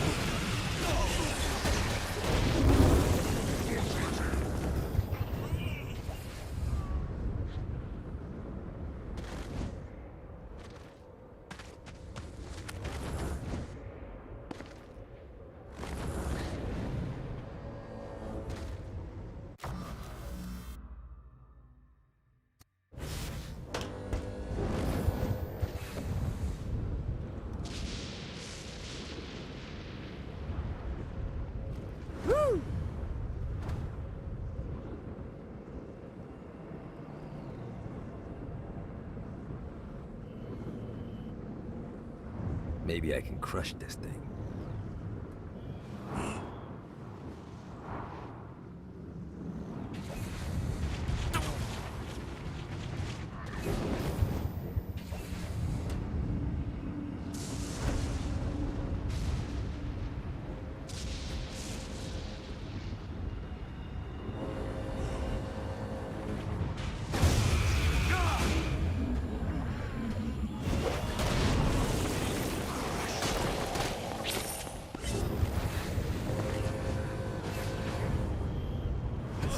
Maybe I can crush this thing.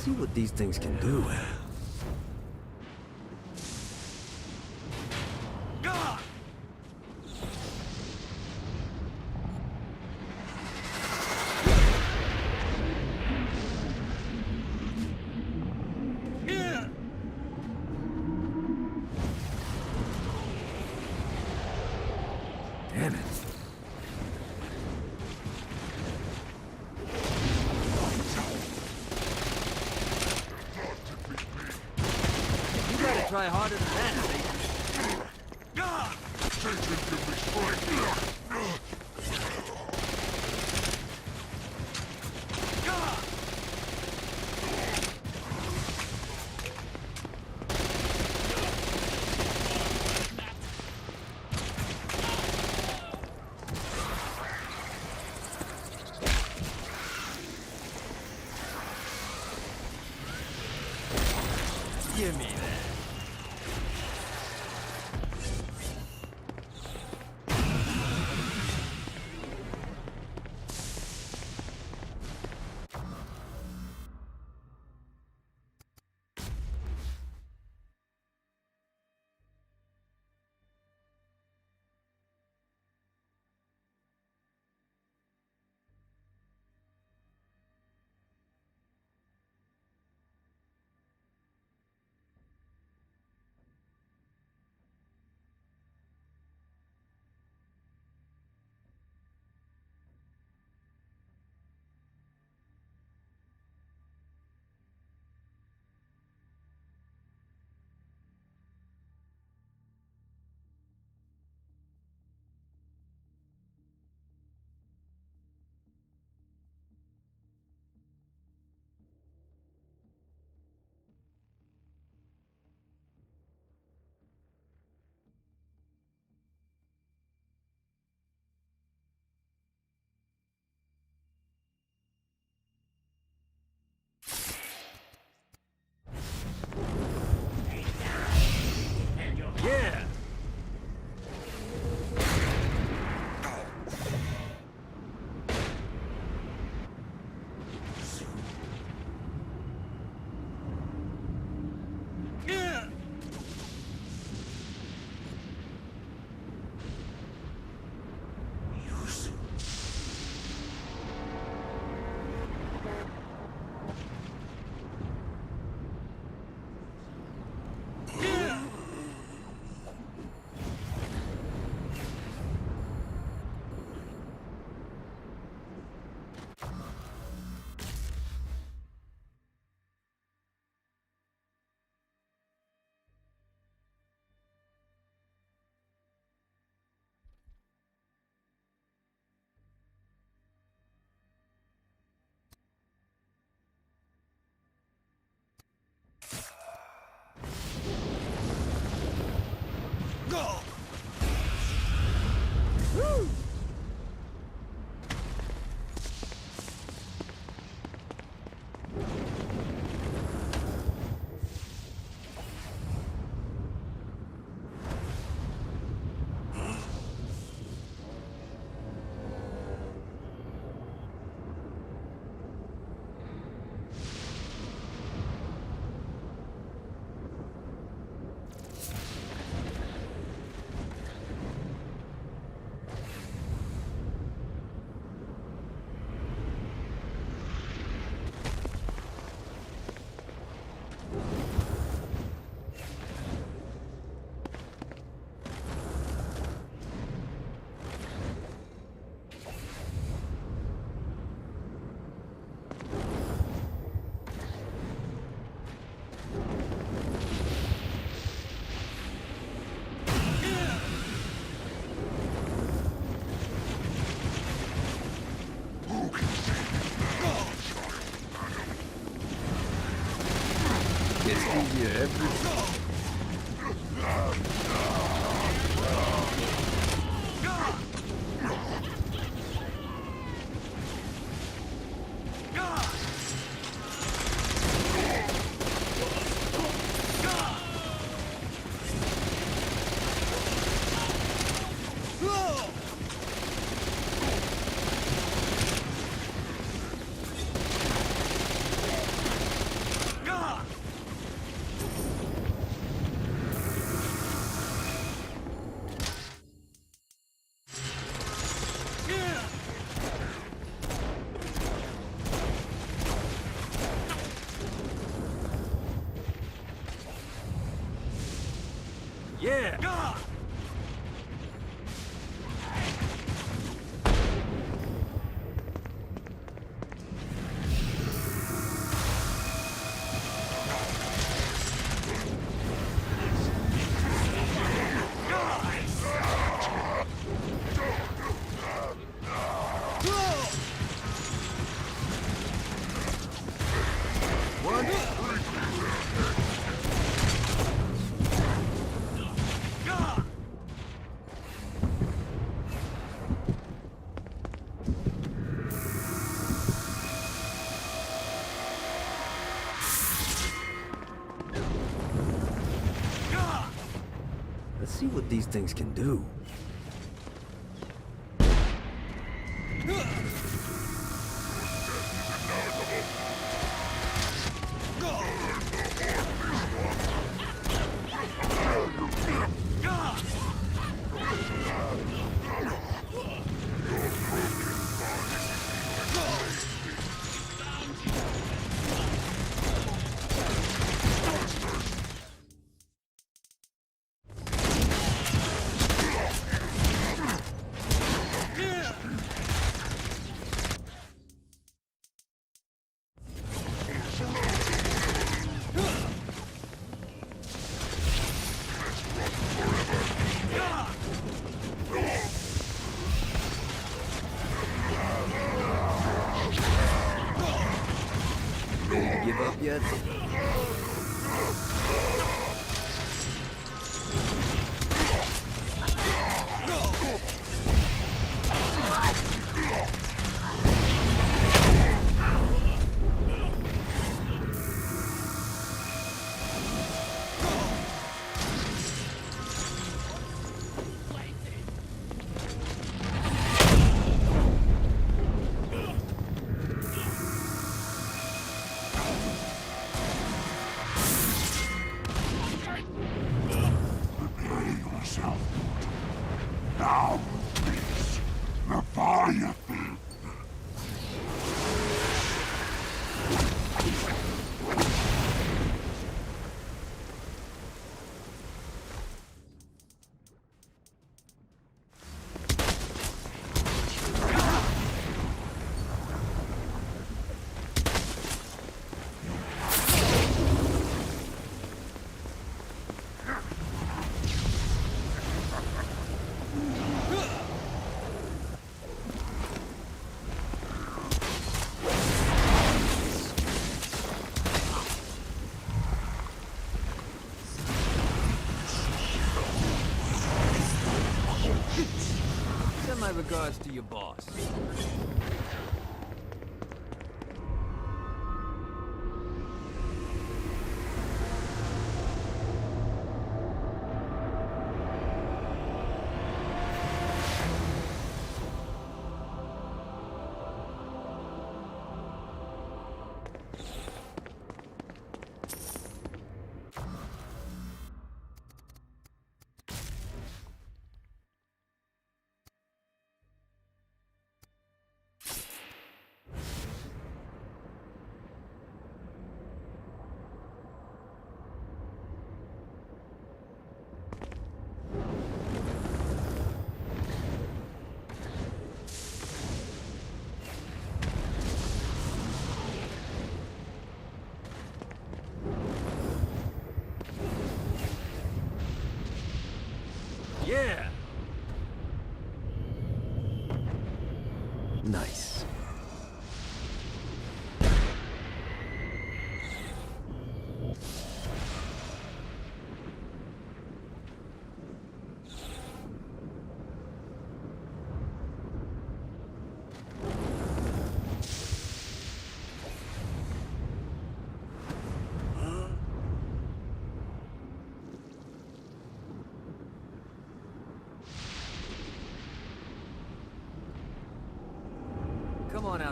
See what these things can do. Damn it. Try harder than that, Satan. Give me that. easier every time. Yeah! Let's see what these things can do. Give up yet? Now, please, before you think. Send my regards to your boss.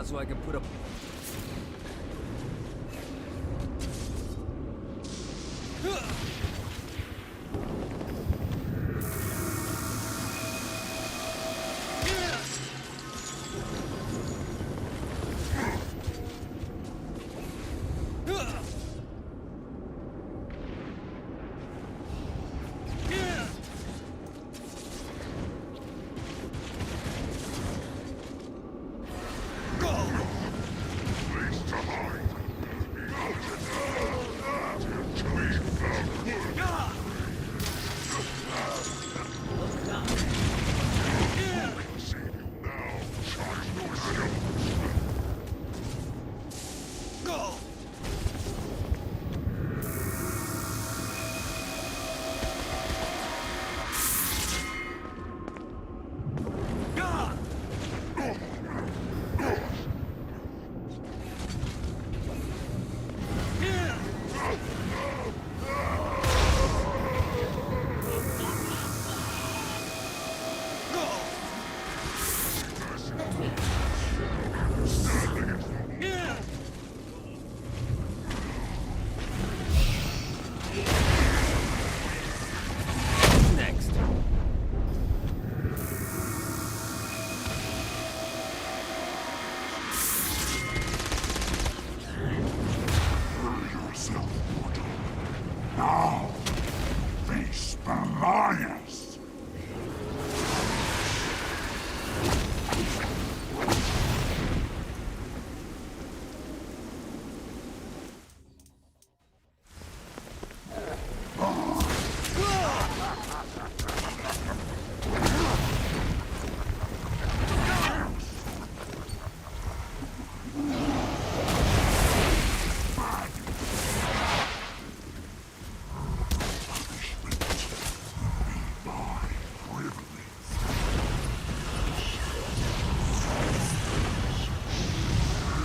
so I can put up...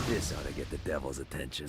This ought to get the devil's attention.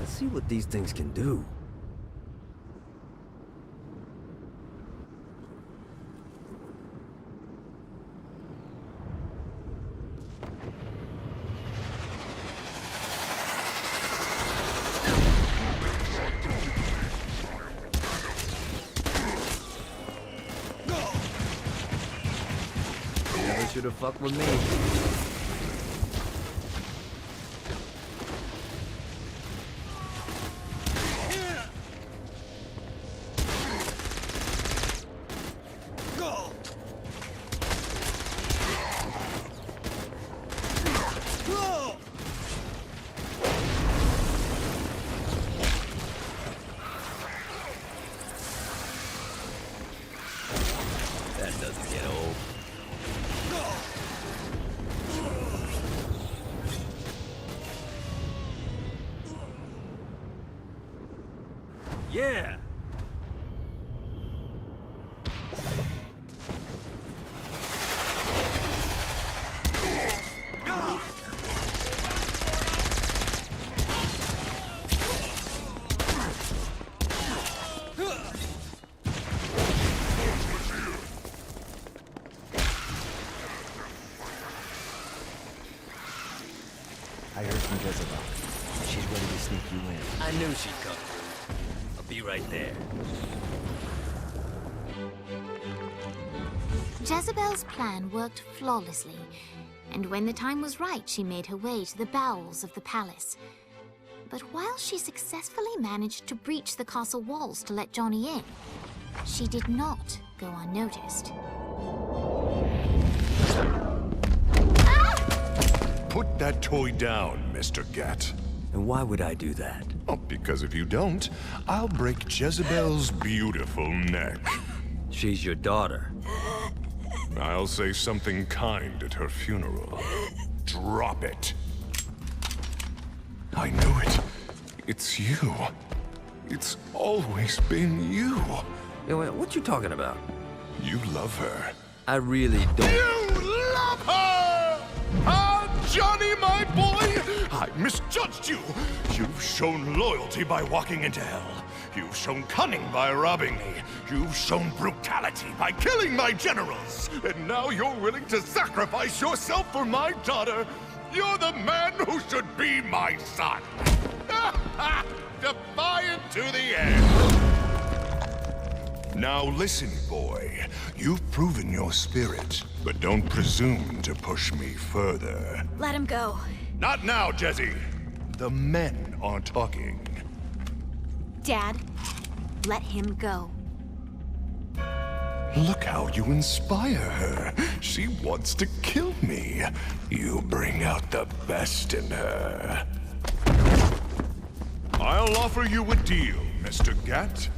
See what these things can do. Never should have fucked with me. Yeah! I heard from Jezebel. She's ready to sneak you in. I knew she'd come through. I'll be right there. Jezebel's plan worked flawlessly, and when the time was right, she made her way to the bowels of the palace. But while she successfully managed to breach the castle walls to let Johnny in, she did not go unnoticed. Put that toy down, Mr. Ghét. And why would I do that? Oh, because if you don't, I'll break Jezebel's beautiful neck. She's your daughter. I'll say something kind at her funeral. Drop it. I knew it. It's you. It's always been you. Wait, what you talking about? You love her. I really don't. You love her! Ah, Johnny, my boy! I misjudged you. You've shown loyalty by walking into hell. You've shown cunning by robbing me. You've shown brutality by killing my generals. And now you're willing to sacrifice yourself for my daughter. You're the man who should be my son. Defiant to the end. Now listen, boy. You've proven your spirit, but don't presume to push me further. Let him go. Not now, Jesse. The men are talking. Dad, let him go. Look how you inspire her. She wants to kill me. You bring out the best in her. I'll offer you a deal, Mr. Ghét.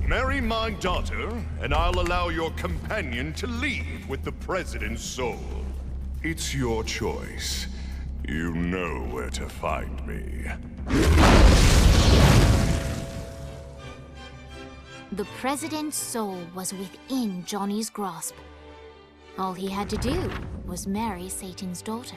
Marry my daughter, and I'll allow your companion to leave with the President's soul. It's your choice. You know where to find me. The President's soul was within Johnny's grasp. All he had to do was marry Satan's daughter.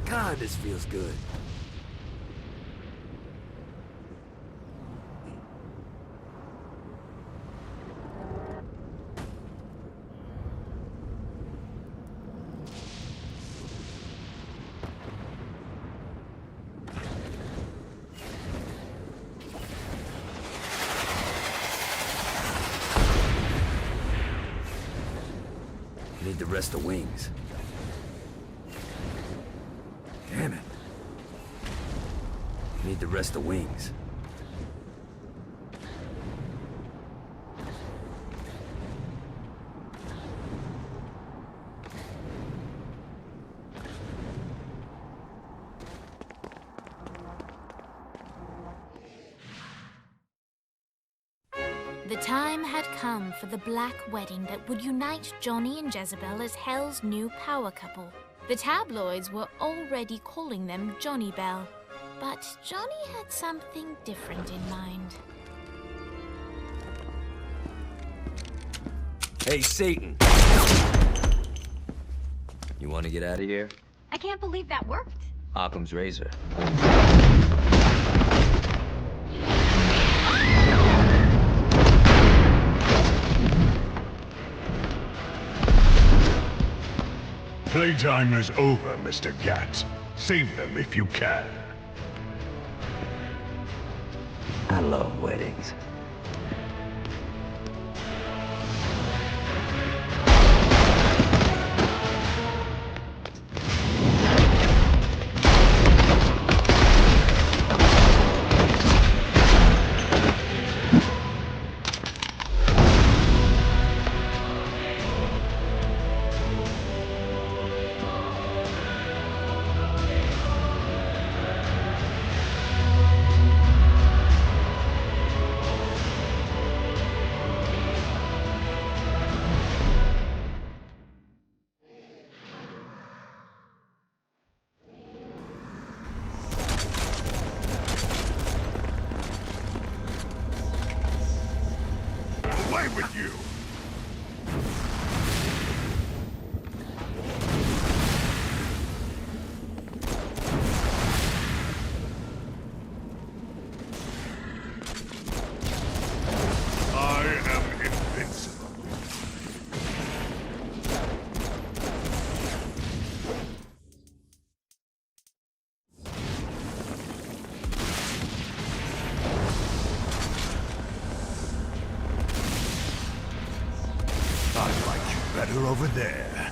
God, this feels good. Need to rest the wings. Damn it. Need to rest the wings. The time had come for the black wedding that would unite Johnny and Jezebel as Hell's new power couple. The tabloids were already calling them Johnny Bell, but Johnny had something different in mind. Hey, Satan. You want to get out of here? I can't believe that worked. Occam's razor. Playtime is over, Mr. Gat. Save them if you can. I love weddings. With you. I am invincible. I like you better over there.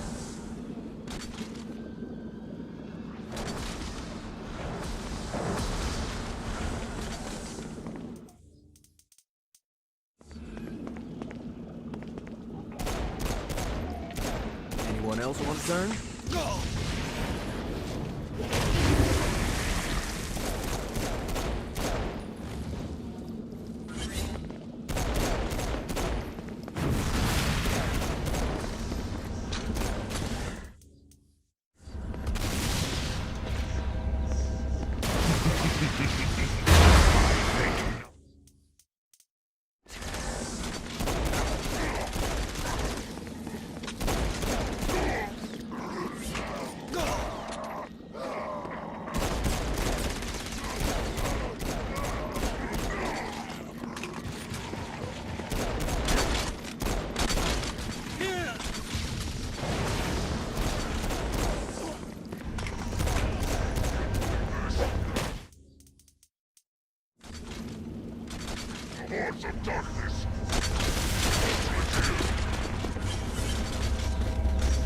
Anyone else want to turn? Hordes of darkness.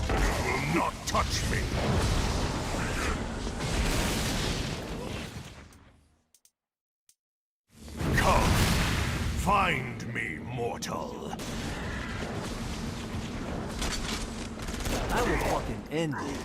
You will not touch me. Come, find me, mortal. I will fucking end you.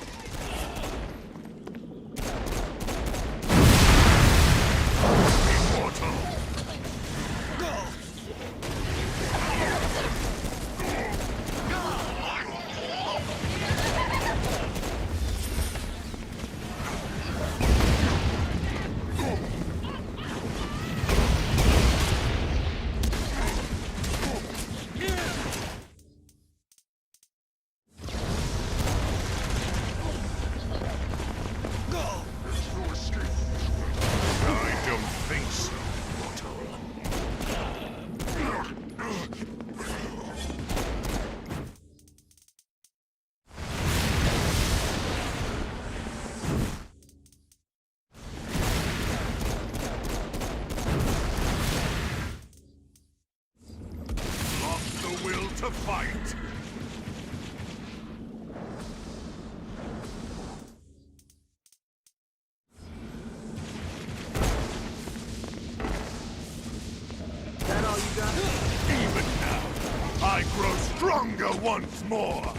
stronger once more!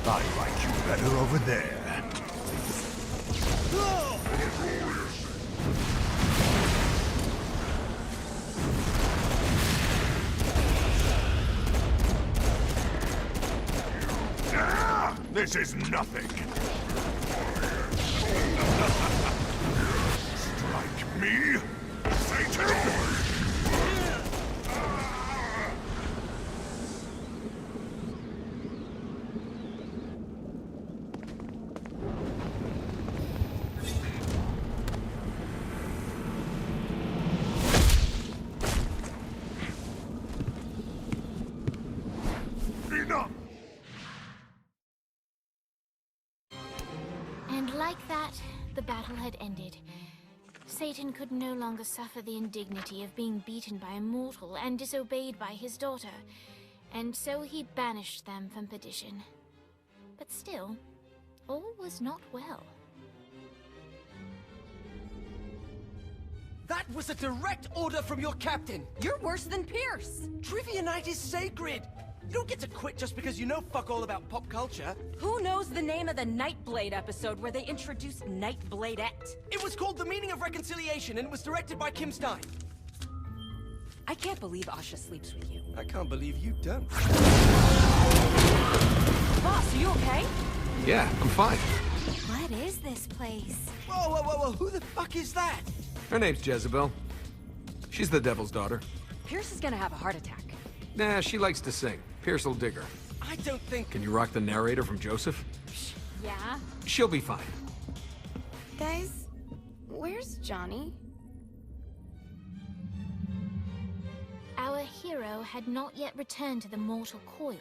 I like you better over there. This is nothing. Strike me, Satan! And like that, the battle had ended. Satan could no longer suffer the indignity of being beaten by a mortal and disobeyed by his daughter, and so he banished them from perdition. But still, all was not well. That was a direct order from your captain! You're worse than Pierce! Trivia night is sacred! You don't get to quit just because you know fuck all about pop culture. Who knows the name of the Nightblade episode where they introduced Nightbladette? It was called The Meaning of Reconciliation, and it was directed by Kim Stein. I can't believe Asha sleeps with you. I can't believe you don't. Boss, are you okay? Yeah, I'm fine. What is this place? Whoa, whoa, whoa, whoa, who the fuck is that? Her name's Jezebel. She's the devil's daughter. Pierce is gonna have a heart attack. Nah, she likes to sing. Pierce will dig her. I don't think... Can you rock the narrator from Joseph? Yeah? She'll be fine. Guys, where's Johnny? Our hero had not yet returned to the mortal coil,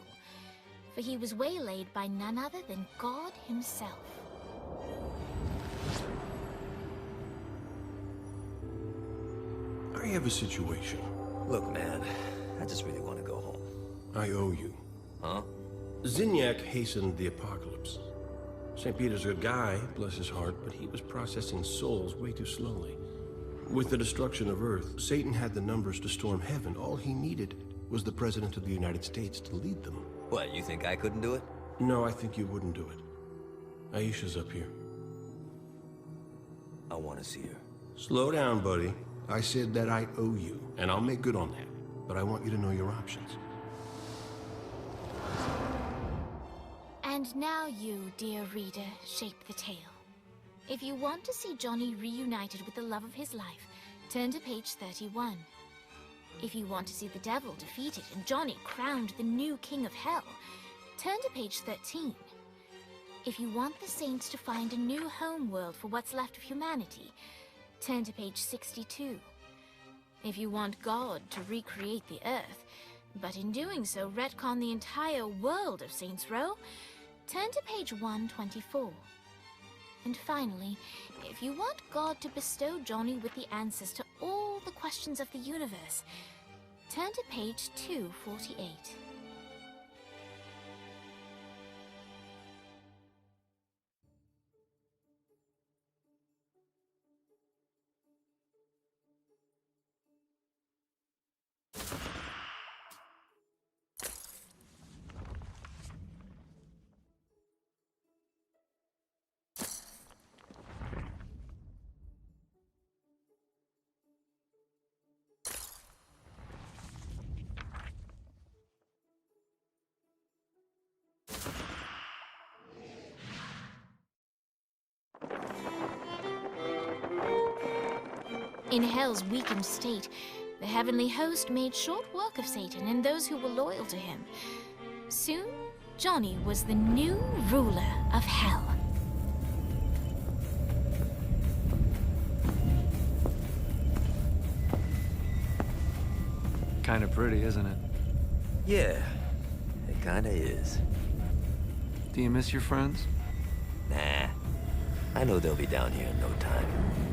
for he was waylaid by none other than God himself. I have a situation. Look, man, I just really want to go home. I owe you. Huh? Zinyak hastened the apocalypse. St. Peter's a good guy, bless his heart, but he was processing souls way too slowly. With the destruction of Earth, Satan had the numbers to storm heaven. All he needed was the President of the United States to lead them. What, you think I couldn't do it? No, I think you wouldn't do it. Aisha's up here. I want to see her. Slow down, buddy. I said that I owe you, and I'll make good on that. But I want you to know your options. And now you, dear reader, shape the tale. If you want to see Johnny reunited with the love of his life, turn to page 31. If you want to see the devil defeated and Johnny crowned the new king of hell, turn to page 13. If you want the saints to find a new homeworld for what's left of humanity, turn to page 62. If you want God to recreate the earth, but in doing so retcon the entire world of Saints Row, turn to page 124. And finally, if you want God to bestow Johnny with the answers to all the questions of the universe, turn to page 248. In Hell's weakened state, the heavenly host made short work of Satan and those who were loyal to him. Soon, Johnny was the new ruler of Hell. Kinda pretty, isn't it? Yeah, it kinda is. Do you miss your friends? Nah, I know they'll be down here in no time.